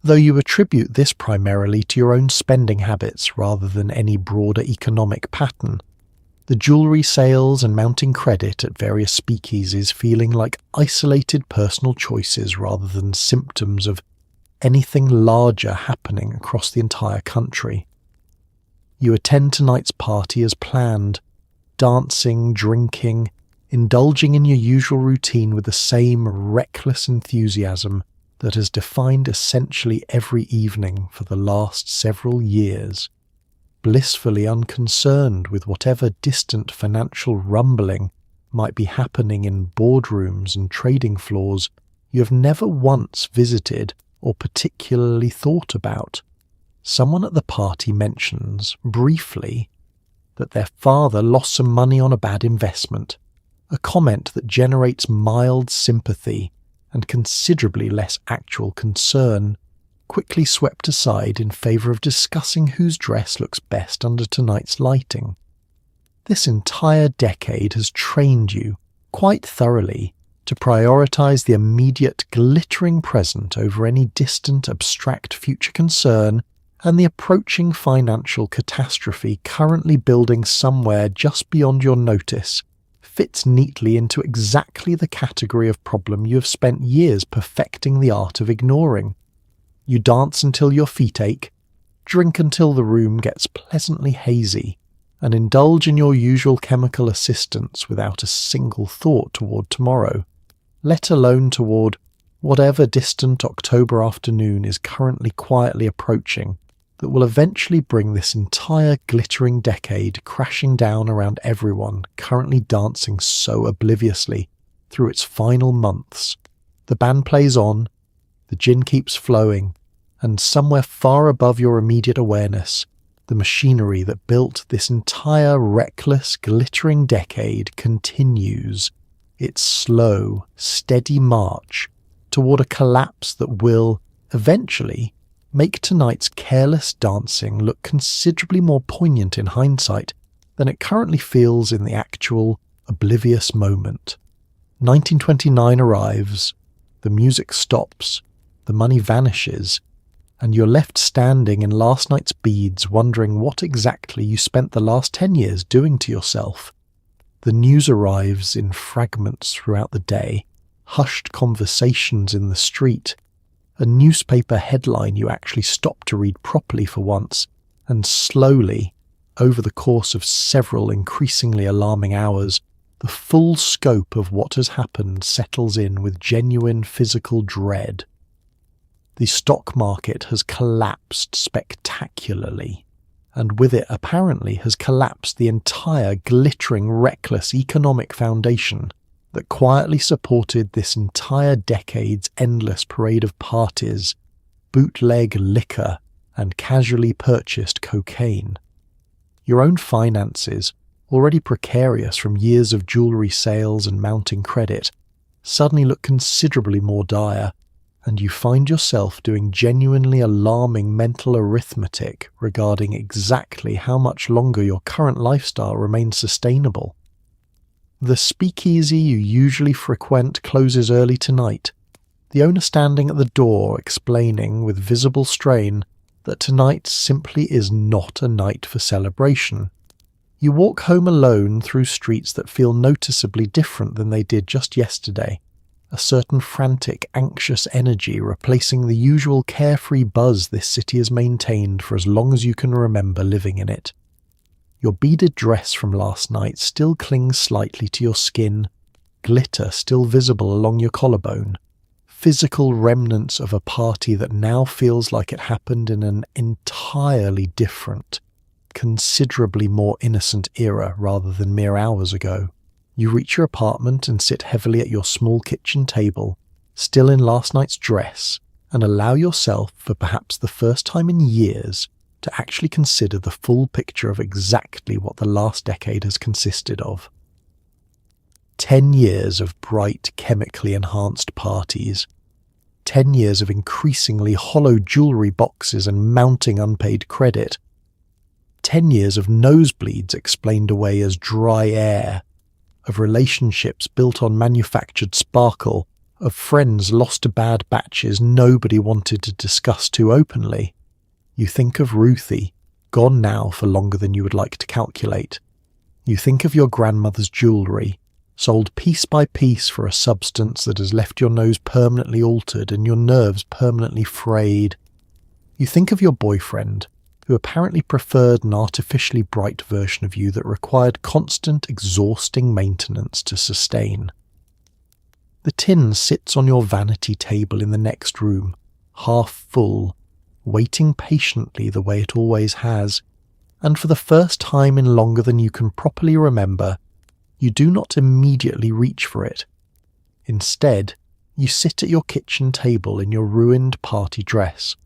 though you attribute this primarily to your own spending habits rather than any broader economic pattern. The jewellery sales and mounting credit at various speakeasies feeling like isolated personal choices rather than symptoms of anything larger happening across the entire country. You attend tonight's party as planned, dancing, drinking, indulging in your usual routine with the same reckless enthusiasm that has defined essentially every evening for the last several years, blissfully unconcerned with whatever distant financial rumbling might be happening in boardrooms and trading floors you have never once visited or particularly thought about. Someone at the party mentions, briefly, that their father lost some money on a bad investment, a comment that generates mild sympathy and considerably less actual concern, quickly swept aside in favour of discussing whose dress looks best under tonight's lighting. This entire decade has trained you, quite thoroughly, to prioritise the immediate glittering present over any distant abstract future concern and the approaching financial catastrophe currently building somewhere just beyond your notice fits neatly into exactly the category of problem you have spent years perfecting the art of ignoring. You dance until your feet ache, drink until the room gets pleasantly hazy, and indulge in your usual chemical assistance without a single thought toward tomorrow. let alone toward whatever distant October afternoon is currently quietly approaching, that will eventually bring this entire glittering decade crashing down around everyone currently dancing so obliviously through its final months. The band plays on, the gin keeps flowing, and somewhere far above your immediate awareness, the machinery that built this entire reckless, glittering decade continues its slow, steady march toward a collapse that will, eventually, make tonight's careless dancing look considerably more poignant in hindsight than it currently feels in the actual, oblivious moment. 1929 arrives, the music stops, the money vanishes, and you're left standing in last night's beads wondering what exactly you spent the last 10 years doing to yourself. The news arrives in fragments throughout the day, hushed conversations in the street, a newspaper headline you actually stop to read properly for once, and slowly, over the course of several increasingly alarming hours, the full scope of what has happened settles in with genuine physical dread. The stock market has collapsed spectacularly, and with it apparently has collapsed the entire glittering, reckless economic foundation that quietly supported this entire decade's endless parade of parties, bootleg liquor, and casually purchased cocaine. Your own finances, already precarious from years of jewellery sales and mounting credit, suddenly look considerably more dire, and you find yourself doing genuinely alarming mental arithmetic regarding exactly how much longer your current lifestyle remains sustainable. The speakeasy you usually frequent closes early tonight, the owner standing at the door explaining with visible strain that tonight simply is not a night for celebration. You walk home alone through streets that feel noticeably different than they did just yesterday, a certain frantic, anxious energy replacing the usual carefree buzz this city has maintained for as long as you can remember living in it. Your beaded dress from last night still clings slightly to your skin, glitter still visible along your collarbone, physical remnants of a party that now feels like it happened in an entirely different, considerably more innocent era rather than mere hours ago. You reach your apartment and sit heavily at your small kitchen table, still in last night's dress, and allow yourself, for perhaps the first time in years, to actually consider the full picture of exactly what the last decade has consisted of. 10 years of bright, chemically enhanced parties. 10 years of increasingly hollow jewellery boxes and mounting unpaid credit. 10 years of nosebleeds explained away as dry air, of relationships built on manufactured sparkle, of friends lost to bad batches nobody wanted to discuss too openly. You think of Ruthie, gone now for longer than you would like to calculate. You think of your grandmother's jewellery, sold piece by piece for a substance that has left your nose permanently altered and your nerves permanently frayed. You think of your boyfriend, who apparently preferred an artificially bright version of you that required constant, exhausting maintenance to sustain. The tin sits on your vanity table in the next room, half full, waiting patiently the way it always has, and for the first time in longer than you can properly remember, you do not immediately reach for it. Instead, you sit at your kitchen table in your ruined party dress,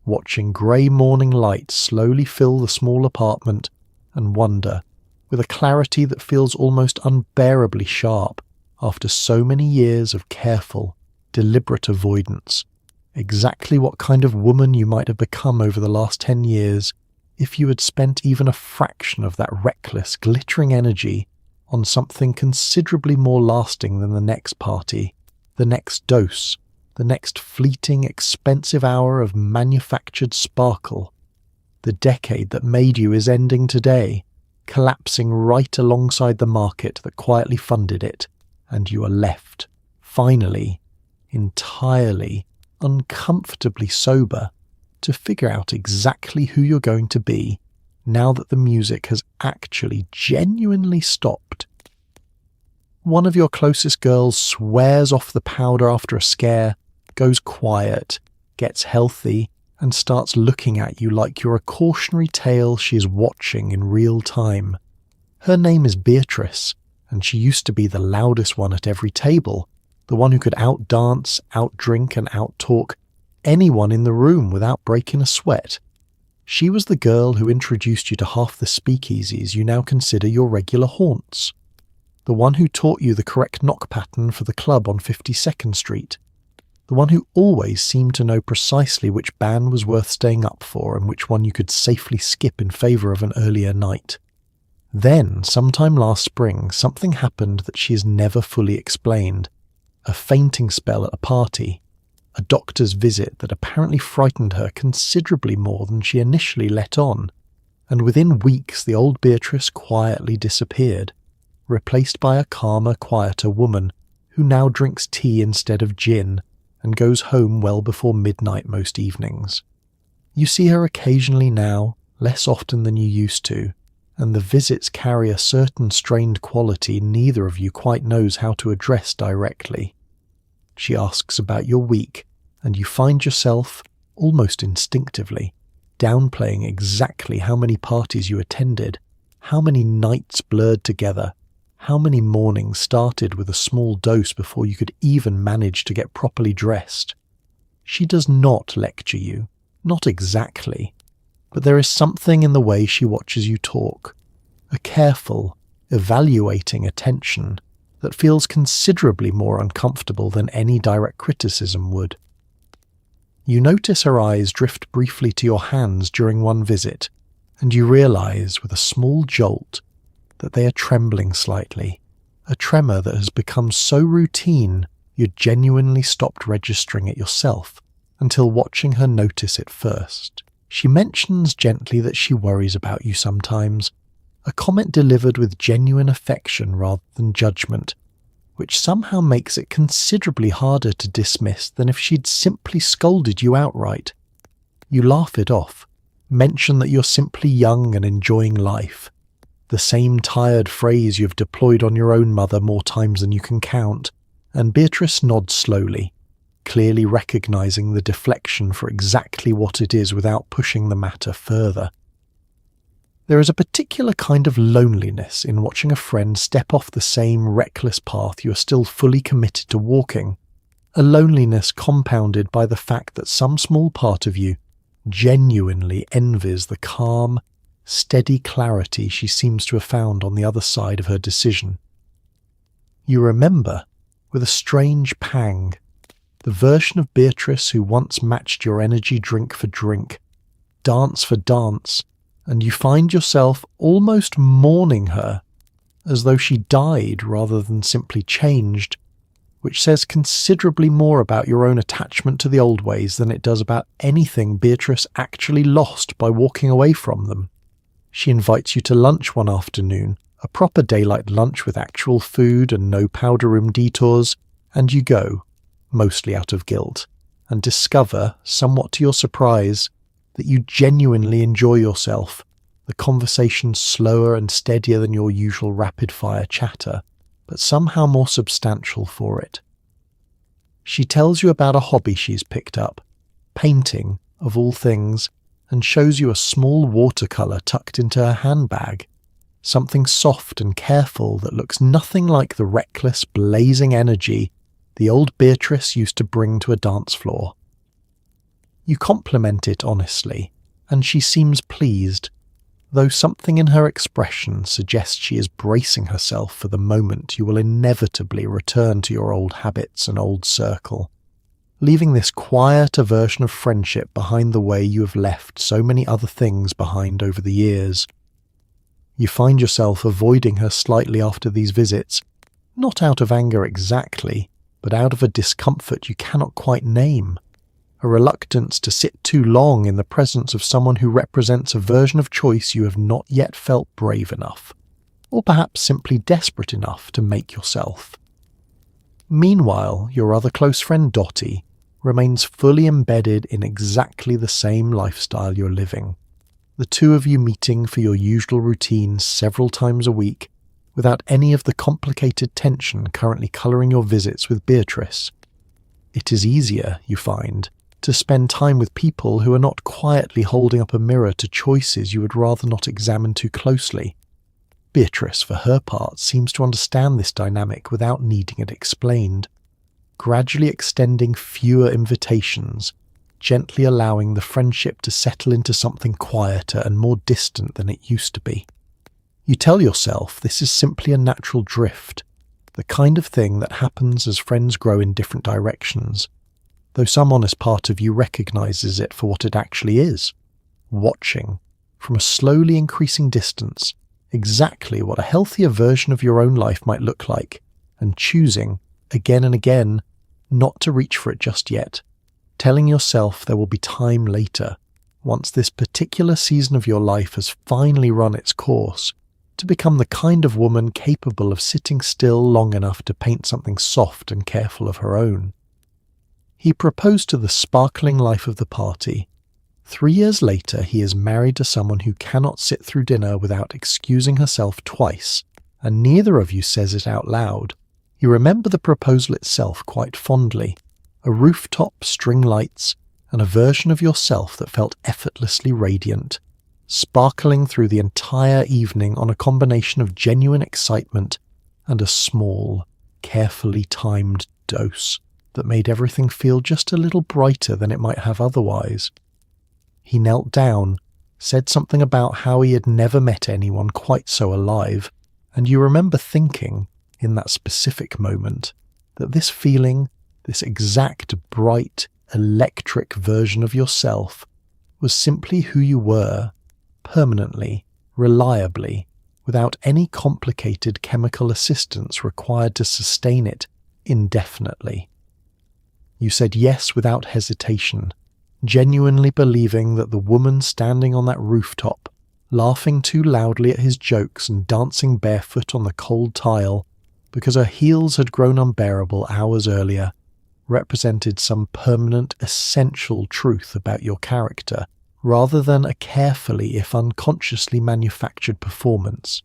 watching grey morning light slowly fill the small apartment, and wonder, with a clarity that feels almost unbearably sharp after so many years of careful, deliberate avoidance, exactly what kind of woman you might have become over the last 10 years if you had spent even a fraction of that reckless, glittering energy on something considerably more lasting than the next party, the next dose, the next fleeting, expensive hour of manufactured sparkle. The decade that made you is ending today, collapsing right alongside the market that quietly funded it, and you are left, finally, entirely, uncomfortably sober to figure out exactly who you're going to be now that the music has actually genuinely stopped. One of your closest girls swears off the powder after a scare, goes quiet, gets healthy, and starts looking at you like you're a cautionary tale she is watching in real time. Her name is Beatrice, and she used to be the loudest one at every table, the one who could outdance, outdrink, and outtalk anyone in the room without breaking a sweat. She was the girl who introduced you to half the speakeasies you now consider your regular haunts. The one who taught you the correct knock pattern for the club on 52nd Street. The one who always seemed to know precisely which band was worth staying up for and which one you could safely skip in favour of an earlier night. Then, sometime last spring, something happened that she has never fully explained. A fainting spell at a party. A doctor's visit that apparently frightened her considerably more than she initially let on. And within weeks the old Beatrice quietly disappeared, replaced by a calmer, quieter woman who now drinks tea instead of gin and goes home well before midnight most evenings. You see her occasionally now, less often than you used to, and the visits carry a certain strained quality neither of you quite knows how to address directly. She asks about your week, and you find yourself, almost instinctively, downplaying exactly how many parties you attended, how many nights blurred together, how many mornings started with a small dose before you could even manage to get properly dressed. She does not lecture you, not exactly, but there is something in the way she watches you talk, a careful, evaluating attention that feels considerably more uncomfortable than any direct criticism would. You notice her eyes drift briefly to your hands during one visit, and you realise with a small jolt that they are trembling slightly, a tremor that has become so routine you genuinely stopped registering it yourself until watching her notice it first. She mentions gently that she worries about you sometimes, a comment delivered with genuine affection rather than judgment, which somehow makes it considerably harder to dismiss than if she'd simply scolded you outright. You laugh it off, mention that you're simply young and enjoying life, the same tired phrase you've deployed on your own mother more times than you can count, and Beatrice nods slowly, clearly recognising the deflection for exactly what it is without pushing the matter further. There is a particular kind of loneliness in watching a friend step off the same reckless path you are still fully committed to walking, a loneliness compounded by the fact that some small part of you genuinely envies the calm, steady clarity she seems to have found on the other side of her decision. You remember, with a strange pang, the version of Beatrice who once matched your energy drink for drink, dance for dance, and you find yourself almost mourning her, as though she died rather than simply changed, which says considerably more about your own attachment to the old ways than it does about anything Beatrice actually lost by walking away from them. She invites you to lunch one afternoon, a proper daylight lunch with actual food and no powder room detours, and you go, mostly out of guilt, and discover, somewhat to your surprise, that you genuinely enjoy yourself, the conversation slower and steadier than your usual rapid-fire chatter, but somehow more substantial for it. She tells you about a hobby she's picked up, painting, of all things, and shows you a small watercolour tucked into her handbag, something soft and careful that looks nothing like the reckless, blazing energy the old Beatrice used to bring to a dance floor. You compliment it honestly, and she seems pleased, though something in her expression suggests she is bracing herself for the moment you will inevitably return to your old habits and old circle, leaving this quieter version of friendship behind the way you have left so many other things behind over the years. You find yourself avoiding her slightly after these visits, not out of anger exactly, but out of a discomfort you cannot quite name. A reluctance to sit too long in the presence of someone who represents a version of choice you have not yet felt brave enough, or perhaps simply desperate enough to make yourself. Meanwhile, your other close friend Dottie remains fully embedded in exactly the same lifestyle you're living, the two of you meeting for your usual routine several times a week, without any of the complicated tension currently colouring your visits with Beatrice. It is easier, you find, to spend time with people who are not quietly holding up a mirror to choices you would rather not examine too closely. Beatrice, for her part, seems to understand this dynamic without needing it explained, gradually extending fewer invitations, gently allowing the friendship to settle into something quieter and more distant than it used to be. You tell yourself this is simply a natural drift, the kind of thing that happens as friends grow in different directions, though some honest part of you recognises it for what it actually is, watching, from a slowly increasing distance, exactly what a healthier version of your own life might look like, and choosing, again and again, not to reach for it just yet, telling yourself there will be time later, once this particular season of your life has finally run its course, to become the kind of woman capable of sitting still long enough to paint something soft and careful of her own. He proposed to the sparkling life of the party. 3 years later, he is married to someone who cannot sit through dinner without excusing herself twice, and neither of you says it out loud. You remember the proposal itself quite fondly, a rooftop, string lights, and a version of yourself that felt effortlessly radiant, sparkling through the entire evening on a combination of genuine excitement and a small, carefully timed dose that made everything feel just a little brighter than it might have otherwise. He knelt down, said something about how he had never met anyone quite so alive, and you remember thinking, in that specific moment, that this feeling, this exact, bright, electric version of yourself, was simply who you were, permanently, reliably, without any complicated chemical assistance required to sustain it indefinitely. You said yes without hesitation, genuinely believing that the woman standing on that rooftop, laughing too loudly at his jokes and dancing barefoot on the cold tile because her heels had grown unbearable hours earlier, represented some permanent, essential truth about your character, rather than a carefully, if unconsciously manufactured performance.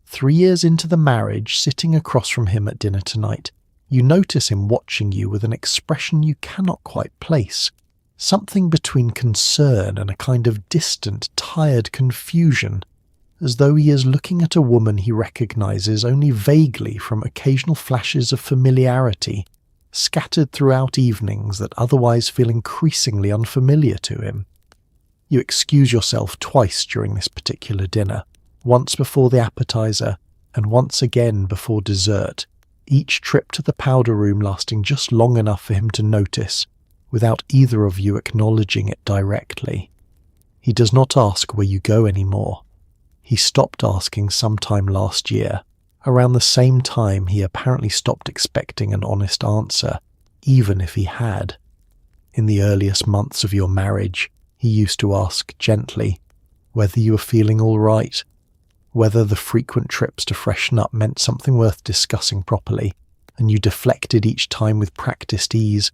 3 years into the marriage, sitting across from him at dinner tonight, you notice him watching you with an expression you cannot quite place, something between concern and a kind of distant, tired confusion, as though he is looking at a woman he recognises only vaguely from occasional flashes of familiarity, scattered throughout evenings that otherwise feel increasingly unfamiliar to him. You excuse yourself twice during this particular dinner, once before the appetizer and once again before dessert, each trip to the powder room lasting just long enough for him to notice, without either of you acknowledging it directly. He does not ask where you go anymore. He stopped asking sometime last year, around the same time he apparently stopped expecting an honest answer, even if he had. In the earliest months of your marriage, he used to ask gently whether you were feeling all right, whether the frequent trips to freshen up meant something worth discussing properly, and you deflected each time with practiced ease,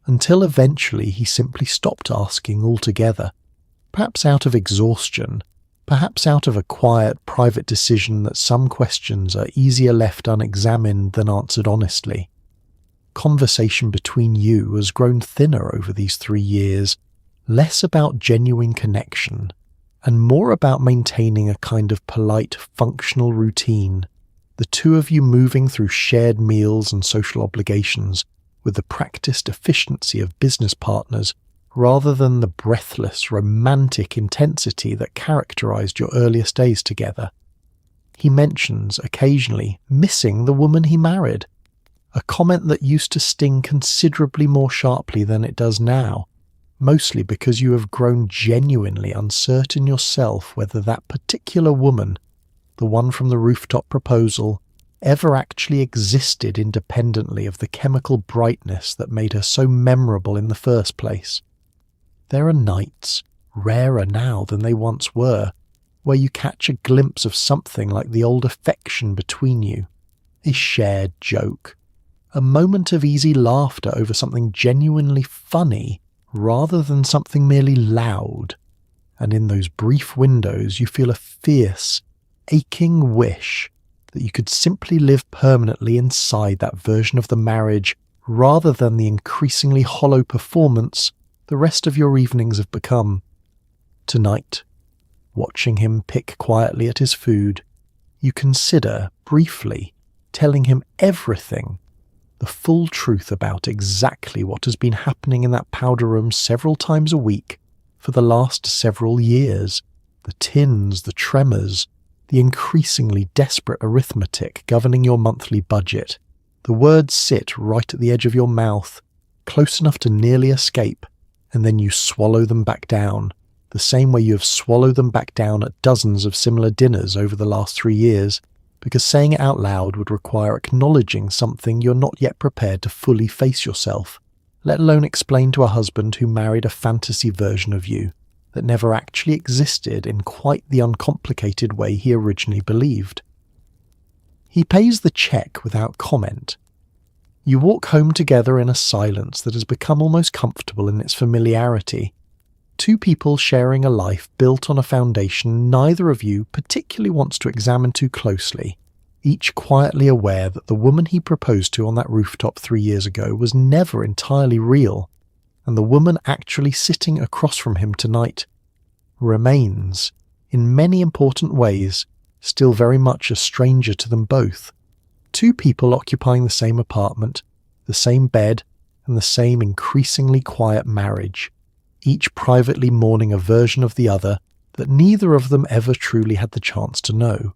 until eventually he simply stopped asking altogether, perhaps out of exhaustion, perhaps out of a quiet, private decision that some questions are easier left unexamined than answered honestly. Conversation between you has grown thinner over these 3 years, less about genuine connection, and more about maintaining a kind of polite, functional routine, the two of you moving through shared meals and social obligations with the practiced efficiency of business partners rather than the breathless, romantic intensity that characterized your earliest days together. He mentions, occasionally, missing the woman he married, a comment that used to sting considerably more sharply than it does now, mostly because you have grown genuinely uncertain yourself whether that particular woman, the one from the rooftop proposal, ever actually existed independently of the chemical brightness that made her so memorable in the first place. There are nights, rarer now than they once were, where you catch a glimpse of something like the old affection between you, a shared joke, a moment of easy laughter over something genuinely funny rather than something merely loud, and in those brief windows you feel a fierce, aching wish that you could simply live permanently inside that version of the marriage rather than the increasingly hollow performance the rest of your evenings have become. Tonight, watching him pick quietly at his food, you consider, briefly, telling him everything, the full truth about exactly what has been happening in that powder room several times a week for the last several years, the tins, the tremors, the increasingly desperate arithmetic governing your monthly budget. The words sit right at the edge of your mouth, close enough to nearly escape, and then you swallow them back down, the same way you have swallowed them back down at dozens of similar dinners over the last 3 years, because saying it out loud would require acknowledging something you're not yet prepared to fully face yourself, let alone explain to a husband who married a fantasy version of you that never actually existed in quite the uncomplicated way he originally believed. He pays the check without comment. You walk home together in a silence that has become almost comfortable in its familiarity. Two people sharing a life built on a foundation neither of you particularly wants to examine too closely, each quietly aware that the woman he proposed to on that rooftop 3 years ago was never entirely real, and the woman actually sitting across from him tonight remains, in many important ways, still very much a stranger to them both. Two people occupying the same apartment, the same bed, and the same increasingly quiet marriage, each privately mourning a version of the other that neither of them ever truly had the chance to know.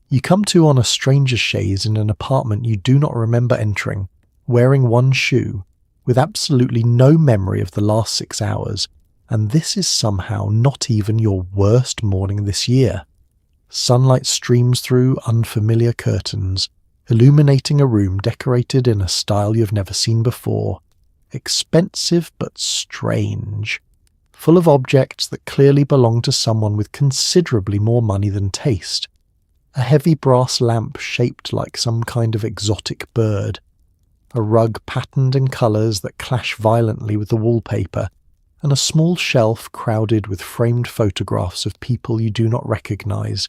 You come to on a stranger's chaise in an apartment you do not remember entering, wearing one shoe, with absolutely no memory of the last 6 hours, and this is somehow not even your worst morning this year. Sunlight streams through unfamiliar curtains, illuminating a room decorated in a style you've never seen before, expensive but strange, full of objects that clearly belong to someone with considerably more money than taste. A heavy brass lamp shaped like some kind of exotic bird, a rug patterned in colours that clash violently with the wallpaper, and a small shelf crowded with framed photographs of people you do not recognise,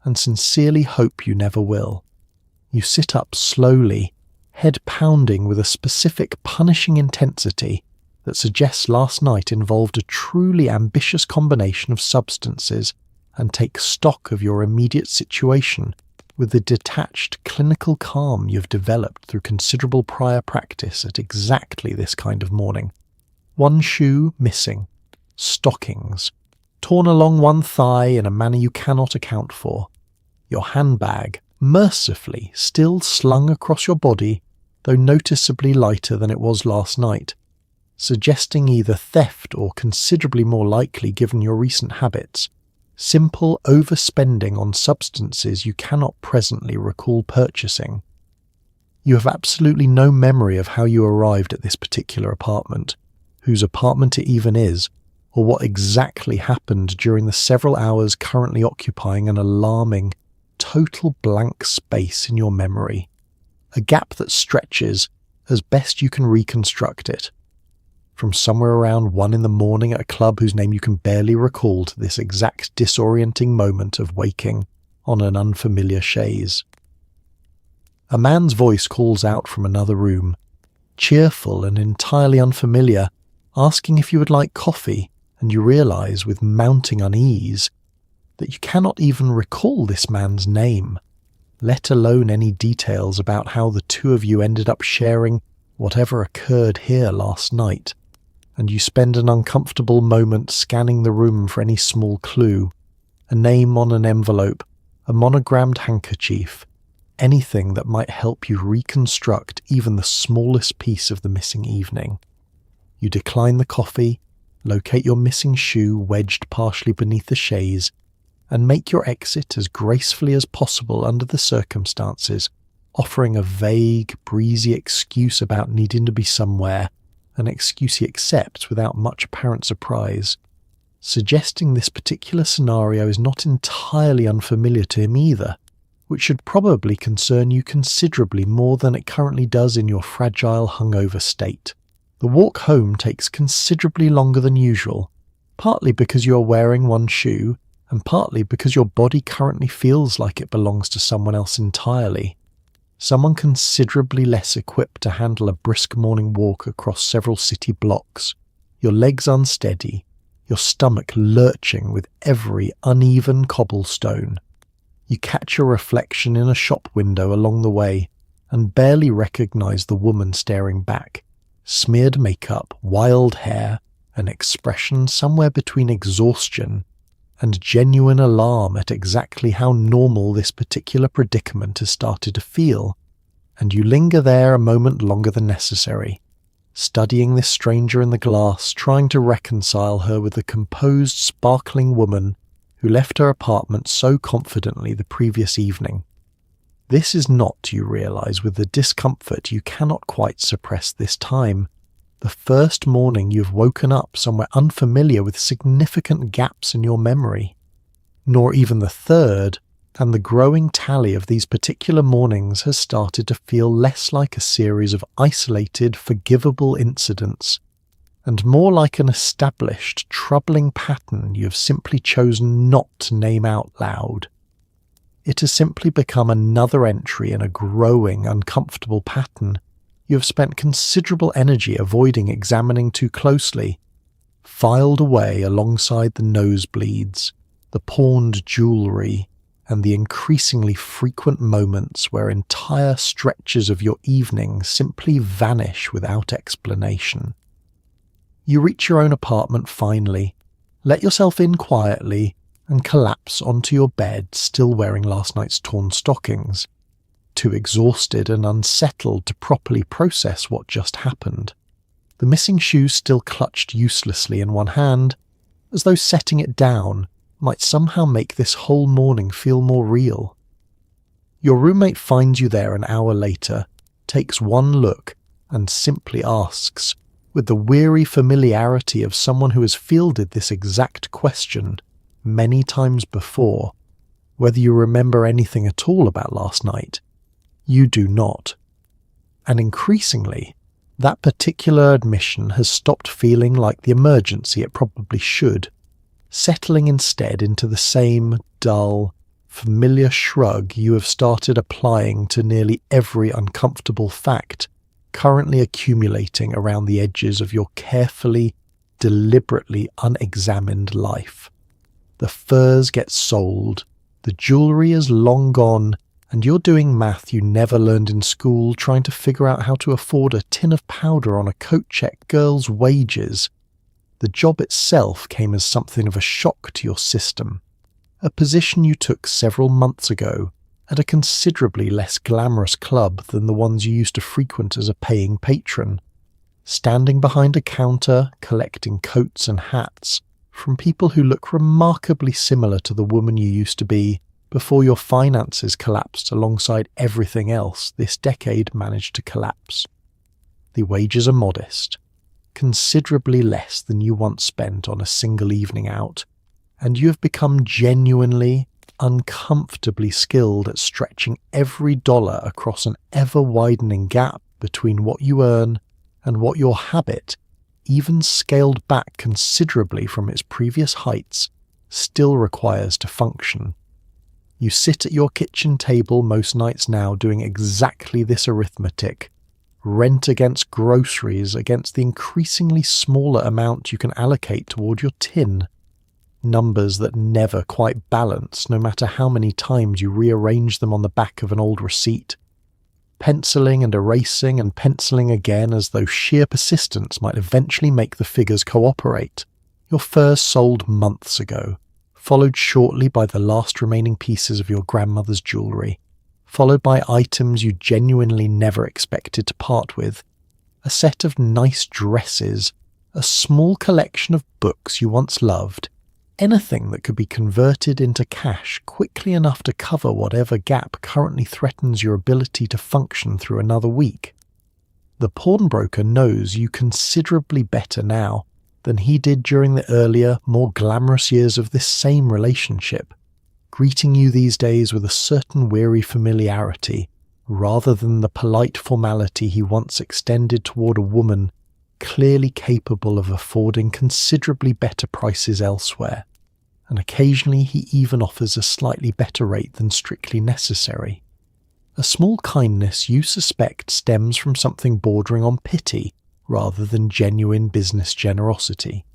and sincerely hope you never will. You sit up slowly, head pounding with a specific punishing intensity that suggests last night involved a truly ambitious combination of substances, and take stock of your immediate situation with the detached clinical calm you've developed through considerable prior practice at exactly this kind of morning. One shoe missing, stockings, torn along one thigh in a manner you cannot account for, your handbag mercifully still slung across your body, though noticeably lighter than it was last night, suggesting either theft or, considerably more likely given your recent habits, simple overspending on substances you cannot presently recall purchasing. You have absolutely no memory of how you arrived at this particular apartment, whose apartment it even is, or what exactly happened during the several hours currently occupying an alarming, total blank space in your memory, a gap that stretches, as best you can reconstruct it, from somewhere around 1 a.m. at a club whose name you can barely recall to this exact disorienting moment of waking on an unfamiliar chaise. A man's voice calls out from another room, cheerful and entirely unfamiliar, asking if you would like coffee, and you realise with mounting unease that you cannot even recall this man's name, let alone any details about how the two of you ended up sharing whatever occurred here last night, and you spend an uncomfortable moment scanning the room for any small clue, a name on an envelope, a monogrammed handkerchief, anything that might help you reconstruct even the smallest piece of the missing evening. You decline the coffee, locate your missing shoe wedged partially beneath the chaise, and make your exit as gracefully as possible under the circumstances, offering a vague, breezy excuse about needing to be somewhere, an excuse he accepts without much apparent surprise, suggesting this particular scenario is not entirely unfamiliar to him either, which should probably concern you considerably more than it currently does in your fragile, hungover state. The walk home takes considerably longer than usual, partly because you are wearing one shoe, and partly because your body currently feels like it belongs to someone else entirely. Someone considerably less equipped to handle a brisk morning walk across several city blocks, your legs unsteady, your stomach lurching with every uneven cobblestone. You catch your reflection in a shop window along the way and barely recognize the woman staring back. Smeared makeup, wild hair, an expression somewhere between exhaustion and genuine alarm at exactly how normal this particular predicament has started to feel, and you linger there a moment longer than necessary, studying this stranger in the glass, trying to reconcile her with the composed, sparkling woman who left her apartment so confidently the previous evening. This is not, you realize, with the discomfort you cannot quite suppress this time, the first morning you've woken up somewhere unfamiliar with significant gaps in your memory. Nor even the third, and the growing tally of these particular mornings has started to feel less like a series of isolated, forgivable incidents, and more like an established, troubling pattern you have simply chosen not to name out loud. It has simply become another entry in a growing, uncomfortable pattern you have spent considerable energy avoiding examining too closely, filed away alongside the nosebleeds, the pawned jewellery, and the increasingly frequent moments where entire stretches of your evening simply vanish without explanation. You reach your own apartment finally, let yourself in quietly, and collapse onto your bed, still wearing last night's torn stockings, too exhausted and unsettled to properly process what just happened. The missing shoe still clutched uselessly in one hand, as though setting it down might somehow make this whole morning feel more real. Your roommate finds you there an hour later, takes one look, and simply asks, with the weary familiarity of someone who has fielded this exact question many times before, whether you remember anything at all about last night. You do not. And increasingly, that particular admission has stopped feeling like the emergency it probably should, settling instead into the same dull, familiar shrug you have started applying to nearly every uncomfortable fact currently accumulating around the edges of your carefully, deliberately unexamined life. The furs get sold, the jewellery is long gone, and you're doing math you never learned in school, trying to figure out how to afford a tin of powder on a coat check girl's wages. The job itself came as something of a shock to your system, a position you took several months ago at a considerably less glamorous club than the ones you used to frequent as a paying patron, standing behind a counter collecting coats and hats from people who look remarkably similar to the woman you used to be before your finances collapsed alongside everything else this decade managed to collapse. The wages are modest, considerably less than you once spent on a single evening out, and you have become genuinely, uncomfortably skilled at stretching every dollar across an ever-widening gap between what you earn and what your habit, even scaled back considerably from its previous heights, still requires to function. You sit at your kitchen table most nights now doing exactly this arithmetic, rent against groceries against the increasingly smaller amount you can allocate toward your tin, numbers that never quite balance no matter how many times you rearrange them on the back of an old receipt, penciling and erasing and penciling again as though sheer persistence might eventually make the figures cooperate. Your furs sold months ago, followed shortly by the last remaining pieces of your grandmother's jewellery, followed by items you genuinely never expected to part with, a set of nice dresses, a small collection of books you once loved, anything that could be converted into cash quickly enough to cover whatever gap currently threatens your ability to function through another week. The pawnbroker knows you considerably better now than he did during the earlier, more glamorous years of this same relationship, greeting you these days with a certain weary familiarity, rather than the polite formality he once extended toward a woman clearly capable of affording considerably better prices elsewhere. and occasionally he even offers a slightly better rate than strictly necessary. A small kindness you suspect stems from something bordering on pity rather than genuine business generosity.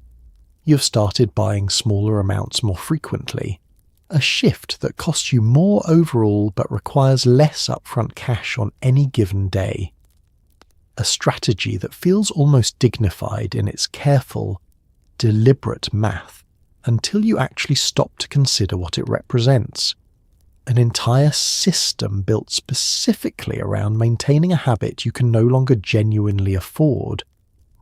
You've started buying smaller amounts more frequently, a shift that costs you more overall but requires less upfront cash on any given day. A strategy that feels almost dignified in its careful, deliberate math until you actually stop to consider what it represents. An entire system built specifically around maintaining a habit you can no longer genuinely afford,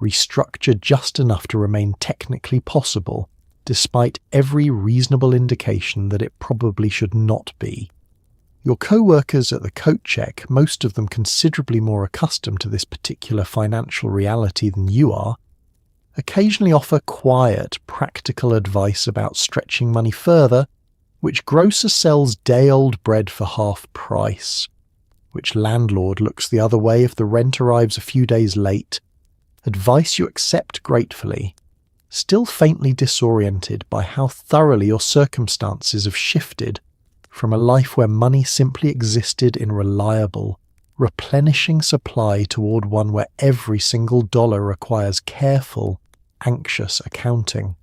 restructured just enough to remain technically possible, despite every reasonable indication that it probably should not be. Your co-workers at the coat check, most of them considerably more accustomed to this particular financial reality than you are, occasionally offer quiet, practical advice about stretching money further, which grocer sells day-old bread for half price, which landlord looks the other way if the rent arrives a few days late, advice you accept gratefully, still faintly disoriented by how thoroughly your circumstances have shifted from a life where money simply existed in reliable, replenishing supply toward one where every single dollar requires careful, anxious accounting.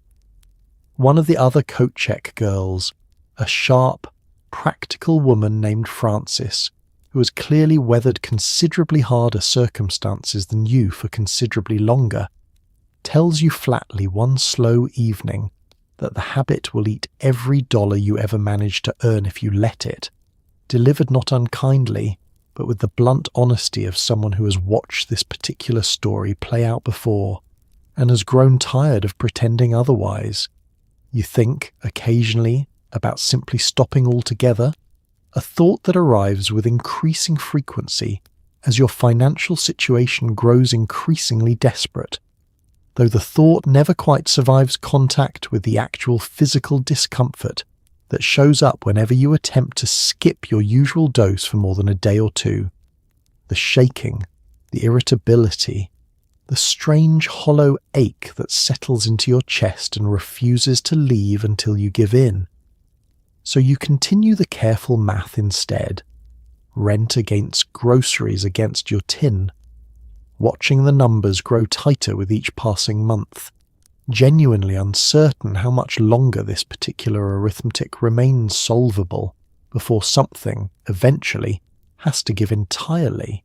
One of the other coat check girls, a sharp, practical woman named Frances, who has clearly weathered considerably harder circumstances than you for considerably longer, tells you flatly one slow evening that the habit will eat every dollar you ever manage to earn if you let it, delivered not unkindly, but with the blunt honesty of someone who has watched this particular story play out before and has grown tired of pretending otherwise. You think, occasionally, about simply stopping altogether, a thought that arrives with increasing frequency as your financial situation grows increasingly desperate, though the thought never quite survives contact with the actual physical discomfort that shows up whenever you attempt to skip your usual dose for more than a day or two. The shaking, the irritability, the strange hollow ache that settles into your chest and refuses to leave until you give in. So you continue the careful math instead, rent against groceries against your tin, watching the numbers grow tighter with each passing month, genuinely uncertain how much longer this particular arithmetic remains solvable before something, eventually, has to give entirely.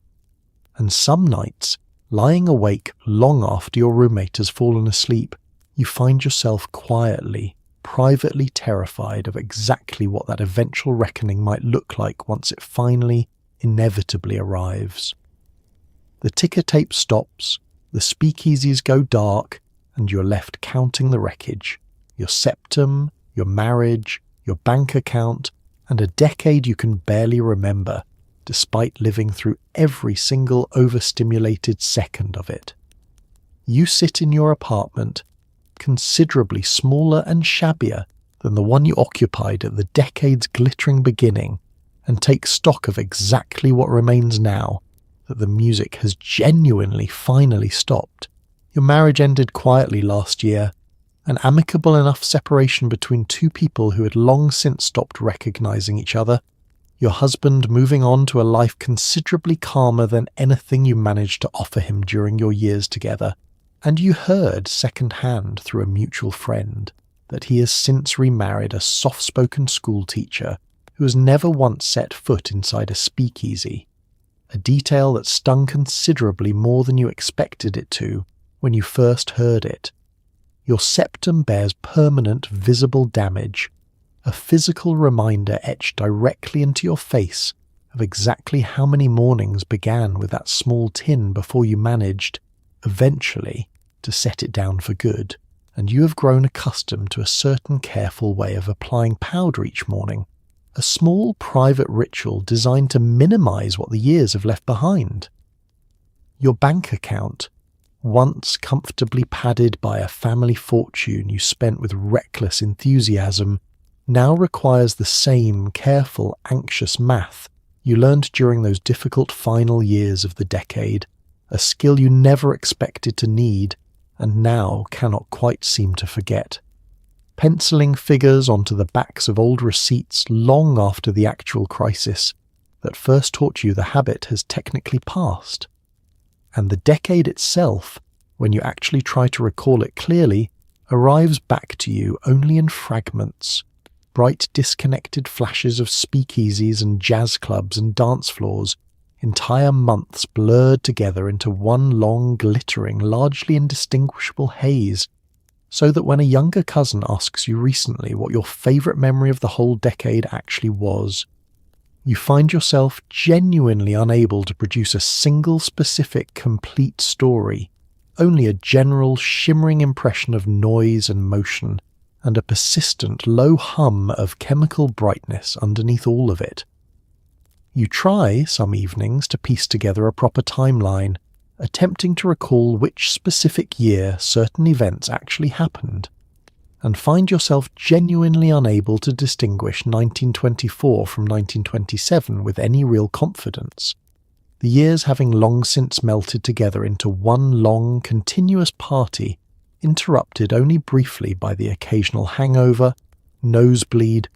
And some nights, lying awake long after your roommate has fallen asleep, you find yourself quietly, privately terrified of exactly what that eventual reckoning might look like once it finally, inevitably arrives. The ticker tape stops, the speakeasies go dark, and you're left counting the wreckage, your septum, your marriage, your bank account, and a decade you can barely remember, despite living through every single overstimulated second of it. You sit in your apartment, considerably smaller and shabbier than the one you occupied at the decade's glittering beginning, and take stock of exactly what remains now that the music has genuinely finally stopped. Your marriage ended quietly last year, an amicable enough separation between two people who had long since stopped recognizing each other, your husband moving on to a life considerably calmer than anything you managed to offer him during your years together, and you heard second-hand through a mutual friend that he has since remarried a soft-spoken schoolteacher who has never once set foot inside a speakeasy, a detail that stung considerably more than you expected it to when you first heard it. Your septum bears permanent visible damage, a physical reminder etched directly into your face of exactly how many mornings began with that small tin before you managed, eventually, to set it down for good, and you have grown accustomed to a certain careful way of applying powder each morning, a small private ritual designed to minimize what the years have left behind. Your bank account, once comfortably padded by a family fortune you spent with reckless enthusiasm, now requires the same careful, anxious math you learned during those difficult final years of the decade, a skill you never expected to need and now cannot quite seem to forget. penciling figures onto the backs of old receipts long after the actual crisis that first taught you the habit has technically passed. And the decade itself, when you actually try to recall it clearly, arrives back to you only in fragments, bright disconnected flashes of speakeasies and jazz clubs and dance floors, entire months blurred together into one long, glittering, largely indistinguishable haze, so that when a younger cousin asks you recently what your favourite memory of the whole decade actually was, you find yourself genuinely unable to produce a single specific complete story, only a general shimmering impression of noise and motion, and a persistent low hum of chemical brightness underneath all of it. You try, some evenings, to piece together a proper timeline, attempting to recall which specific year certain events actually happened, and find yourself genuinely unable to distinguish 1924 from 1927 with any real confidence, the years having long since melted together into one long, continuous party, interrupted only briefly by the occasional hangover, nosebleed,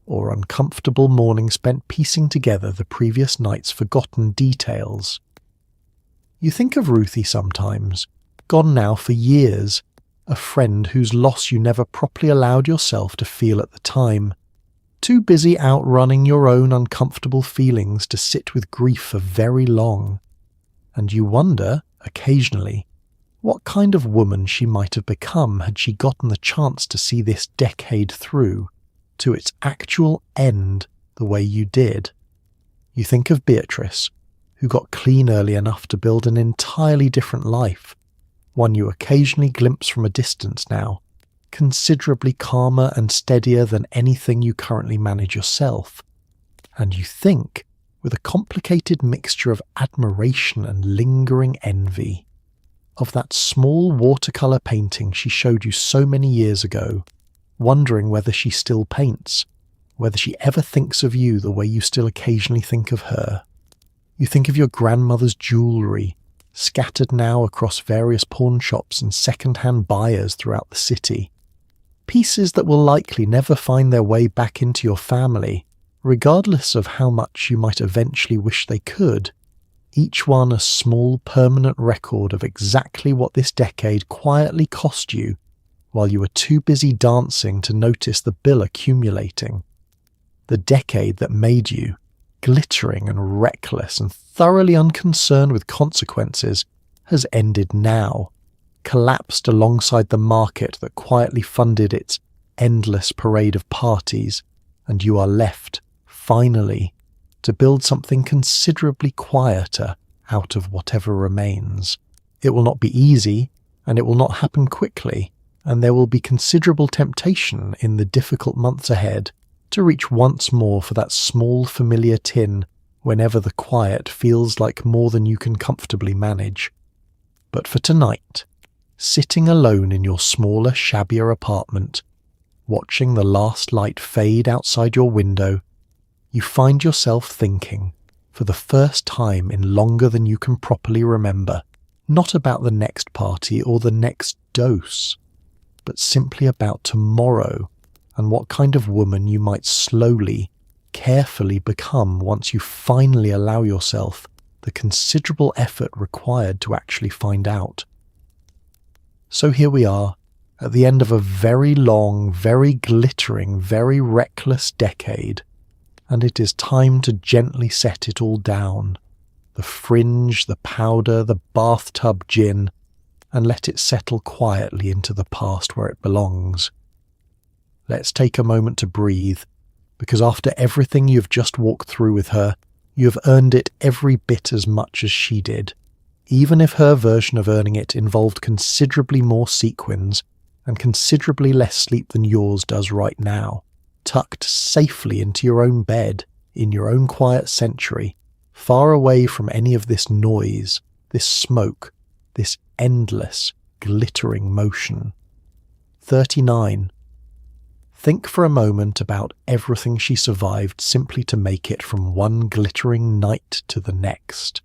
or uncomfortable morning spent piecing together the previous night's forgotten details. You think of Ruthie sometimes, gone now for years, a friend whose loss you never properly allowed yourself to feel at the time, too busy outrunning your own uncomfortable feelings to sit with grief for very long, and you wonder, occasionally, what kind of woman she might have become had she gotten the chance to see this decade through, to its actual end the way you did. You think of Beatrice, who got clean early enough to build an entirely different life, one you occasionally glimpse from a distance now, considerably calmer and steadier than anything you currently manage yourself. And you think, with a complicated mixture of admiration and lingering envy, of that small watercolour painting she showed you so many years ago, wondering whether she still paints, whether she ever thinks of you the way you still occasionally think of her. You think of your grandmother's jewellery, scattered now across various pawn shops and second-hand buyers throughout the city. Pieces that will likely never find their way back into your family, regardless of how much you might eventually wish they could, each one a small permanent record of exactly what this decade quietly cost you while you were too busy dancing to notice the bill accumulating. The decade that made you, glittering and reckless and thoroughly unconcerned with consequences, has ended now, collapsed alongside the market that quietly funded its endless parade of parties, and you are left, finally, to build something considerably quieter out of whatever remains. It will not be easy, and it will not happen quickly, and there will be considerable temptation in the difficult months ahead to reach once more for that small familiar tin whenever the quiet feels like more than you can comfortably manage. But for tonight, sitting alone in your smaller, shabbier apartment, watching the last light fade outside your window, you find yourself thinking, for the first time in longer than you can properly remember, not about the next party or the next dose, but simply about tomorrow and what kind of woman you might slowly, carefully become once you finally allow yourself the considerable effort required to actually find out. So here we are, at the end of a very long, very glittering, very reckless decade, and it is time to gently set it all down, the fringe, the powder, the bathtub gin, and let it settle quietly into the past where it belongs. Let's take a moment to breathe, because after everything you've just walked through with her, you have earned it every bit as much as she did, even if her version of earning it involved considerably more sequins and considerably less sleep than yours does right now, tucked safely into your own bed, in your own quiet sanctuary, far away from any of this noise, this smoke, this endless, glittering motion. 39. Think for a moment about everything she survived simply to make it from one glittering night to the next.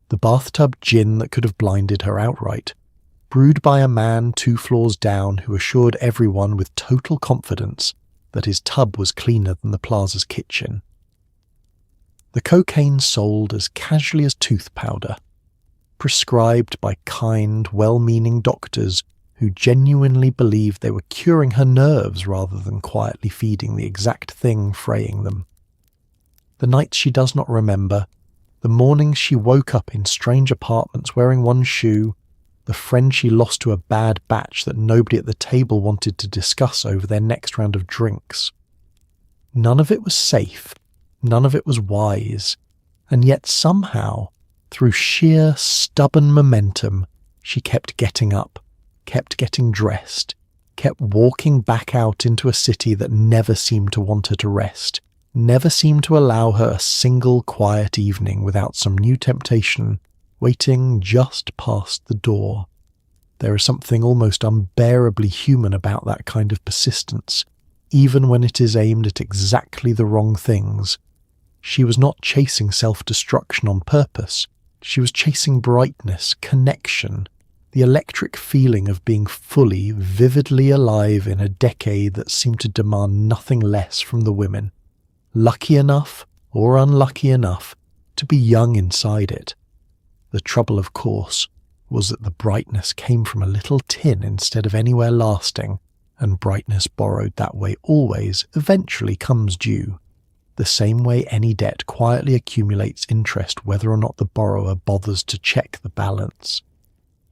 The bathtub gin that could have blinded her outright, brewed by a man 2 floors down who assured everyone with total confidence that his tub was cleaner than the plaza's kitchen. The cocaine sold as casually as tooth powder, prescribed by kind, well-meaning doctors who genuinely believed they were curing her nerves rather than quietly feeding the exact thing fraying them. The nights she does not remember, the mornings she woke up in strange apartments wearing one shoe, the friend she lost to a bad batch that nobody at the table wanted to discuss over their next round of drinks. None of it was safe, none of it was wise, and yet somehow, through sheer stubborn momentum, she kept getting up, kept getting dressed, kept walking back out into a city that never seemed to want her to rest, never seemed to allow her a single quiet evening without some new temptation waiting just past the door. There is something almost unbearably human about that kind of persistence, even when it is aimed at exactly the wrong things. She was not chasing self-destruction on purpose. She was chasing brightness, connection, the electric feeling of being fully, vividly alive in a decade that seemed to demand nothing less from the women, lucky enough or unlucky enough to be young inside it. The trouble, of course, was that the brightness came from a little tin instead of anywhere lasting, and brightness borrowed that way always eventually comes due, the same way any debt quietly accumulates interest whether or not the borrower bothers to check the balance.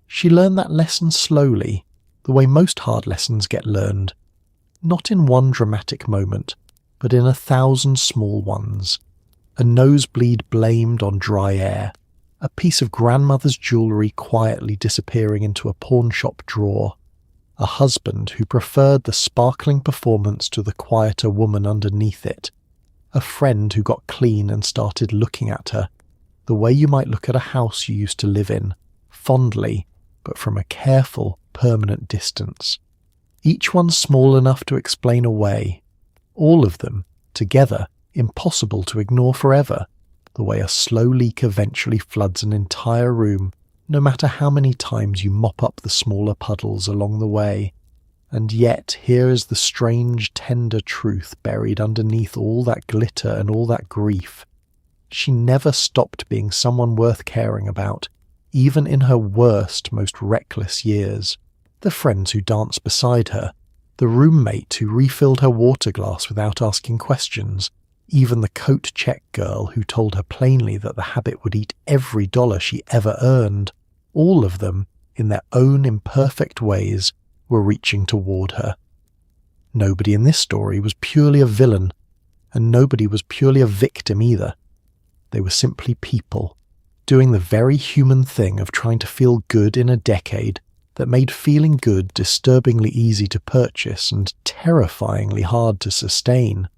She learned that lesson slowly, the way most hard lessons get learned, not in one dramatic moment, but in 1,000 small ones. A nosebleed blamed on dry air, a piece of grandmother's jewellery quietly disappearing into a pawn shop drawer, a husband who preferred the sparkling performance to the quieter woman underneath it, a friend who got clean and started looking at her, the way you might look at a house you used to live in, fondly, but from a careful, permanent distance. Each one small enough to explain away, all of them, together, impossible to ignore forever, the way a slow leak eventually floods an entire room, no matter how many times you mop up the smaller puddles along the way. And yet here is the strange, tender truth buried underneath all that glitter and all that grief. She never stopped being someone worth caring about, even in her worst, most reckless years. The friends who danced beside her, the roommate who refilled her water glass without asking questions, even the coat check girl who told her plainly that the habit would eat every dollar she ever earned, all of them, in their own imperfect ways, were reaching toward her. Nobody in this story was purely a villain, and nobody was purely a victim either. They were simply people, doing the very human thing of trying to feel good in a decade that made feeling good disturbingly easy to purchase and terrifyingly hard to sustain.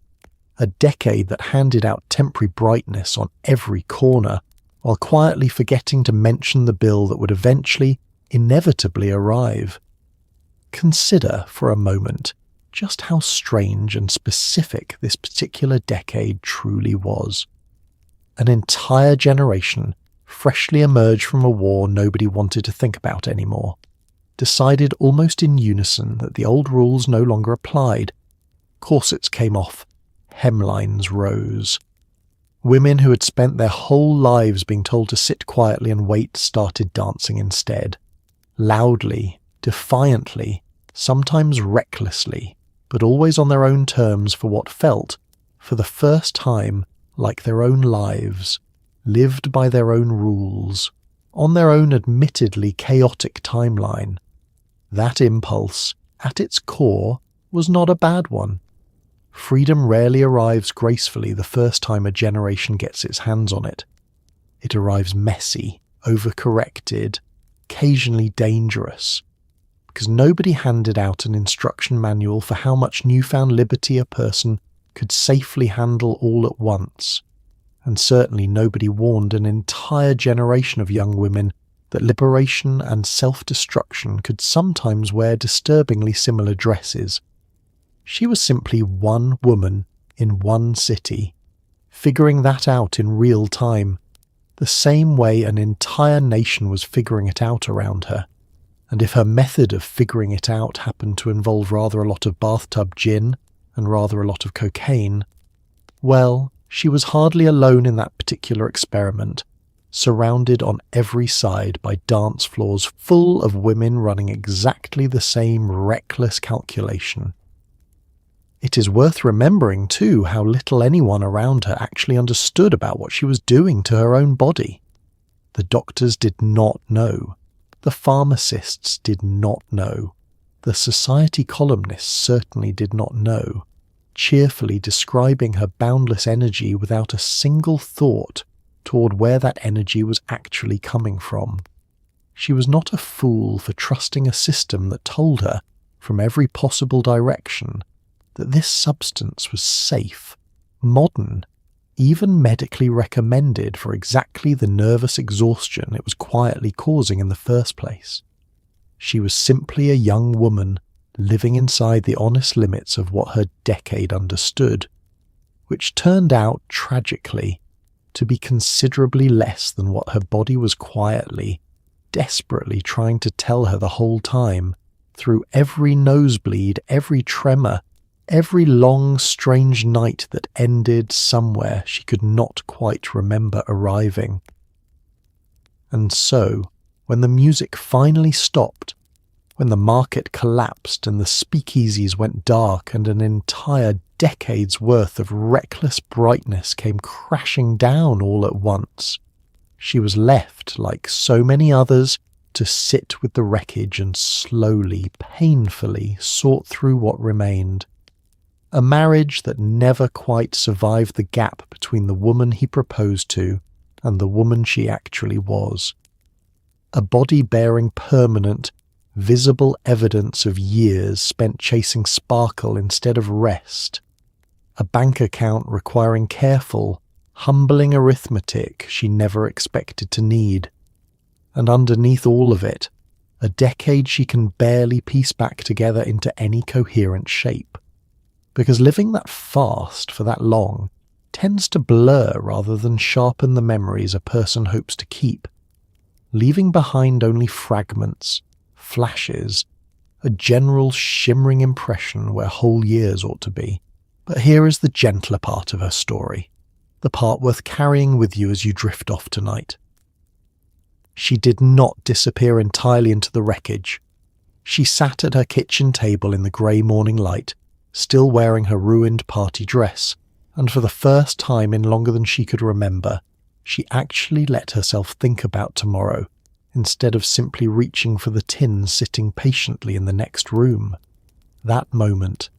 A decade that handed out temporary brightness on every corner, while quietly forgetting to mention the bill that would eventually, inevitably arrive. Consider, for a moment, just how strange and specific this particular decade truly was. An entire generation, freshly emerged from a war nobody wanted to think about anymore, decided almost in unison that the old rules no longer applied. Corsets came off. Hemlines rose. Women who had spent their whole lives being told to sit quietly and wait started dancing instead. Loudly, defiantly, sometimes recklessly, but always on their own terms for what felt, for the first time, like their own lives, lived by their own rules, on their own admittedly chaotic timeline. That impulse, at its core, was not a bad one. Freedom rarely arrives gracefully the first time a generation gets its hands on it. It arrives messy, overcorrected, occasionally dangerous, because nobody handed out an instruction manual for how much newfound liberty a person could safely handle all at once, and certainly nobody warned an entire generation of young women that liberation and self-destruction could sometimes wear disturbingly similar dresses. She was simply one woman in one city, figuring that out in real time, the same way an entire nation was figuring it out around her. and if her method of figuring it out happened to involve rather a lot of bathtub gin and rather a lot of cocaine, well, she was hardly alone in that particular experiment, surrounded on every side by dance floors full of women running exactly the same reckless calculation. It is worth remembering, too, how little anyone around her actually understood about what she was doing to her own body. The doctors did not know. The pharmacists did not know. The society columnists certainly did not know, cheerfully describing her boundless energy without a single thought toward where that energy was actually coming from. She was not a fool for trusting a system that told her, from every possible direction, that this substance was safe, modern, even medically recommended for exactly the nervous exhaustion it was quietly causing in the first place. She was simply a young woman living inside the honest limits of what her decade understood, which turned out, tragically, to be considerably less than what her body was quietly, desperately trying to tell her the whole time, through every nosebleed, every tremor, every long, strange night that ended somewhere she could not quite remember arriving. And so, when the music finally stopped, when the market collapsed and the speakeasies went dark and an entire decade's worth of reckless brightness came crashing down all at once, she was left, like so many others, to sit with the wreckage and slowly, painfully sort through what remained. A marriage that never quite survived the gap between the woman he proposed to and the woman she actually was. A body bearing permanent, visible evidence of years spent chasing sparkle instead of rest. A bank account requiring careful, humbling arithmetic she never expected to need. And underneath all of it, a decade she can barely piece back together into any coherent shape. Because living that fast for that long tends to blur rather than sharpen the memories a person hopes to keep, leaving behind only fragments, flashes, a general shimmering impression where whole years ought to be. But here is the gentler part of her story, the part worth carrying with you as you drift off tonight. She did not disappear entirely into the wreckage. She sat at her kitchen table in the grey morning light, still wearing her ruined party dress, and for the first time in longer than she could remember, she actually let herself think about tomorrow, instead of simply reaching for the tin sitting patiently in the next room. That moment,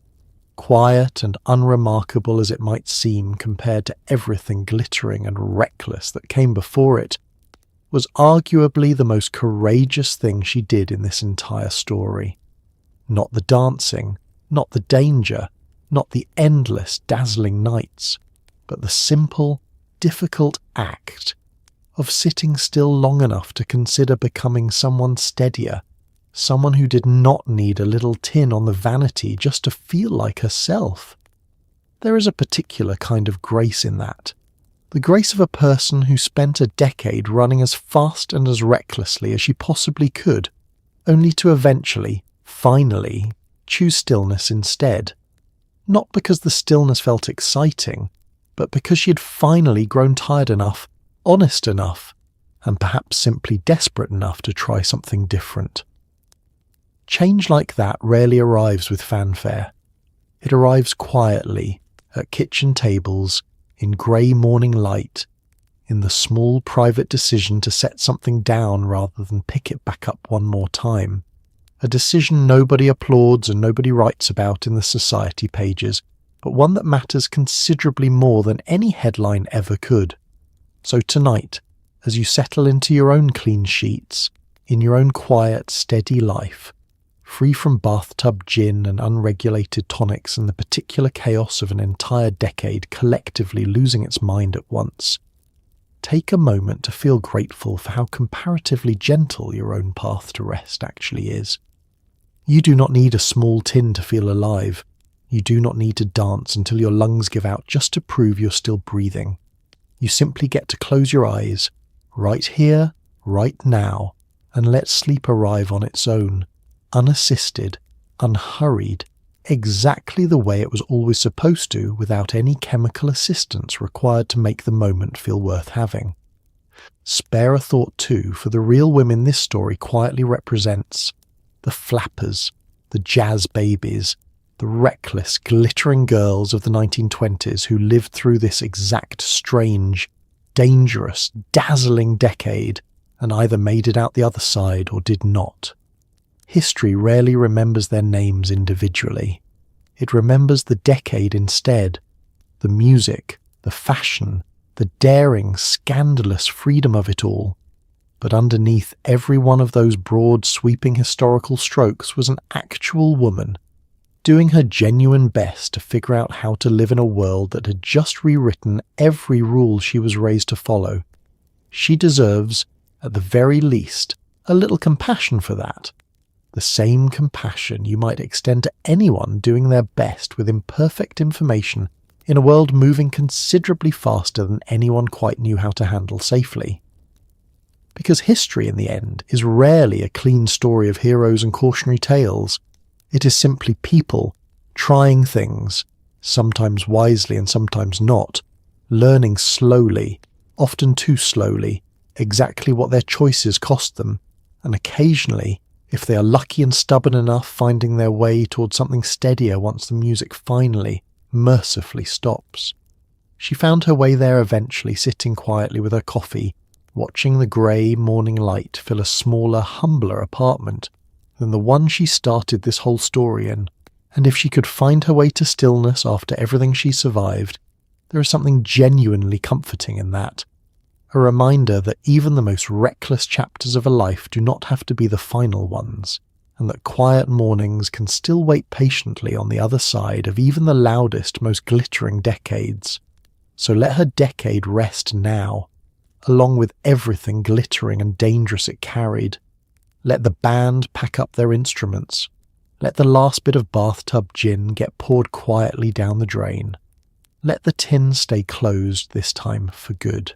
quiet and unremarkable as it might seem compared to everything glittering and reckless that came before it, was arguably the most courageous thing she did in this entire story. Not the dancing, not the danger, not the endless, dazzling nights, but the simple, difficult act of sitting still long enough to consider becoming someone steadier, someone who did not need a little tin on the vanity just to feel like herself. There is a particular kind of grace in that. The grace of a person who spent a decade running as fast and as recklessly as she possibly could, only to eventually, finally, choose stillness instead. Not because the stillness felt exciting, but because she had finally grown tired enough, honest enough, and perhaps simply desperate enough to try something different. Change like that rarely arrives with fanfare. It arrives quietly, at kitchen tables, in grey morning light, in the small private decision to set something down rather than pick it back up one more time. A decision nobody applauds and nobody writes about in the society pages, but one that matters considerably more than any headline ever could. So tonight, as you settle into your own clean sheets, in your own quiet, steady life, free from bathtub gin and unregulated tonics and the particular chaos of an entire decade collectively losing its mind at once, take a moment to feel grateful for how comparatively gentle your own path to rest actually is. You do not need a small tin to feel alive. You do not need to dance until your lungs give out just to prove you're still breathing. You simply get to close your eyes, right here, right now, and let sleep arrive on its own, unassisted, unhurried, exactly the way it was always supposed to, without any chemical assistance required to make the moment feel worth having. Spare a thought too for the real women this story quietly represents: the flappers, the jazz babies, the reckless, glittering girls of the 1920s who lived through this exact strange, dangerous, dazzling decade and either made it out the other side or did not. History rarely remembers their names individually. It remembers the decade instead, the music, the fashion, the daring, scandalous freedom of it all. But underneath every one of those broad, sweeping historical strokes was an actual woman, doing her genuine best to figure out how to live in a world that had just rewritten every rule she was raised to follow. She deserves, at the very least, a little compassion for that. The same compassion you might extend to anyone doing their best with imperfect information in a world moving considerably faster than anyone quite knew how to handle safely. Because history, in the end, is rarely a clean story of heroes and cautionary tales. It is simply people trying things, sometimes wisely and sometimes not, learning slowly, often too slowly, exactly what their choices cost them, and occasionally, if they are lucky and stubborn enough, finding their way towards something steadier once the music finally, mercifully stops. She found her way there eventually, sitting quietly with her coffee, watching the grey morning light fill a smaller, humbler apartment than the one she started this whole story in, and if she could find her way to stillness after everything she survived, there is something genuinely comforting in that. A reminder that even the most reckless chapters of a life do not have to be the final ones, and that quiet mornings can still wait patiently on the other side of even the loudest, most glittering decades. So let her decade rest now, along with everything glittering and dangerous it carried. Let the band pack up their instruments. Let the last bit of bathtub gin get poured quietly down the drain. Let the tin stay closed this time for good.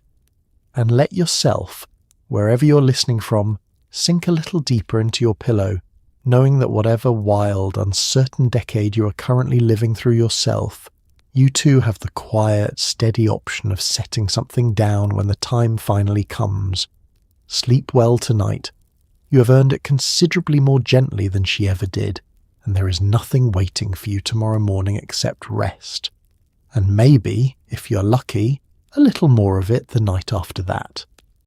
And let yourself, wherever you're listening from, sink a little deeper into your pillow, knowing that whatever wild, uncertain decade you are currently living through yourself, you too have the quiet, steady option of setting something down when the time finally comes. Sleep well tonight. You have earned it considerably more gently than she ever did, and there is nothing waiting for you tomorrow morning except rest. And maybe, if you're lucky, a little more of it the night after that.